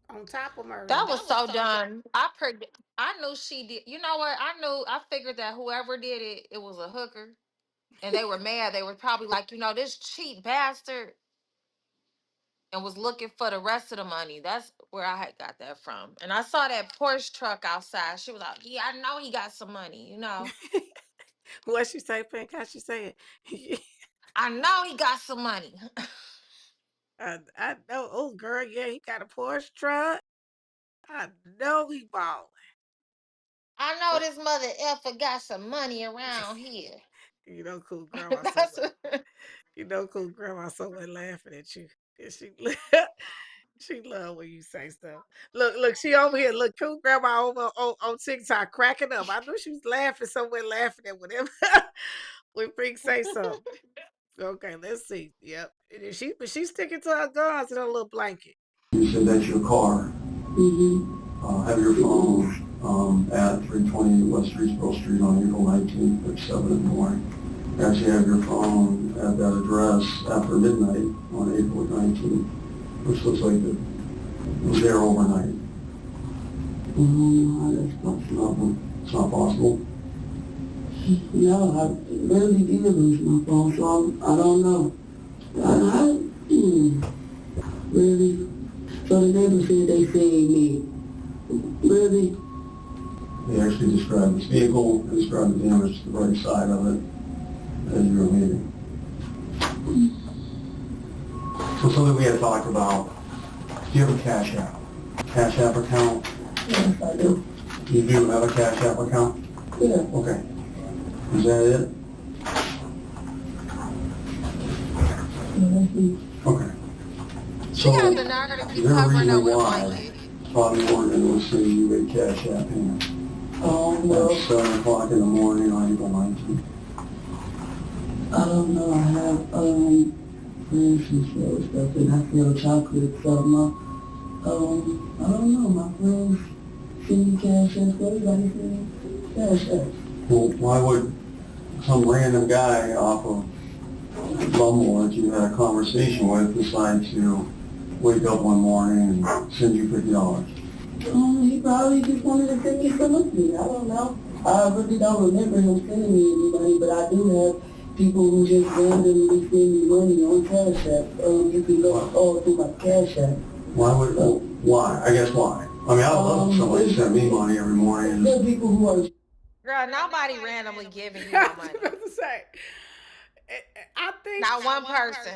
on top of murder. That was so dumb. I knew she did. You know what? I figured that whoever did it, it was a hooker. And they were mad. They were probably like, this cheap bastard. And was looking for the rest of the money. That's where I had got that from. And I saw that Porsche truck outside. She was like, yeah, I know he got some money, What she say, Pink? How she say it? I know he got some money. I know. Oh, girl, yeah, he got a Porsche truck. I know he balling. I know this mother effer got some money around here. Cool grandma. Cool grandma somewhere laughing at you. And she love when you say stuff. Look, she over here. Look, cool grandma over on TikTok cracking up. I knew she was laughing somewhere, laughing at whatever when Pink say something. Okay, let's see. Yep. But she's sticking to her guns in her little blanket. You said that's your car. Mm-hmm. Have your phone at 320 West Streetsboro Street on April 19th at 7 in the morning. Actually have your phone at that address after midnight on April 19th, which looks like it was there overnight. That's possible. It's not possible? No, I really did lose my phone, so I don't know. Really? So the neighbor said they seen me. Really? They actually described this vehicle, they described the damage to the right side of it as you were leaving. So something we had talked about, do you have a CashApp? CashApp account? Yes, I do. You do have a CashApp account? Yeah. Okay. Is that it? Okay. She got the nerve to keep is there a covering reason up with why blanket. Todd Morgan was sending you a CashApp payment? Well, At 7 o'clock in the morning on April 19th. I don't know. I have, for instance, stuff, and I feel chocolate, so I don't know. My friends send me cash apps, everybody send me cash apps. Well, why would some random guy off of bumble that you had a conversation with decide to wake up one morning and send you $50? He probably just wanted to send me some money. I don't know. I really don't remember him sending me any money, but I do have people who just randomly send me money on Cash App. You can go all through my Cash App. Why? I guess why? I mean, I love if somebody sent me money every morning. There are people who are... Girl, nobody randomly giving you my money. I think not one person.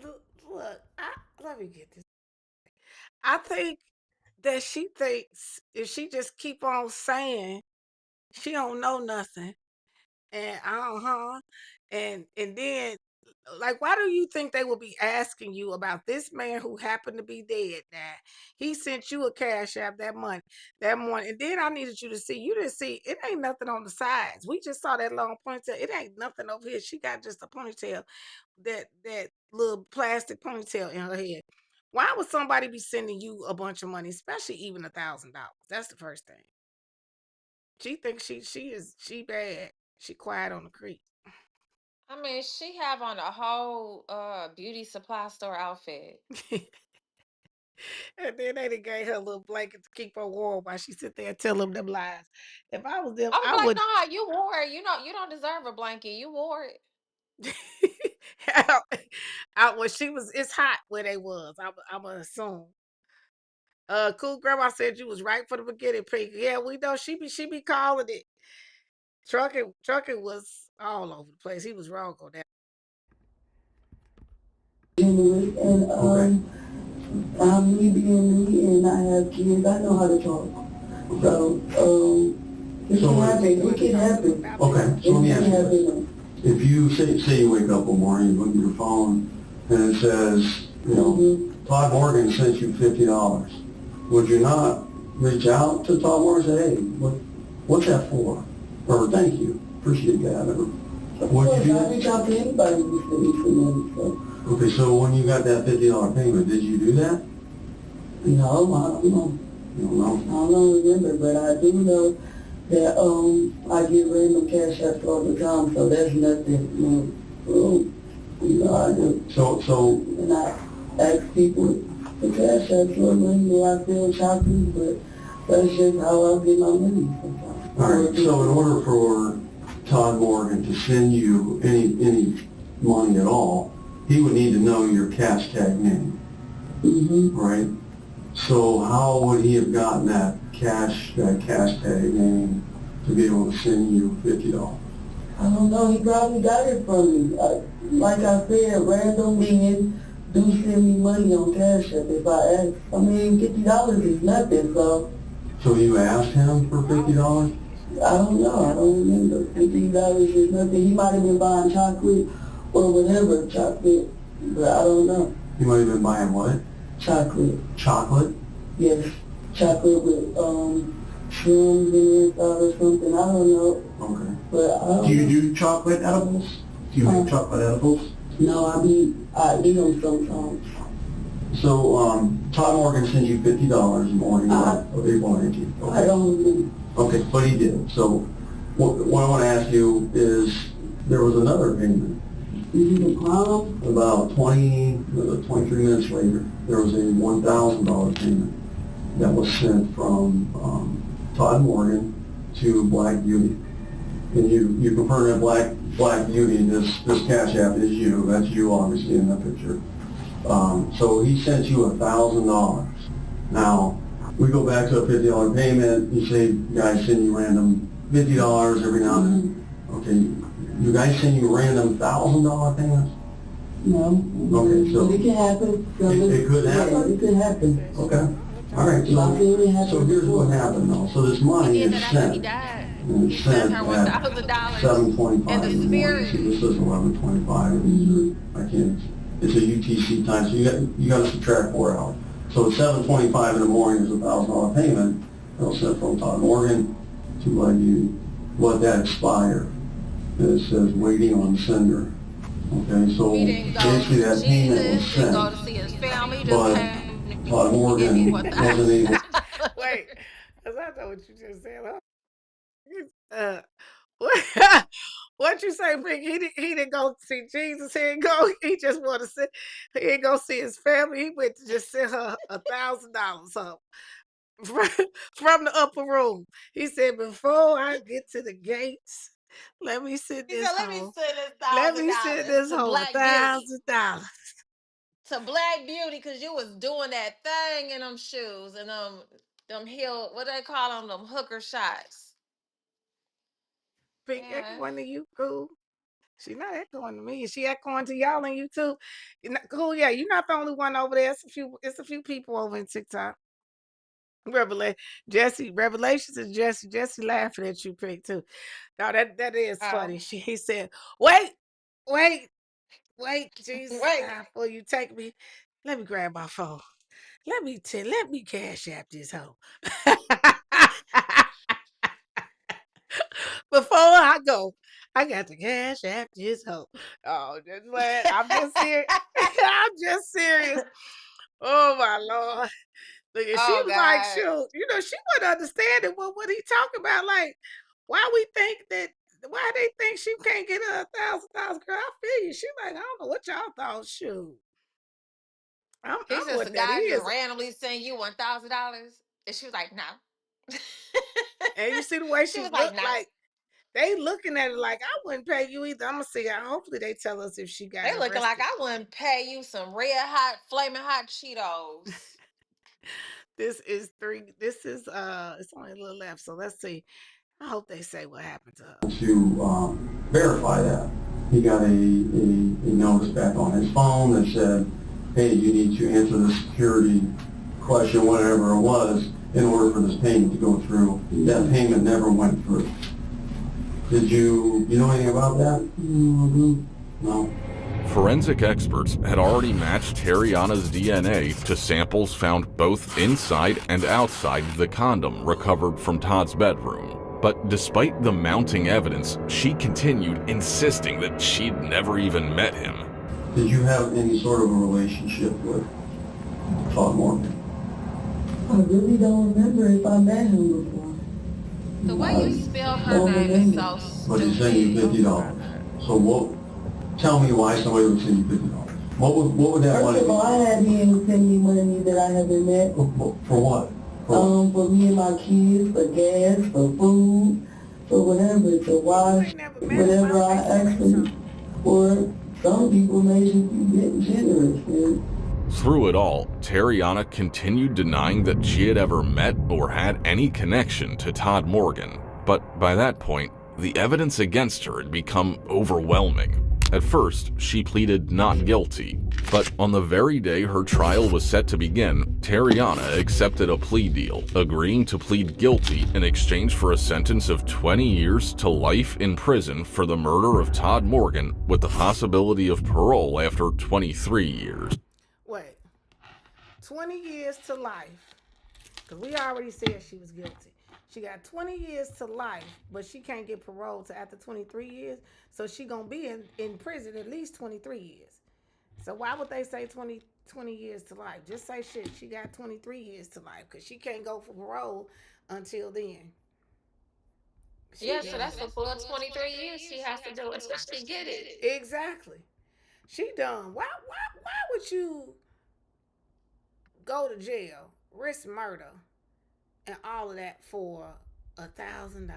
Look, let me get this. I think that she thinks if she just keep on saying she don't know nothing, and and then like, why do you think they will be asking you about this man who happened to be dead now? He sent you a Cash App that morning, and then I needed you to see. You didn't see it. Ain't nothing on the sides. We just saw that long ponytail. It ain't nothing over here. She got just a ponytail, that little plastic ponytail in her head. Why would somebody be sending you a bunch of money, especially even $1,000? That's the first thing. She thinks she bad. She quiet on the creek. I mean, she have on a whole beauty supply store outfit. And then they done gave her a little blanket to keep her warm while she sit there and tell them lies. If I was them, I was I like, would. nah, you wore it. You don't deserve a blanket. You wore it. When she was, it's hot where they was. I'm gonna assume. Cool grandma said you was right for the beginning, Pink. Yeah, we know she be calling it. Trucking was all over the place. He was wrong on that. And I'm me being me, and I have kids. I know how to talk. So it can happen. It can happen. Okay, so let me ask you this. If you say you wake up one morning, you look at your phone, and it says, Todd Morgan sent you $50. Would you not reach out to Todd Morgan and say, hey, what's that for? Or thank you, appreciate that. Or would you do that? I reach out to anybody who sent me some money. So. Okay, so when you got that $50 payment, did you do that? No, I don't know. You don't know? I don't remember, but I do know that I get random Cash Apps all the time, so that's nothing. I do. So and I ask people for Cash Apps or money, or I feel choppy, but that's just how I get my money sometimes. All right, so in order for Todd Morgan to send you any money at all, he would need to know your cash tag name, right? So how would he have gotten that cash tag name to be able to send you $50? I don't know. He probably got it from me. Like I said, random men do send me money on Cash App if I ask. I mean, $50 is nothing, so. So you asked him for $50? I don't know. I don't remember. $50 is nothing. He might have been buying chocolate or whatever, chocolate, but I don't know. He might have been buying what? Chocolate. Chocolate? Yes. Chocolate with shrooms in it or something. I don't know. Okay. But I don't Do you know. do chocolate edibles? Do you make chocolate edibles? No, I eat them sometimes. So Todd Morgan sends you $50 in the morning of April 19th. Okay. I don't remember. Okay, but he did. So what I want to ask you is, there was another payment. About 23 minutes later, there was a $1,000 payment that was sent from Todd Morgan to Black Beauty. And you confirm that Black Beauty, this Cash App is you. That's you, obviously, in that picture. So he sent you $1,000. Now, we go back to a $50 payment. You say, guys send you random $50 every now and then. Okay. You guys send you random $1,000 payments? No. Okay, so it can happen. It could happen? Yeah, it could happen. Okay. All right, so here's what happened though. So this money is sent. And it's sent at $7:25 in the morning. See, this is 11:25. I can't. It's a UTC time, so you got to subtract 4 hours. So at 7:25 in the morning is a $1,000 payment that was sent from Todd Morgan to Black Beauty. Let that expire. And it says waiting on sender. Okay, so basically that payment was sent, but Todd Morgan wasn't able. Wait, because I know what you just said. Huh? What you say, Pink? He didn't go see Jesus. He didn't go. He just want to see. He didn't go see his family. He went to just send her $1,000 up from, from the upper room. He said, before I get to the gates, let me send He this said, "Let me home. send this Let thousand me send dollars this to home Black Beauty, $1,000." to Black Beauty, because you was doing that thing in them shoes and them heel. What they call them hooker shots. Pink Yeah. echoing to you, cool. She not echoing to me. She echoing to y'all and you too. Cool, yeah. You're not the only one over there. It's a few people over in TikTok. Revelations is Jesse. Jesse laughing at you, Pink, too. No, that is funny. Oh, He said, wait, wait, wait, Jesus, wait. God, before you take me, let me grab my phone. Let me cash app this hoe. Before I go, I got to cash app this hoe. Oh, just what? I'm just serious. I'm just serious. Oh my Lord. Look, and she Oh was like, God. shoot, she wouldn't understand it. What he talking about? Like, why they think she can't get her $1,000, girl? I feel you. She like, I don't know what y'all thought. Shoot. I'm He says the what that guy just is. randomly send you $1,000, and she was like, "No." And you see the way She she was like, looked "No." like they looking at it like I wouldn't pay you either. I'm gonna see. Hopefully they tell us if she got They looking like arrested. I wouldn't pay you some red hot, flaming hot Cheetos. This is it's only a little left, so let's see. I hope they say what happened to her. To verify that, he got a notice back on his phone that said, hey, you need to answer the security question, whatever it was, in order for this payment to go through. That payment never went through. Did you know anything about that? No. Forensic experts had already matched Terriana's DNA to samples found both inside and outside the condom recovered from Todd's bedroom. But despite the mounting evidence, she continued insisting that she'd never even met him. Did you have any sort of a relationship with Todd Morgan? I really don't remember if I met him before. The way you spell her Don't name is remember. so But he sent you stupid. $50. So tell me why somebody would send you $50. What would that money First of all, I had him send me money that I haven't met. For what? For me and my kids, for gas, for food, for whatever, to wash, whatever I asked them for. Some people may just be getting generous, man. Through it all, Terriana continued denying that she had ever met or had any connection to Todd Morgan. But by that point, the evidence against her had become overwhelming. At first, she pleaded not guilty, but on the very day her trial was set to begin, Terriana accepted a plea deal, agreeing to plead guilty in exchange for a sentence of 20 years to life in prison for the murder of Todd Morgan, with the possibility of parole after 23 years. Wait, 20 years to life. Because we already said she was guilty. She got 20 years to life, but she can't get parole to after 23 years. So she going to be in prison at least 23 years. So why would they say 20 years to life? Just say shit. She got 23 years to life because she can't go for parole until then. Yeah, so that's a full 23 years she has to do until she get it. Exactly. She done. Why would you go to jail, risk murder, and all of that for $1,000?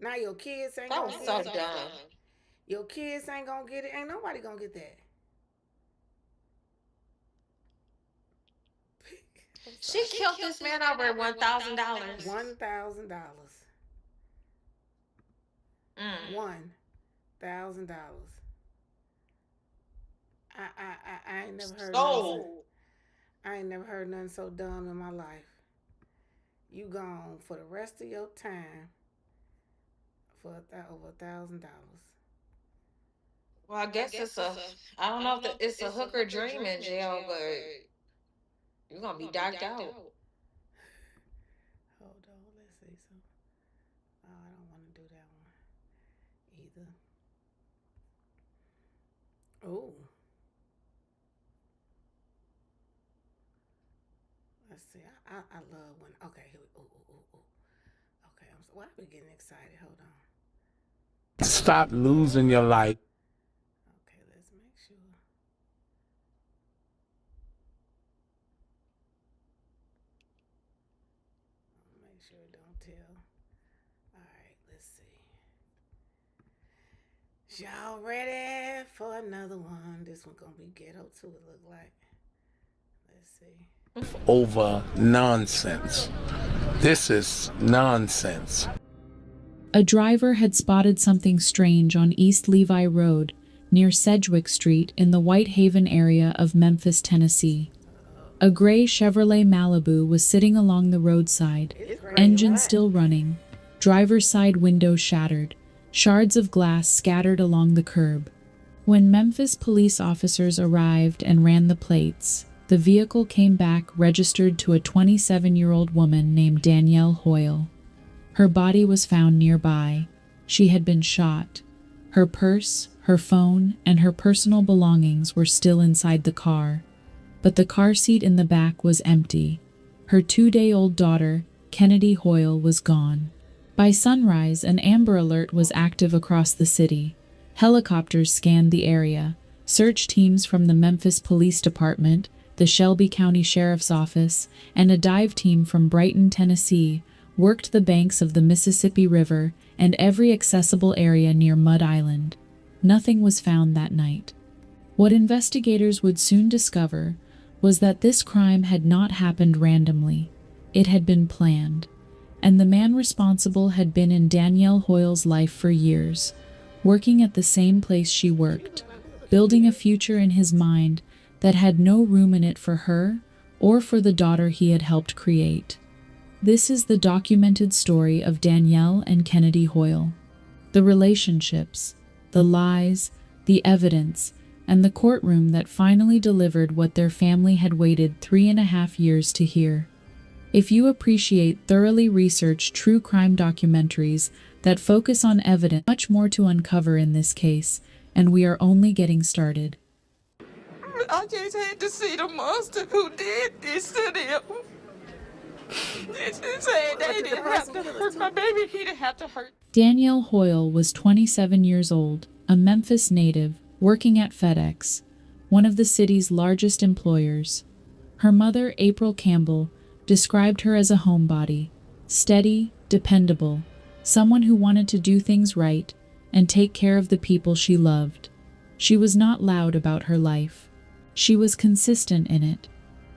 Now your kids ain't That gonna was get so it. dumb. Your kids ain't gonna get it. Ain't nobody gonna get that. She killed this man over $1,000. $1,000. $1,000. I ain't never heard nothing. I ain't never heard nothing so dumb in my life. You gone for the rest of your time for over $1,000. Well, I guess I don't know if it's a hooker dream in jail, but you're going to be docked out. Hold on, let's see some. Oh, I don't want to do that one either. Oh. Let's see. I love when. Okay, here we. Okay, I'm Why are we getting excited? Hold on. Stop losing your life. Okay, let's make sure. Make sure it don't tell. All right, let's see. Y'all ready for another one? This one gonna be ghetto too, it look like. Let's see. Over nonsense. This is nonsense. A driver had spotted something strange on East Levi Road, near Sedgwick Street in the Whitehaven area of Memphis, Tennessee. A gray Chevrolet Malibu was sitting along the roadside, engine still running, driver's side window shattered, shards of glass scattered along the curb. When Memphis police officers arrived and ran the plates, the vehicle came back registered to a 27-year-old woman named Danielle Hoyle. Her body was found nearby. She had been shot. Her purse, her phone, and her personal belongings were still inside the car. But the car seat in the back was empty. Her 2-day-old daughter, Kennedy Hoyle, was gone. By sunrise, an Amber Alert was active across the city. Helicopters scanned the area. Search teams from the Memphis Police Department, the Shelby County Sheriff's Office, and a dive team from Brighton, Tennessee, worked the banks of the Mississippi River and every accessible area near Mud Island. Nothing was found that night. What investigators would soon discover was that this crime had not happened randomly. It had been planned, and the man responsible had been in Danielle Hoyle's life for years, working at the same place she worked, building a future in his mind that had no room in it for her or for the daughter he had helped create. This is the documented story of Danielle and Kennedy Hoyle. The relationships, the lies, the evidence, and the courtroom that finally delivered what their family had waited 3.5 years to hear. If you appreciate thoroughly researched true crime documentaries that focus on evidence, much more to uncover in this case, and we are only getting started. I just had to see the monster who did this to them. It's insane. They didn't have to hurt my baby. He didn't have to hurt. Danielle Hoyle was 27 years old, a Memphis native, working at FedEx, one of the city's largest employers. Her mother, April Campbell, described her as a homebody, steady, dependable, someone who wanted to do things right and take care of the people she loved. She was not loud about her life. She was consistent in it.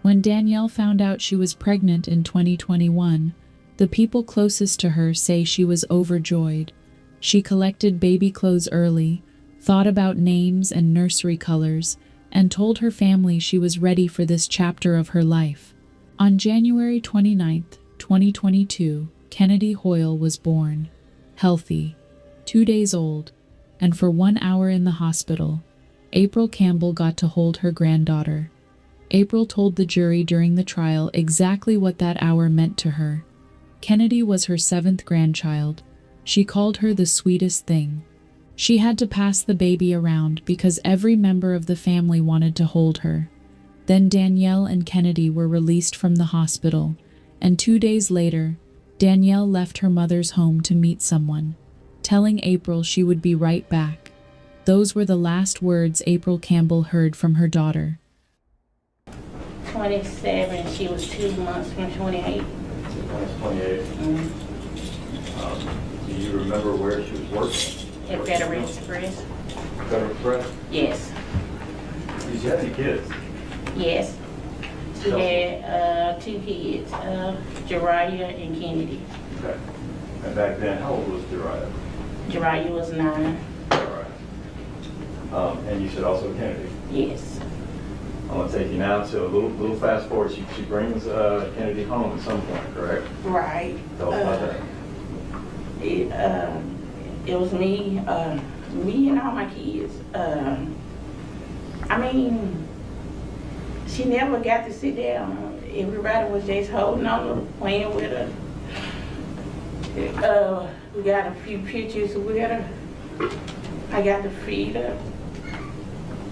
When Danielle found out she was pregnant in 2021, the people closest to her say she was overjoyed. She collected baby clothes early, thought about names and nursery colors, and told her family she was ready for this chapter of her life. On January 29, 2022, Kennedy Hoyle was born, healthy, 2 days old, and for 1 hour in the hospital, April Campbell got to hold her granddaughter. April told the jury during the trial exactly what that hour meant to her. Kennedy was her 7th grandchild. She called her the sweetest thing. She had to pass the baby around because every member of the family wanted to hold her. Then Danielle and Kennedy were released from the hospital, and 2 days later, Danielle left her mother's home to meet someone, telling April she would be right back. Those were the last words April Campbell heard from her daughter. 27, she was 2 months from 28. 28. Do you remember where she was working? At Federal Express? Federal Express? Yes. Did she have any kids? Yes. She had 2 kids, Jariah and Kennedy. Okay. And back then, how old was Jariah? Jariah was 9. All right. And you said also Kennedy? Yes. I'm going to take you now to a little fast forward. She brings Kennedy home at some point, correct? Right. Tell us about that. It was me and all my kids. I mean, she never got to sit down. Everybody was just holding on her, playing with her. We got a few pictures with her. I got to feed her.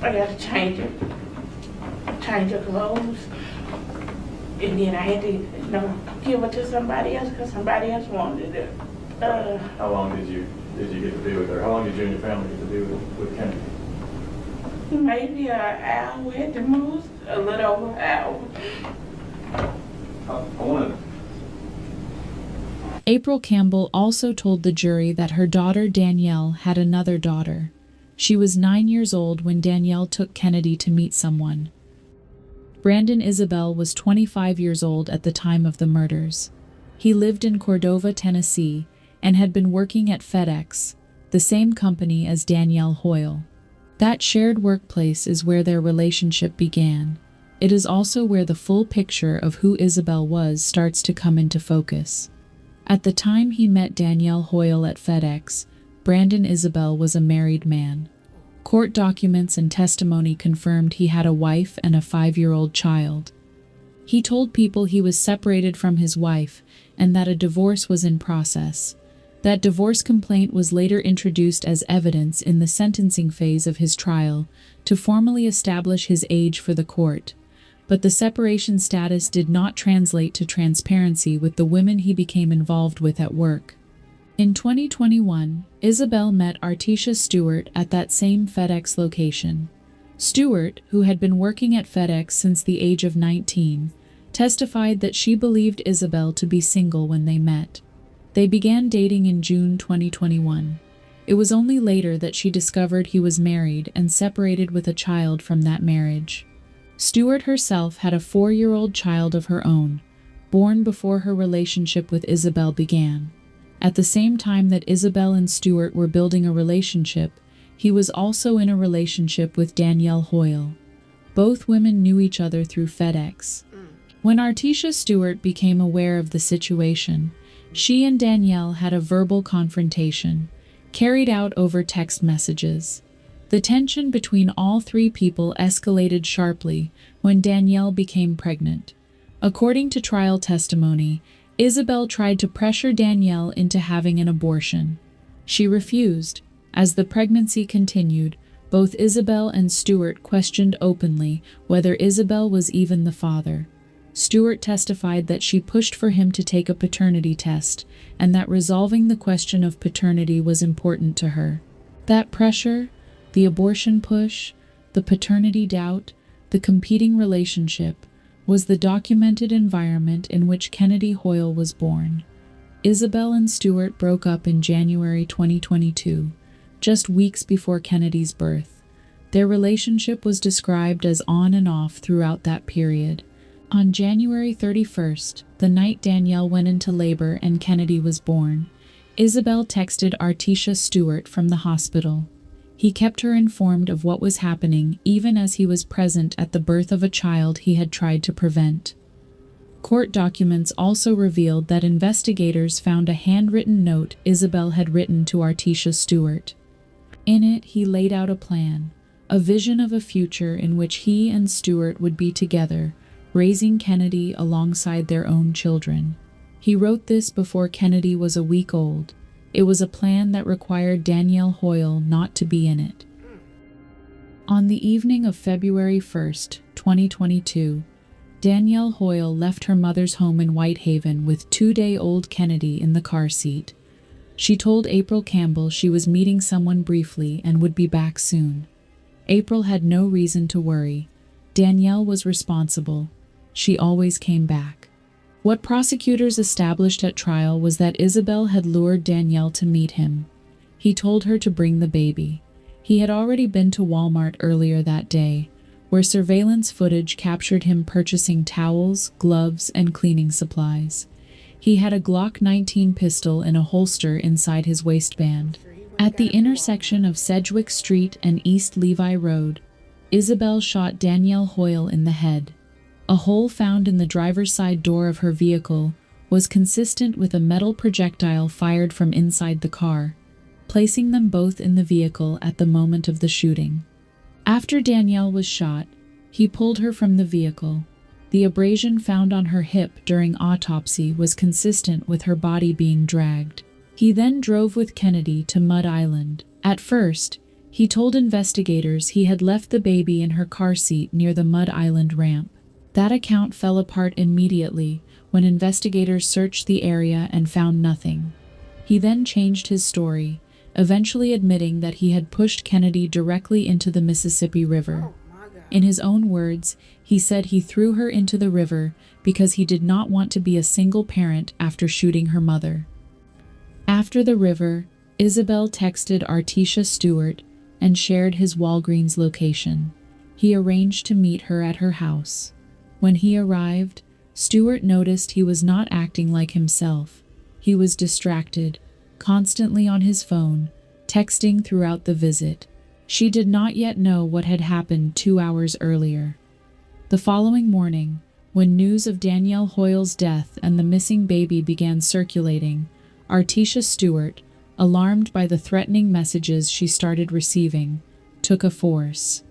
I got to change her clothes. And then I had to, give her to somebody else because somebody else wanted her. How long did you get to be with her? How long did you and your family get to be with Kennedy? Maybe an hour at the most, a little over an hour. I want to. April Campbell also told the jury that her daughter Danielle had another daughter. She was 9 years old when Danielle took Kennedy to meet someone. Brandon Isabel was 25 years old at the time of the murders. He lived in Cordova, Tennessee, and had been working at FedEx, the same company as Danielle Hoyle. That shared workplace is where their relationship began. It is also where the full picture of who Isabel was starts to come into focus. At the time he met Danielle Hoyle at FedEx, Brandon Isabel was a married man. Court documents and testimony confirmed he had a wife and a 5-year-old child. He told people he was separated from his wife and that a divorce was in process. That divorce complaint was later introduced as evidence in the sentencing phase of his trial to formally establish his age for the court. But the separation status did not translate to transparency with the women he became involved with at work. In 2021, Isabel met Artisha Stewart at that same FedEx location. Stewart, who had been working at FedEx since the age of 19, testified that she believed Isabel to be single when they met. They began dating in June 2021. It was only later that she discovered he was married and separated with a child from that marriage. Stewart herself had a 4-year-old child of her own, born before her relationship with Isabel began. At the same time that Isabel and Stewart were building a relationship, he was also in a relationship with Danielle Hoyle. Both women knew each other through FedEx. When Artisha Stewart became aware of the situation, she and Danielle had a verbal confrontation, carried out over text messages. The tension between all three people escalated sharply when Danielle became pregnant. According to trial testimony, Isabel tried to pressure Danielle into having an abortion. She refused. As the pregnancy continued, both Isabel and Stewart questioned openly whether Isabel was even the father. Stewart testified that she pushed for him to take a paternity test and that resolving the question of paternity was important to her. That pressure, the abortion push, the paternity doubt, the competing relationship, was the documented environment in which Kennedy Hoyle was born. Isabel and Stewart broke up in January 2022, just weeks before Kennedy's birth. Their relationship was described as on and off throughout that period. On January 31st, the night Danielle went into labor and Kennedy was born, Isabel texted Artisha Stewart from the hospital. He kept her informed of what was happening even as he was present at the birth of a child he had tried to prevent. Court documents also revealed that investigators found a handwritten note Isabel had written to Artisha Stewart. In it, he laid out a plan, a vision of a future in which he and Stewart would be together, raising Kennedy alongside their own children. He wrote this before Kennedy was a week old. It was a plan that required Danielle Hoyle not to be in it. On the evening of February 1st, 2022, Danielle Hoyle left her mother's home in Whitehaven with 2-day-old Kennedy in the car seat. She told April Campbell she was meeting someone briefly and would be back soon. April had no reason to worry. Danielle was responsible. She always came back. What prosecutors established at trial was that Isabel had lured Danielle to meet him. He told her to bring the baby. He had already been to Walmart earlier that day, where surveillance footage captured him purchasing towels, gloves, and cleaning supplies. He had a Glock 19 pistol in a holster inside his waistband. At the intersection of Sedgwick Street and East Levi Road, Isabel shot Danielle Hoyle in the head. A hole found in the driver's side door of her vehicle was consistent with a metal projectile fired from inside the car, placing them both in the vehicle at the moment of the shooting. After Danielle was shot, he pulled her from the vehicle. The abrasion found on her hip during autopsy was consistent with her body being dragged. He then drove with Kennedy to Mud Island. At first, he told investigators he had left the baby in her car seat near the Mud Island ramp. That account fell apart immediately when investigators searched the area and found nothing. He then changed his story, eventually admitting that he had pushed Kennedy directly into the Mississippi River. In his own words, he said he threw her into the river because he did not want to be a single parent after shooting her mother. After the river, Isabel texted Artesia Stewart and shared his Walgreens location. He arranged to meet her at her house. When he arrived, Stewart noticed he was not acting like himself. He was distracted, constantly on his phone, texting throughout the visit. She did not yet know what had happened 2 hours earlier. The following morning, when news of Danielle Hoyle's death and the missing baby began circulating, Artesia Stewart, alarmed by the threatening messages she started receiving, took a force.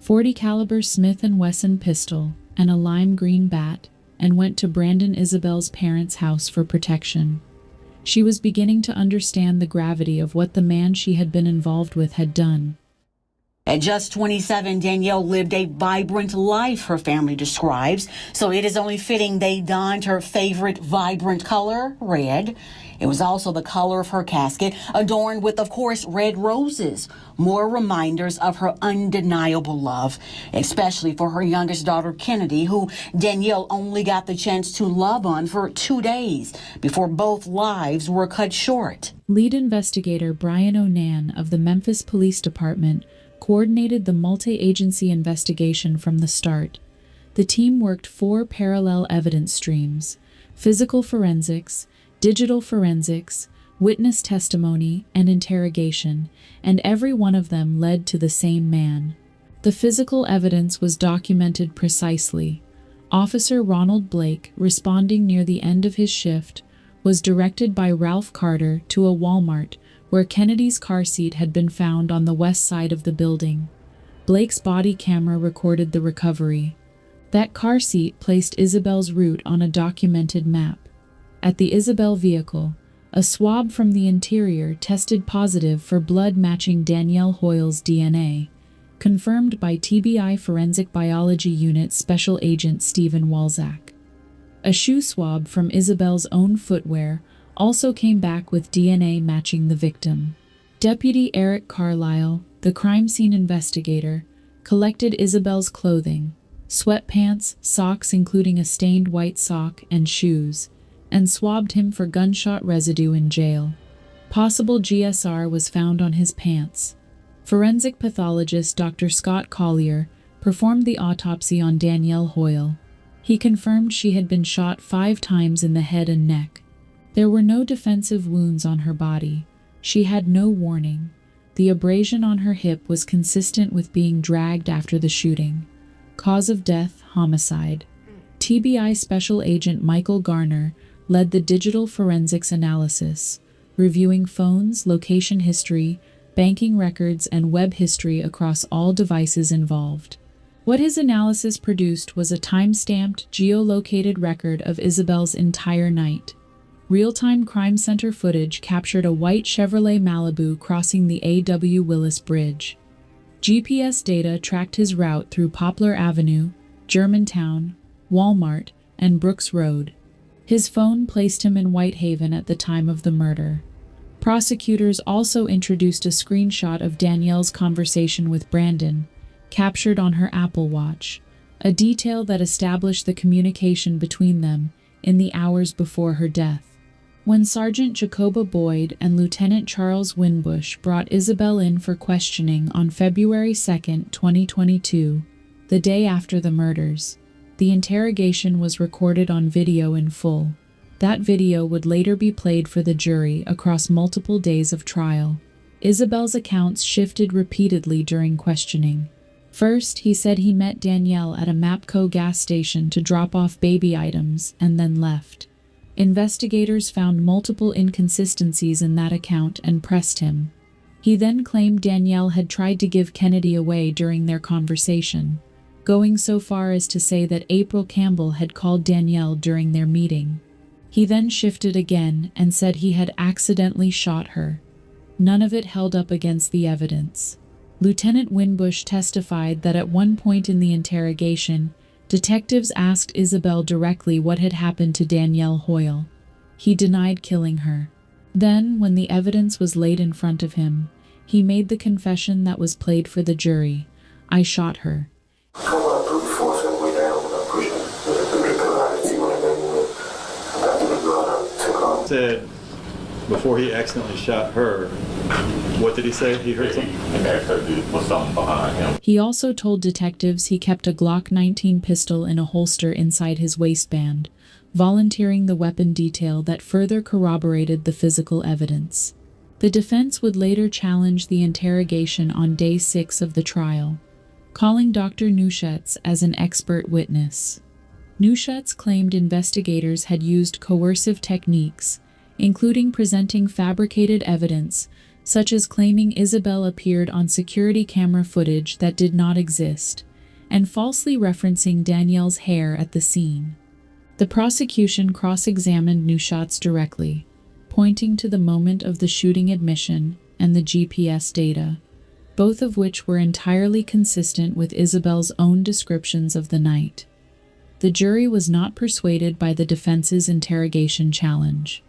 .40 caliber Smith & Wesson pistol and a lime green bat, and went to Brandon Isabel's parents' house for protection. She was beginning to understand the gravity of what the man she had been involved with had done. At just 27, Danielle lived a vibrant life, her family describes, so it is only fitting they donned her favorite vibrant color, red. It was also the color of her casket, adorned with, of course, red roses, more reminders of her undeniable love, especially for her youngest daughter, Kennedy, who Danielle only got the chance to love on for 2 days before both lives were cut short. Lead investigator Brian Onan of the Memphis Police Department coordinated the multi-agency investigation from the start. The team worked 4 parallel evidence streams: physical forensics, digital forensics, witness testimony, and interrogation, and every one of them led to the same man. The physical evidence was documented precisely. Officer Ronald Blake, responding near the end of his shift, was directed by Ralph Carter to a Walmart where Kennedy's car seat had been found on the west side of the building. Blake's body camera recorded the recovery. That car seat placed Isabel's route on a documented map. At the Isabel vehicle, a swab from the interior tested positive for blood matching Danielle Hoyle's DNA, confirmed by TBI Forensic Biology Unit Special Agent Stephen Walzak. A shoe swab from Isabel's own footwear also came back with DNA matching the victim. Deputy Eric Carlisle, the crime scene investigator, collected Isabel's clothing, sweatpants, socks including a stained white sock, and shoes, and swabbed him for gunshot residue in jail. Possible GSR was found on his pants. Forensic pathologist Dr. Scott Collier performed the autopsy on Danielle Hoyle. He confirmed she had been shot 5 times in the head and neck. There were no defensive wounds on her body. She had no warning. The abrasion on her hip was consistent with being dragged after the shooting. Cause of death, homicide. TBI Special Agent Michael Garner led the digital forensics analysis, reviewing phones, location history, banking records, and web history across all devices involved. What his analysis produced was a time-stamped, geolocated record of Isabel's entire night. Real-time crime center footage captured a white Chevrolet Malibu crossing the A.W. Willis Bridge. GPS data tracked his route through Poplar Avenue, Germantown, Walmart, and Brooks Road. His phone placed him in Whitehaven at the time of the murder. Prosecutors also introduced a screenshot of Danielle's conversation with Brandon, captured on her Apple Watch, a detail that established the communication between them in the hours before her death. When Sergeant Jacoba Boyd and Lieutenant Charles Winbush brought Isabel in for questioning on February 2, 2022, the day after the murders, the interrogation was recorded on video in full. That video would later be played for the jury across multiple days of trial. Isabel's accounts shifted repeatedly during questioning. First, he said he met Danielle at a MAPCO gas station to drop off baby items and then left. Investigators found multiple inconsistencies in that account and pressed him. He then claimed Danielle had tried to give Kennedy away during their conversation, going so far as to say that April Campbell had called Danielle during their meeting. He then shifted again and said he had accidentally shot her. None of it held up against the evidence. Lieutenant Winbush testified that at one point in the interrogation, detectives asked Isabel directly what had happened to Danielle Hoyle. He denied killing her. Then, when the evidence was laid in front of him, he made the confession that was played for the jury. I shot her. Said before he accidentally shot her, what did he say? He heard something? Was something behind him. He also told detectives he kept a Glock 19 pistol in a holster inside his waistband, volunteering the weapon detail that further corroborated the physical evidence. The defense would later challenge the interrogation on day 6 of the trial, calling Dr. Neuschutz as an expert witness. Neuschutz claimed investigators had used coercive techniques, including presenting fabricated evidence, such as claiming Isabel appeared on security camera footage that did not exist, and falsely referencing Danielle's hair at the scene. The prosecution cross-examined Neuschutz directly, pointing to the moment of the shooting admission and the GPS data, both of which were entirely consistent with Isabel's own descriptions of the night. The jury was not persuaded by the defense's interrogation challenge.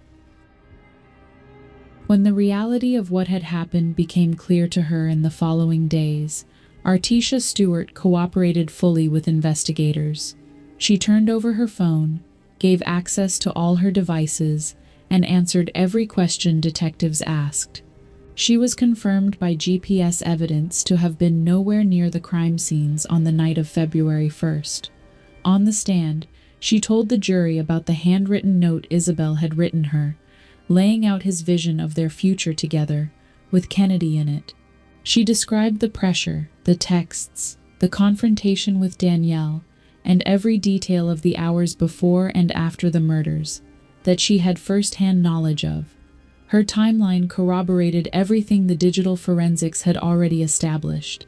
When the reality of what had happened became clear to her in the following days, Artesia Stewart cooperated fully with investigators. She turned over her phone, gave access to all her devices, and answered every question detectives asked. She was confirmed by GPS evidence to have been nowhere near the crime scenes on the night of February 1st. On the stand, she told the jury about the handwritten note Isabel had written her, laying out his vision of their future together, with Kennedy in it. She described the pressure, the texts, the confrontation with Danielle, and every detail of the hours before and after the murders that she had first-hand knowledge of. Her timeline corroborated everything the digital forensics had already established.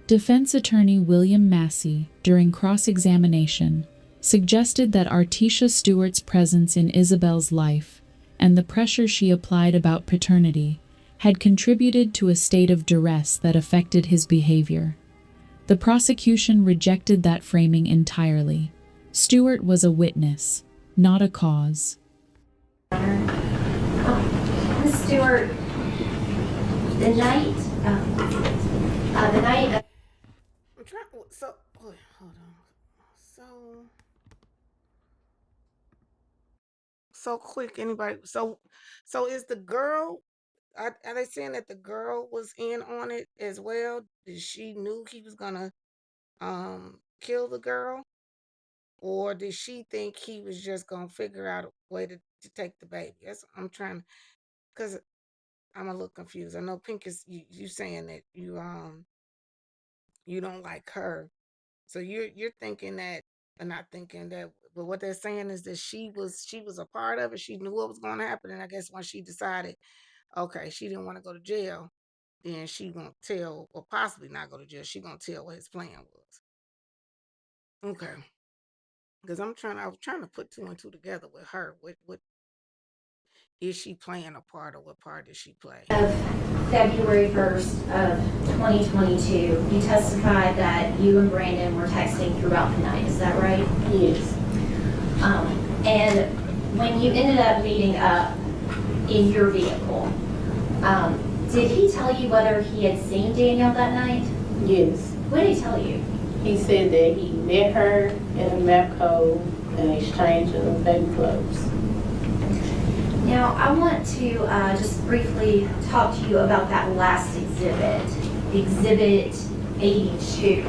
Defense attorney William Massey, during cross-examination, suggested that Artesia Stewart's presence in Isabel's life and the pressure she applied about paternity had contributed to a state of duress that affected his behavior. The prosecution rejected that framing entirely. Stewart was a witness, not a cause. Ms. Stewart, the night I'm trying. So, hold on. So quick. Anybody? So is the girl? Are they saying that the girl was in on it as well? Did she knew he was gonna kill the girl, or did she think he was just gonna figure out a way to take the baby? That's I'm trying, because I'm a little confused. I know Pink is you saying that you don't like her, so you're thinking that, and not thinking that, but what they're saying is that she was a part of it. She knew what was going to happen, and I guess when she decided, okay, she didn't want to go to jail, then she gonna tell, or possibly not go to jail. She gonna tell what his plan was. Okay, because I was trying to put two and two together with her. What is she playing a part, or what part did she play? of February 1st of 2022, you testified that you and Brandon were texting throughout the night. Is that right? Yes. And when you ended up meeting up in your vehicle, did he tell you whether he had seen Danielle that night? Yes. What did he tell you? He said that he met her in a MAPCO and exchanged of baby clothes. Now, I want to just briefly talk to you about that last exhibit, Exhibit 82.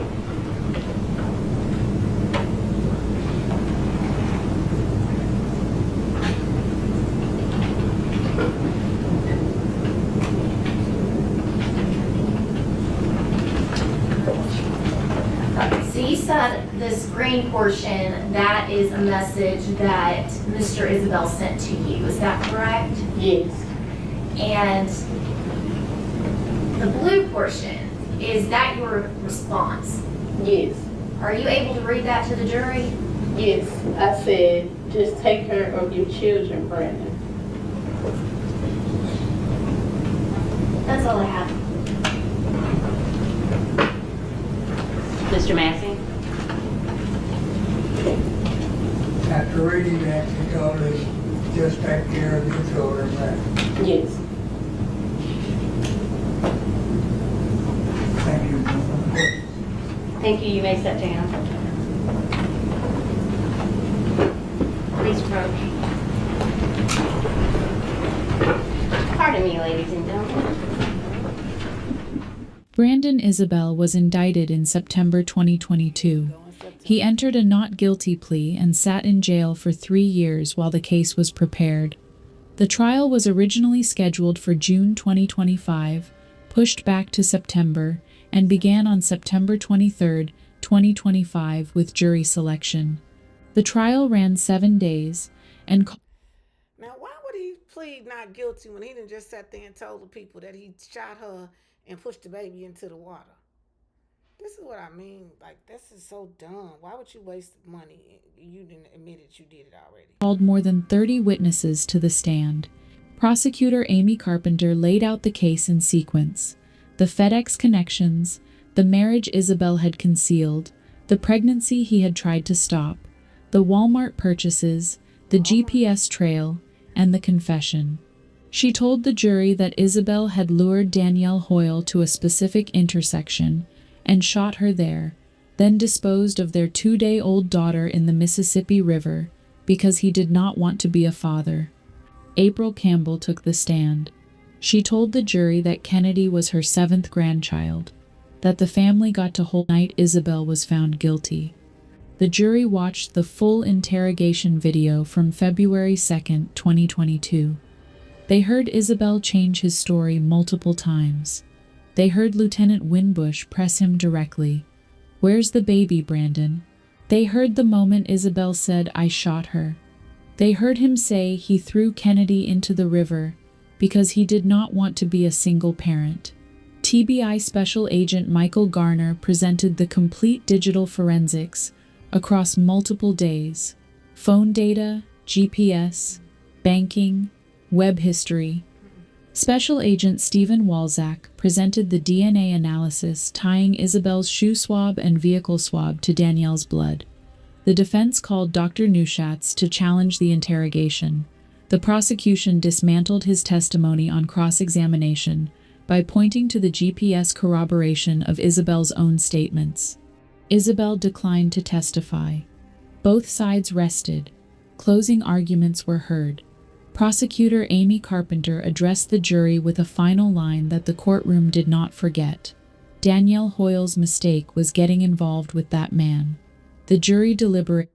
So you said this green portion, that is a message that Mr. Isabel sent to you. Is that correct? Yes. And the blue portion, is that your response? Yes. Are you able to read that to the jury? Yes. I said, just take care of your children, Brandon. That's all I have. Mr. Massey? After reading that, he told us, just take care of your children, Brandon. Yes. Thank you. You may sit down. Please approach. Pardon me, ladies and gentlemen. Brandon Isabel was indicted in September 2022. He entered a not guilty plea and sat in jail for 3 years while the case was prepared. The trial was originally scheduled for June 2025, pushed back to September, and began on September 23, 2025 with jury selection. The trial ran 7 days, and Now, why would he plead not guilty when he didn't just sat there and told the people that he shot her and pushed the baby into the water? This is what I mean. Like, this is so dumb. Why would you waste money? You didn't admit it. You did it already. Called more than 30 witnesses to the stand. Prosecutor Amy Carpenter laid out the case in sequence: the FedEx connections, the marriage Isabel had concealed, the pregnancy he had tried to stop, the Walmart purchases, the GPS trail, and the confession. She told the jury that Isabel had lured Danielle Hoyle to a specific intersection and shot her there, then disposed of their 2-day-old daughter in the Mississippi River because he did not want to be a father. April Campbell took the stand. She told the jury that Kennedy was her 7th grandchild, that the family got to hold night Isabel was found guilty. The jury watched the full interrogation video from February 2, 2022. They heard Isabel change his story multiple times. They heard Lieutenant Winbush press him directly. "Where's the baby, Brandon?" They heard the moment Isabel said, "I shot her." They heard him say he threw Kennedy into the river because he did not want to be a single parent. TBI Special Agent Michael Garner presented the complete digital forensics across multiple days: phone data, GPS, banking, web history. Special Agent Stephen Walzak presented the DNA analysis tying Isabel's shoe swab and vehicle swab to Danielle's blood. The defense called Dr. Neuschatz to challenge the interrogation. The prosecution dismantled his testimony on cross-examination by pointing to the GPS corroboration of Isabel's own statements. Isabel declined to testify. Both sides rested. Closing arguments were heard. Prosecutor Amy Carpenter addressed the jury with a final line that the courtroom did not forget: Danielle Hoyle's mistake was getting involved with that man. The jury deliberated.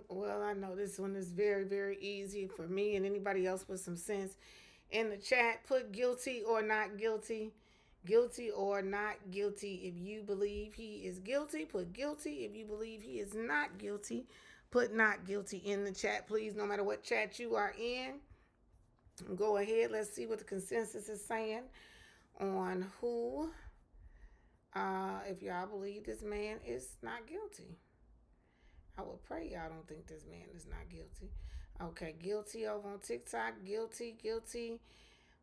Well, I know this one is very, very easy for me and anybody else with some sense. In the chat, put guilty or not guilty. Guilty or not guilty. If you believe he is guilty, put guilty. If you believe he is not guilty, put not guilty in the chat, please, no matter what chat you are in. Go ahead. Let's see what the consensus is saying on who, if y'all believe this man is not guilty. I would pray y'all don't think this man is not guilty. Okay, guilty over on TikTok. Guilty.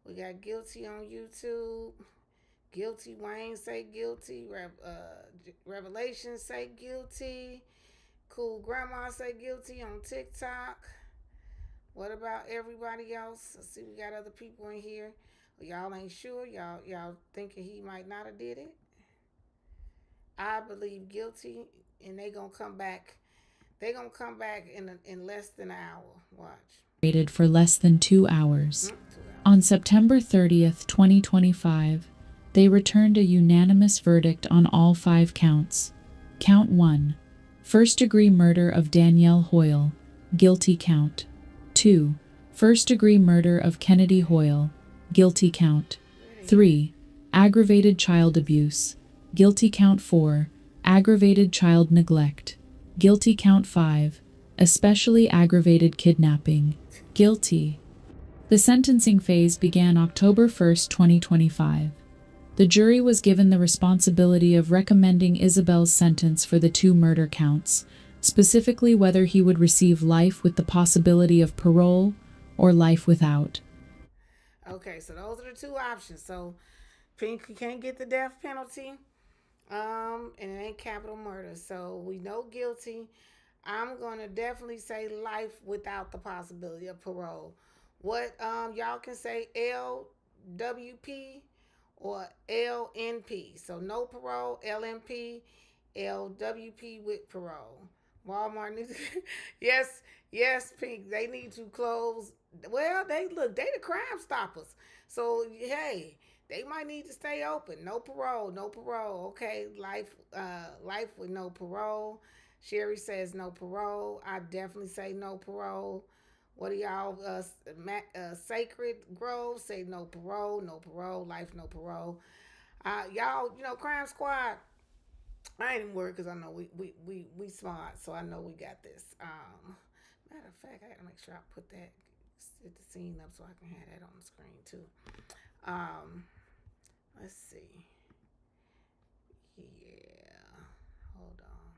We got guilty on YouTube. Guilty. Wayne say guilty. Revelation say guilty. Cool Grandma say guilty on TikTok. What about everybody else? Let's see, we got other people in here. Y'all ain't sure. Y'all thinking he might not have did it. I believe guilty, and they gonna come back. They gonna come back in less than an hour. Watch. For less than 2 hours. On September 30th, 2025, they returned a unanimous verdict on all 5 counts. Count 1. First-degree murder of Danielle Hoyle, guilty count. 2. First-degree murder of Kennedy Hoyle, guilty count. 3. Aggravated child abuse, guilty count. 4. Aggravated child neglect, guilty count. 5. Especially aggravated kidnapping, guilty. The sentencing phase began October 1st, 2025. The jury was given the responsibility of recommending Isabel's sentence for the 2 murder counts, specifically whether he would receive life with the possibility of parole or life without. Okay, so those are the 2 options. So Pink, you can't get the death penalty, and it ain't capital murder. So we know guilty. I'm gonna definitely say life without the possibility of parole. what y'all can say LWP or LNP. So no parole, LNP, LWP with parole. Walmart needs yes, Pink. They need to close. Well, they the Crime Stoppers. So hey, they might need to stay open. No parole, no parole. Okay, life with no parole. Sherry says no parole. I definitely say no parole. What do y'all, Sacred Grove say no parole, life, no parole. Y'all, Crime Squad. I ain't even worried because I know we smart, so I know we got this. Matter of fact, I gotta make sure I put that set the scene up so I can have that on the screen too. Let's see. Yeah, hold on.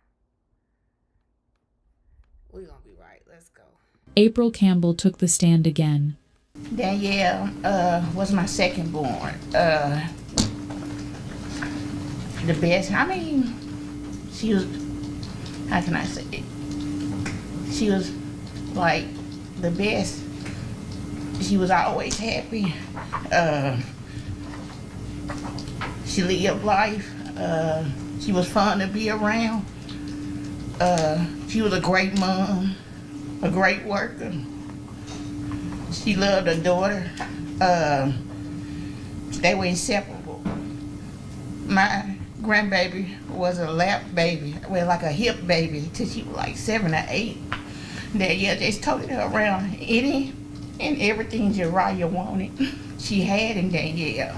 We're gonna be right. Let's go. April Campbell took the stand again. Danielle was my second born. The best. I mean, she was, how can I say it? She was like the best. She was always happy. She lived life. She was fun to be around. She was a great mom, a great worker. She loved her daughter. They were inseparable. My grandbaby was a lap baby, well, like a hip baby, till she was like 7 or 8. Danielle just toted her around any and everything Jariah wanted. She had in Danielle.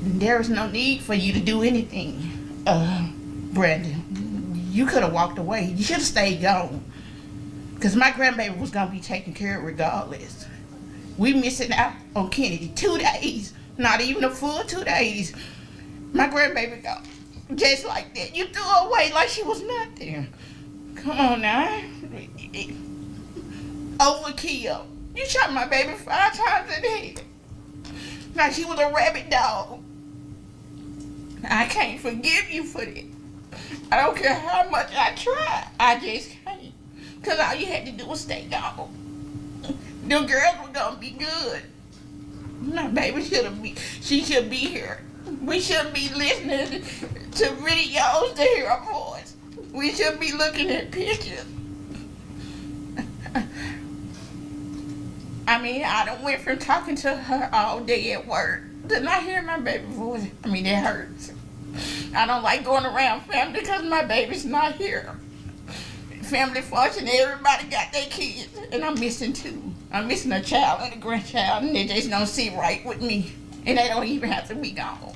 There was no need for you to do anything, Brandon. You could have walked away. You should have stayed gone. Because my grandbaby was going to be taken care of regardless. We missing out on Kennedy 2 days. Not even a full 2 days. My grandbaby gone. Just like that. You threw her away like she was nothing. Come on now. Overkill. You shot my baby 5 times in the head. Now she was a rabid dog. I can't forgive you for that. I don't care how much I try. I just can't. Because all you had to do was stay gone. Them girls were going to be good. My baby she should be here. We shouldn't be listening to videos to hear her voice. We should be looking at pictures. I mean, I done went from talking to her all day at work to not hearing my baby voice. I mean, it hurts. I don't like going around family because my baby's not here. Family function, everybody got their kids, and I'm missing 2. I'm missing a child and a grandchild, and they just don't sit right with me. And they don't even have to be gone.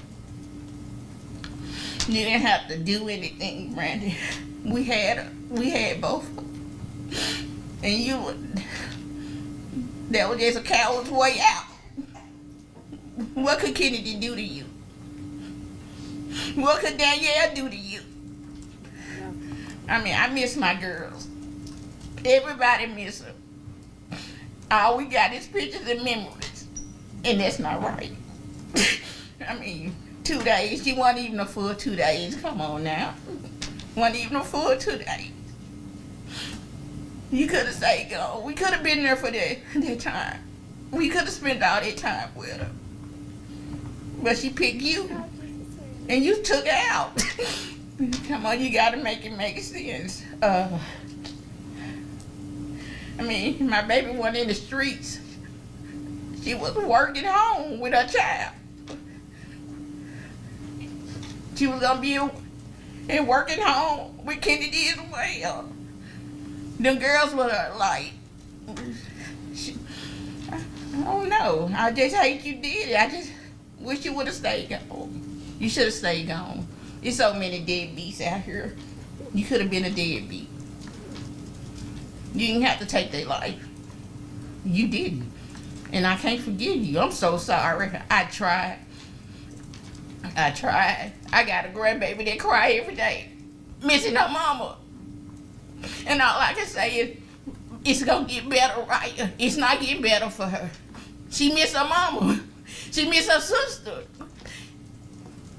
You didn't have to do anything, Brandy. We had both. And that was just a coward's way out. What could Kennedy do to you? What could Danielle do to you? I mean, I miss my girls. Everybody miss them. All we got is pictures and memories. And that's not right. I mean, 2 days. She wasn't even a full 2 days. Come on now. Wasn't even a full 2 days. You could have stayed gone. We could have been there for that time. We could have spent all that time with her. But she picked you. And you took her out. Come on, you gotta make it make sense. I mean, my baby wasn't in the streets. She was working home with her child. She was gonna be and working home with Kennedy as well. Them girls were like, I don't know. I just hate you did it. I just wish you would have stayed gone. You should have stayed gone. There's so many deadbeats out here. You could have been a deadbeat. You didn't have to take their life. You didn't. And I can't forgive you. I'm so sorry. I tried. I got a grandbaby that cry every day, missing her mama. And all I can say is, it's gonna get better, right? It's not getting better for her. She miss her mama. She miss her sister.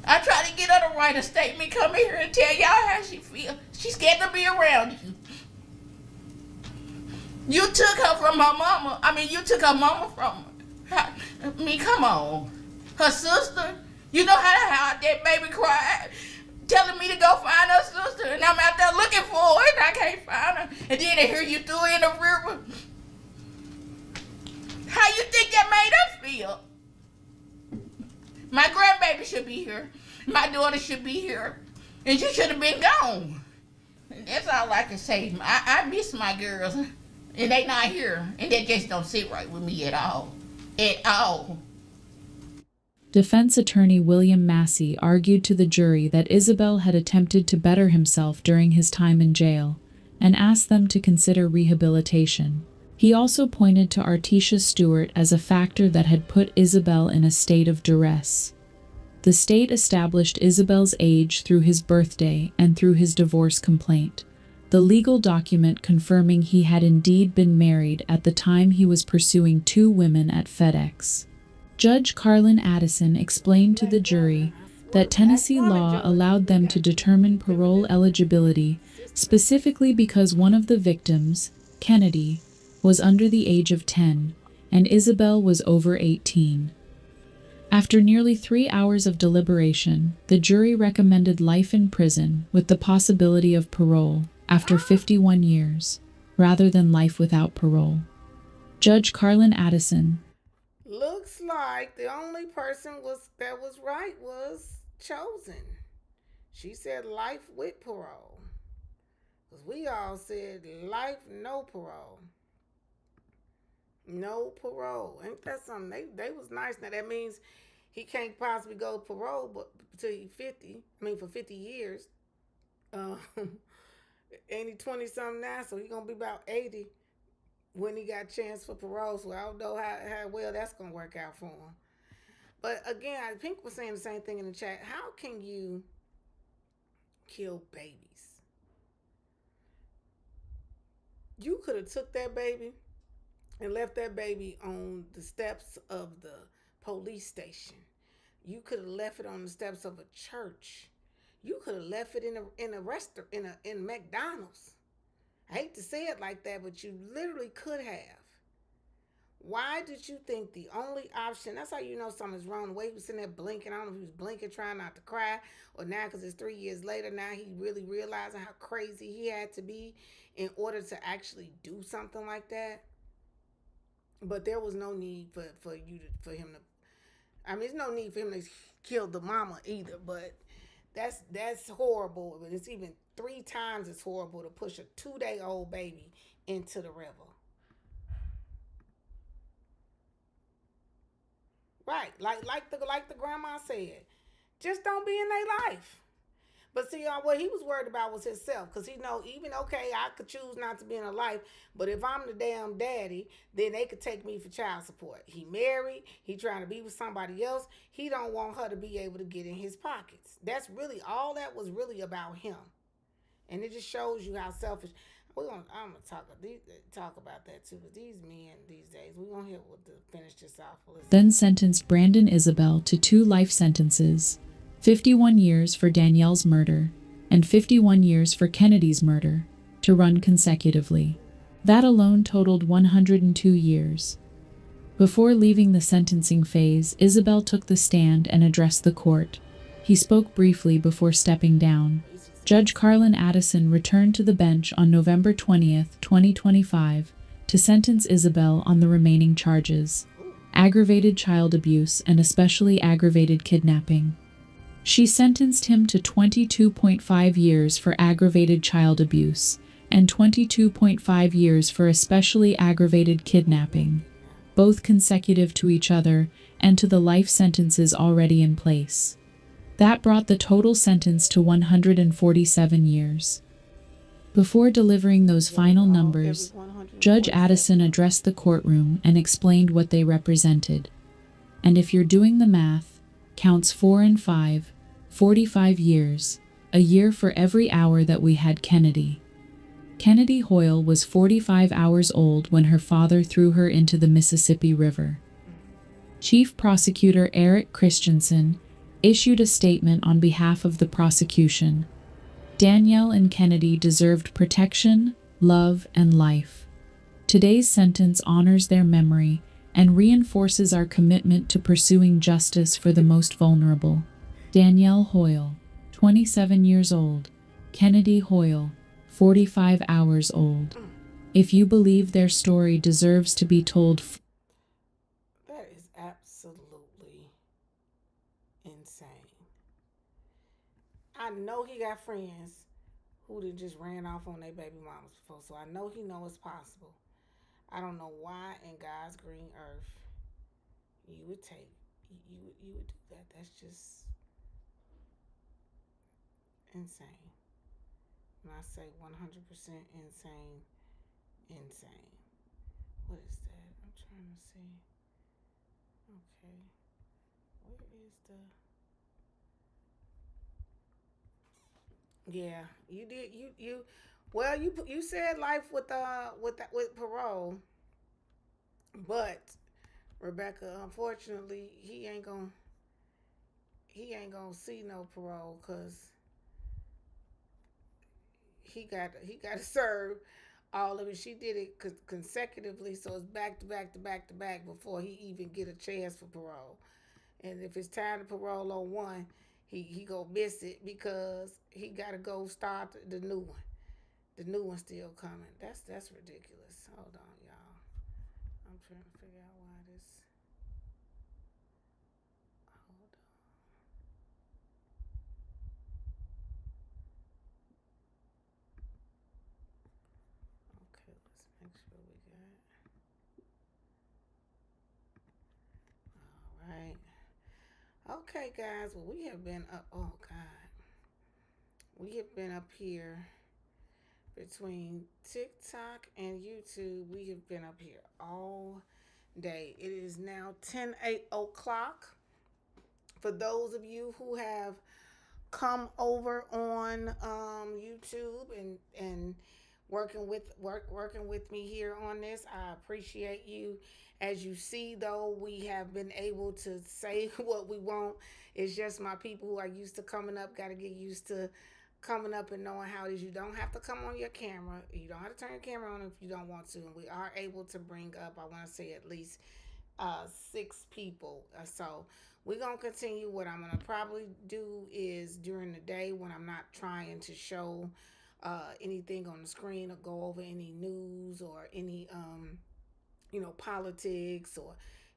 I try to get her to write a statement, come here and tell y'all how she feel. She's scared to be around you. You took her from her mama. I mean, you took her mama from her. I mean, come on. Her sister. You know how hard that baby cried, telling me to go find her sister, and I'm out there looking for her, and I can't find her. And then they hear you threw her in the river. How you think that made us feel? My grandbaby should be here. My daughter should be here. And you should have been gone. And that's all I can say. I miss my girls. And they not here. And they just don't sit right with me at all. At all. Defense attorney William Massey argued to the jury that Isabel had attempted to better himself during his time in jail and asked them to consider rehabilitation. He also pointed to Artesia Stewart as a factor that had put Isabel in a state of duress. The state established Isabel's age through his birthday and through his divorce complaint, the legal document confirming he had indeed been married at the time he was pursuing 2 women at FedEx. Judge Carlin Addison explained to the jury that Tennessee law allowed them to determine parole eligibility specifically because one of the victims, Kennedy, was under the age of 10, and Isabel was over 18. After nearly 3 hours of deliberation, the jury recommended life in prison with the possibility of parole after 51 years, rather than life without parole. Judge Carlin Addison. Looks like the only person that was right was chosen. She said life with parole. Because we all said life, no parole. No parole. Ain't that something? They was nice. Now that means he can't possibly go parole but until he's 50. I mean for 50 years. Ain't he 20 something now, so he gonna be about 80 when he got a chance for parole. So I don't know how well that's gonna work out for him. But again, I think was saying the same thing in the chat. How can you kill babies? You could have took that baby and left that baby on the steps of the police station. You could have left it on the steps of a church. You could have left it in a restaurant, in McDonald's. I hate to say it like that, but you literally could have. Why did you think the only option, that's how you know something's wrong, the way he was sitting there blinking, I don't know if he was blinking trying not to cry, or now because it's 3 years later, now he really realizing how crazy he had to be in order to actually do something like that. But there was no need for him to, I mean, there's no need for him to kill the mama either, but that's horrible. But it's even 3 times as horrible to push a 2-day-old baby into the river. Right, like the grandma said, just don't be in their life. But see, what he was worried about was himself, because he know even okay, I could choose not to be in her life, but if I'm the damn daddy, then they could take me for child support. He married, he trying to be with somebody else. He don't want her to be able to get in his pockets. That's really all that was really about him, and it just shows you how selfish. I'm gonna talk about that too. But these men these days, we're gonna hear what to finish this off. Then sentenced Brandon Isabel to 2 life sentences. 51 years for Danielle's murder, and 51 years for Kennedy's murder, to run consecutively. That alone totaled 102 years. Before leaving the sentencing phase, Isabel took the stand and addressed the court. He spoke briefly before stepping down. Judge Carlin Addison returned to the bench on November 20th, 2025, to sentence Isabel on the remaining charges: aggravated child abuse and especially aggravated kidnapping. She sentenced him to 22.5 years for aggravated child abuse and 22.5 years for especially aggravated kidnapping, both consecutive to each other and to the life sentences already in place. That brought the total sentence to 147 years. Before delivering those final numbers, Judge Addison addressed the courtroom and explained what they represented. And if you're doing the math, counts 4 and 5, 45 years, a year for every hour that we had Kennedy. Kennedy Hoyle was 45 hours old when her father threw her into the Mississippi River. Chief Prosecutor Eric Christensen issued a statement on behalf of the prosecution. Danielle and Kennedy deserved protection, love, and life. Today's sentence honors their memory and reinforces our commitment to pursuing justice for the most vulnerable. Danielle Hoyle, 27 years old. Kennedy Hoyle, 45 hours old. If you believe their story deserves to be told. That is absolutely insane. I know he got friends who done just ran off on their baby mamas before, so I know he know it's possible. I don't know why in God's green earth you would do that. That's just insane. When I say 100% insane, insane. What is that? I'm trying to see. Okay. Where is the... Yeah, you did. Well, you said life with parole, but Rebecca, unfortunately, he ain't gonna see no parole because he got to serve all of it. She did it consecutively, so it's back to back to back to back before he even get a chance for parole. And if it's time to parole on one, he go miss it because he got to go start the new one. The new one's still coming. That's ridiculous. Hold on, y'all. I'm trying to figure out why this. Hold on. Okay, let's make sure we got. All right. Okay, guys. Well, we have been up. Oh God, we have been up here between TikTok and YouTube. We have been up here all day. It is now 8 o'clock. For those of you who have come over on YouTube and working with me here on this, I appreciate you. As you see, though, we have been able to say what we want. It's just my people who are used to coming up got to get used to coming up and knowing how it is. You don't have to come on your camera. You don't have to turn your camera on if you don't want to. And we are able to bring up, I want to say, at least 6 people. So we're going to continue. What I'm going to probably do is during the day when I'm not trying to show anything on the screen or go over any news or any, politics or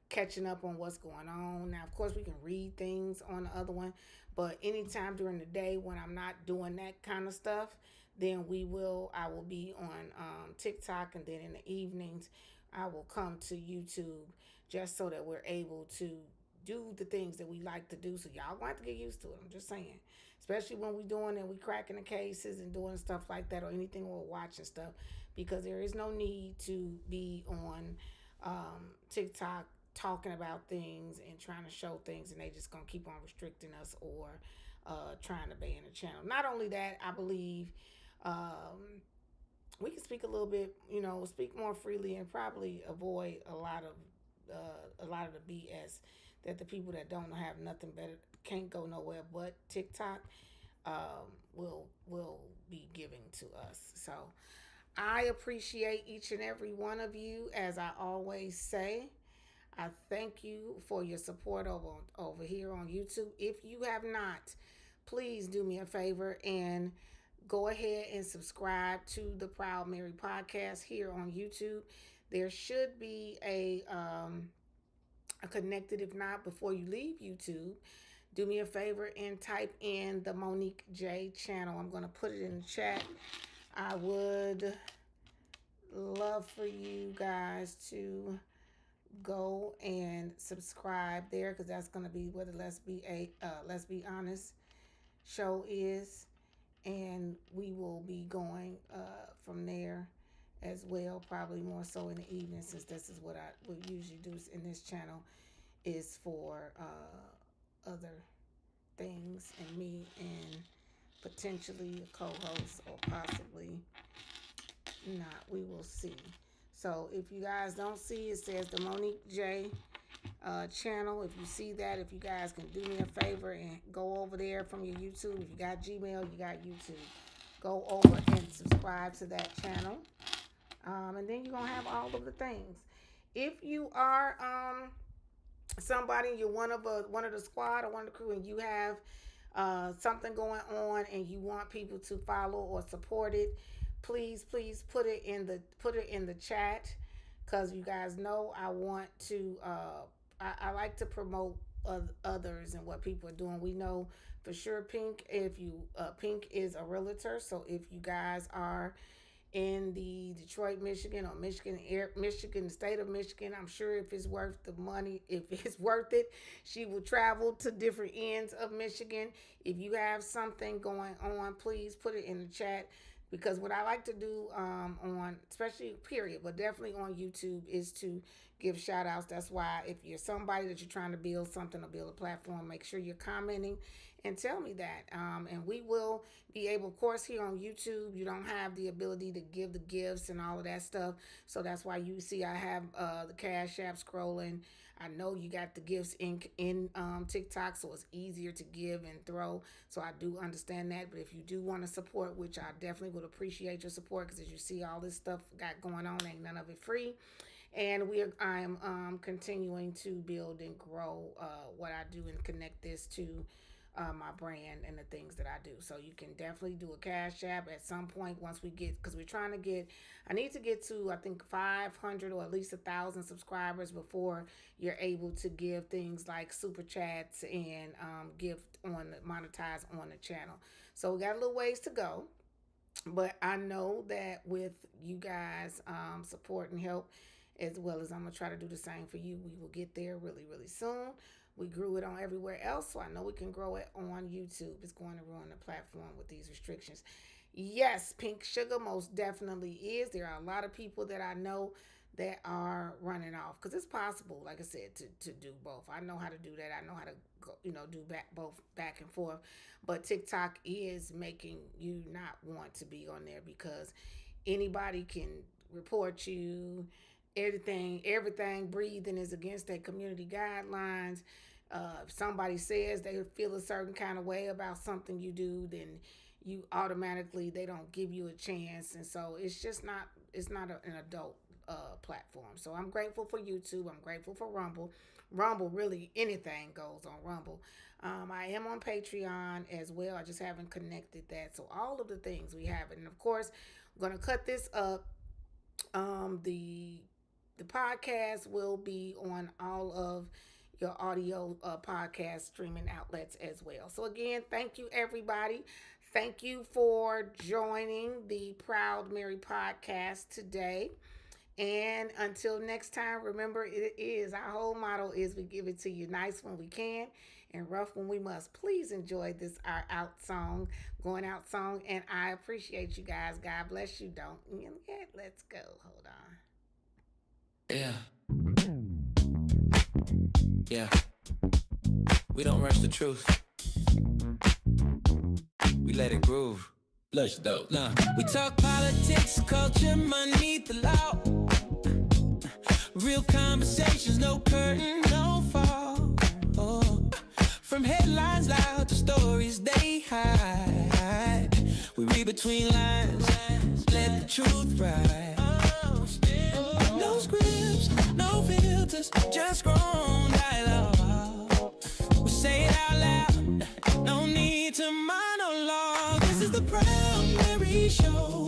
catching up on what's going on. Now, of course, we can read things on the other one, but anytime during the day when I'm not doing that kind of stuff, then I will be on TikTok, and then in the evenings, I will come to YouTube just so that we're able to do the things that we like to do. So y'all going to have to get used to it. I'm just saying. Especially when we doing and we cracking the cases and doing stuff like that or anything we're watching stuff, because there is no need to be on TikTok talking about things and trying to show things, and they just gonna keep on restricting us or trying to ban the channel. Not only that, I believe we can speak a little bit, speak more freely and probably avoid a lot of the BS that the people that don't have nothing better, can't go nowhere but TikTok, will be giving to us. So I appreciate each and every one of you. As I always say, I thank you for your support over here on YouTube. If you have not, please do me a favor and go ahead and subscribe to the Proud Mary podcast here on YouTube. There should be a connected. If not, before you leave YouTube, do me a favor and type in the Monique Je channel. I'm going to put it in the chat. I would love for you guys to go and subscribe there, because that's going to be where the Let's Be Honest show is, and we will be going from there as well, probably more so in the evening, since this is what I would usually do in this channel, is for other things, and me and potentially a co-host, or possibly not, we will see. So if you guys don't see, it says the Monique Je channel. If you see that, if you guys can do me a favor and go over there from your YouTube. If you got Gmail, you got YouTube, go over and subscribe to that channel. And then you're gonna have all of the things. If you are somebody, you're one of the squad or one of the crew, and you have something going on and you want people to follow or support it, please put it in the chat, because you guys know I want to I like to promote others and what people are doing. We know for sure Pink is a realtor, so if you guys are in the Detroit, Michigan, or Michigan, the state of Michigan, I'm sure if it's worth the money, if it's worth it, she will travel to different ends of Michigan. If you have something going on, please put it in the chat, because what I like to do on, especially period, but definitely on YouTube, is to give shout outs. That's why if you're somebody that you're trying to build something or build a platform, make sure you're commenting and tell me that. And we will be able, of course, here on YouTube, you don't have the ability to give the gifts and all of that stuff. So that's why you see I have the Cash App scrolling. I know you got the gifts in TikTok, so it's easier to give and throw. So I do understand that. But if you do want to support, which I definitely would appreciate your support, because as you see, all this stuff got going on, ain't none of it free. And I am continuing to build and grow what I do and connect this to my brand and the things that I do. So you can definitely do a Cash App at some point once we get, because we're trying to get, I need to get to, I think, 500 or at least 1,000 subscribers before you're able to give things like super chats and monetize on the channel. So we got a little ways to go. But I know that with you guys support and help, as well as I'm going to try to do the same for you, we will get there really, really soon. We grew it on everywhere else, so I know we can grow it on YouTube. It's going to ruin the platform with these restrictions. Yes, Pink Sugar most definitely is. There are a lot of people that I know that are running off, because it's possible, like I said, to do both. I know how to do that. I know how to go, do both back and forth. But TikTok is making you not want to be on there, because anybody can report you. Everything breathing is against their community guidelines. If somebody says they feel a certain kind of way about something you do, then you automatically, they don't give you a chance. And so it's just not, an adult platform. So I'm grateful for YouTube. I'm grateful for Rumble. Rumble, really anything goes on Rumble. I am on Patreon as well. I just haven't connected that. So all of the things we have. And of course, I'm going to cut this up. The podcast will be on all of your audio podcast streaming outlets as well. So again, thank you, everybody. Thank you for joining the Proud Mary podcast today. And until next time, remember, our whole motto is we give it to you nice when we can and rough when we must. Please enjoy this, our going out song. And I appreciate you guys. God bless you. Don't forget. Let's go. Hold on. Yeah. We don't rush the truth. We let it groove. Lush though. Nah. We talk politics, culture, money, the law. Real conversations, no curtain, no fall. Oh. From headlines loud to stories they hide. We read between lines, let the truth ride. No scripts, no filters, just grown dialogue. We say it out loud, no need to monologue. This is the Proud Mary Show.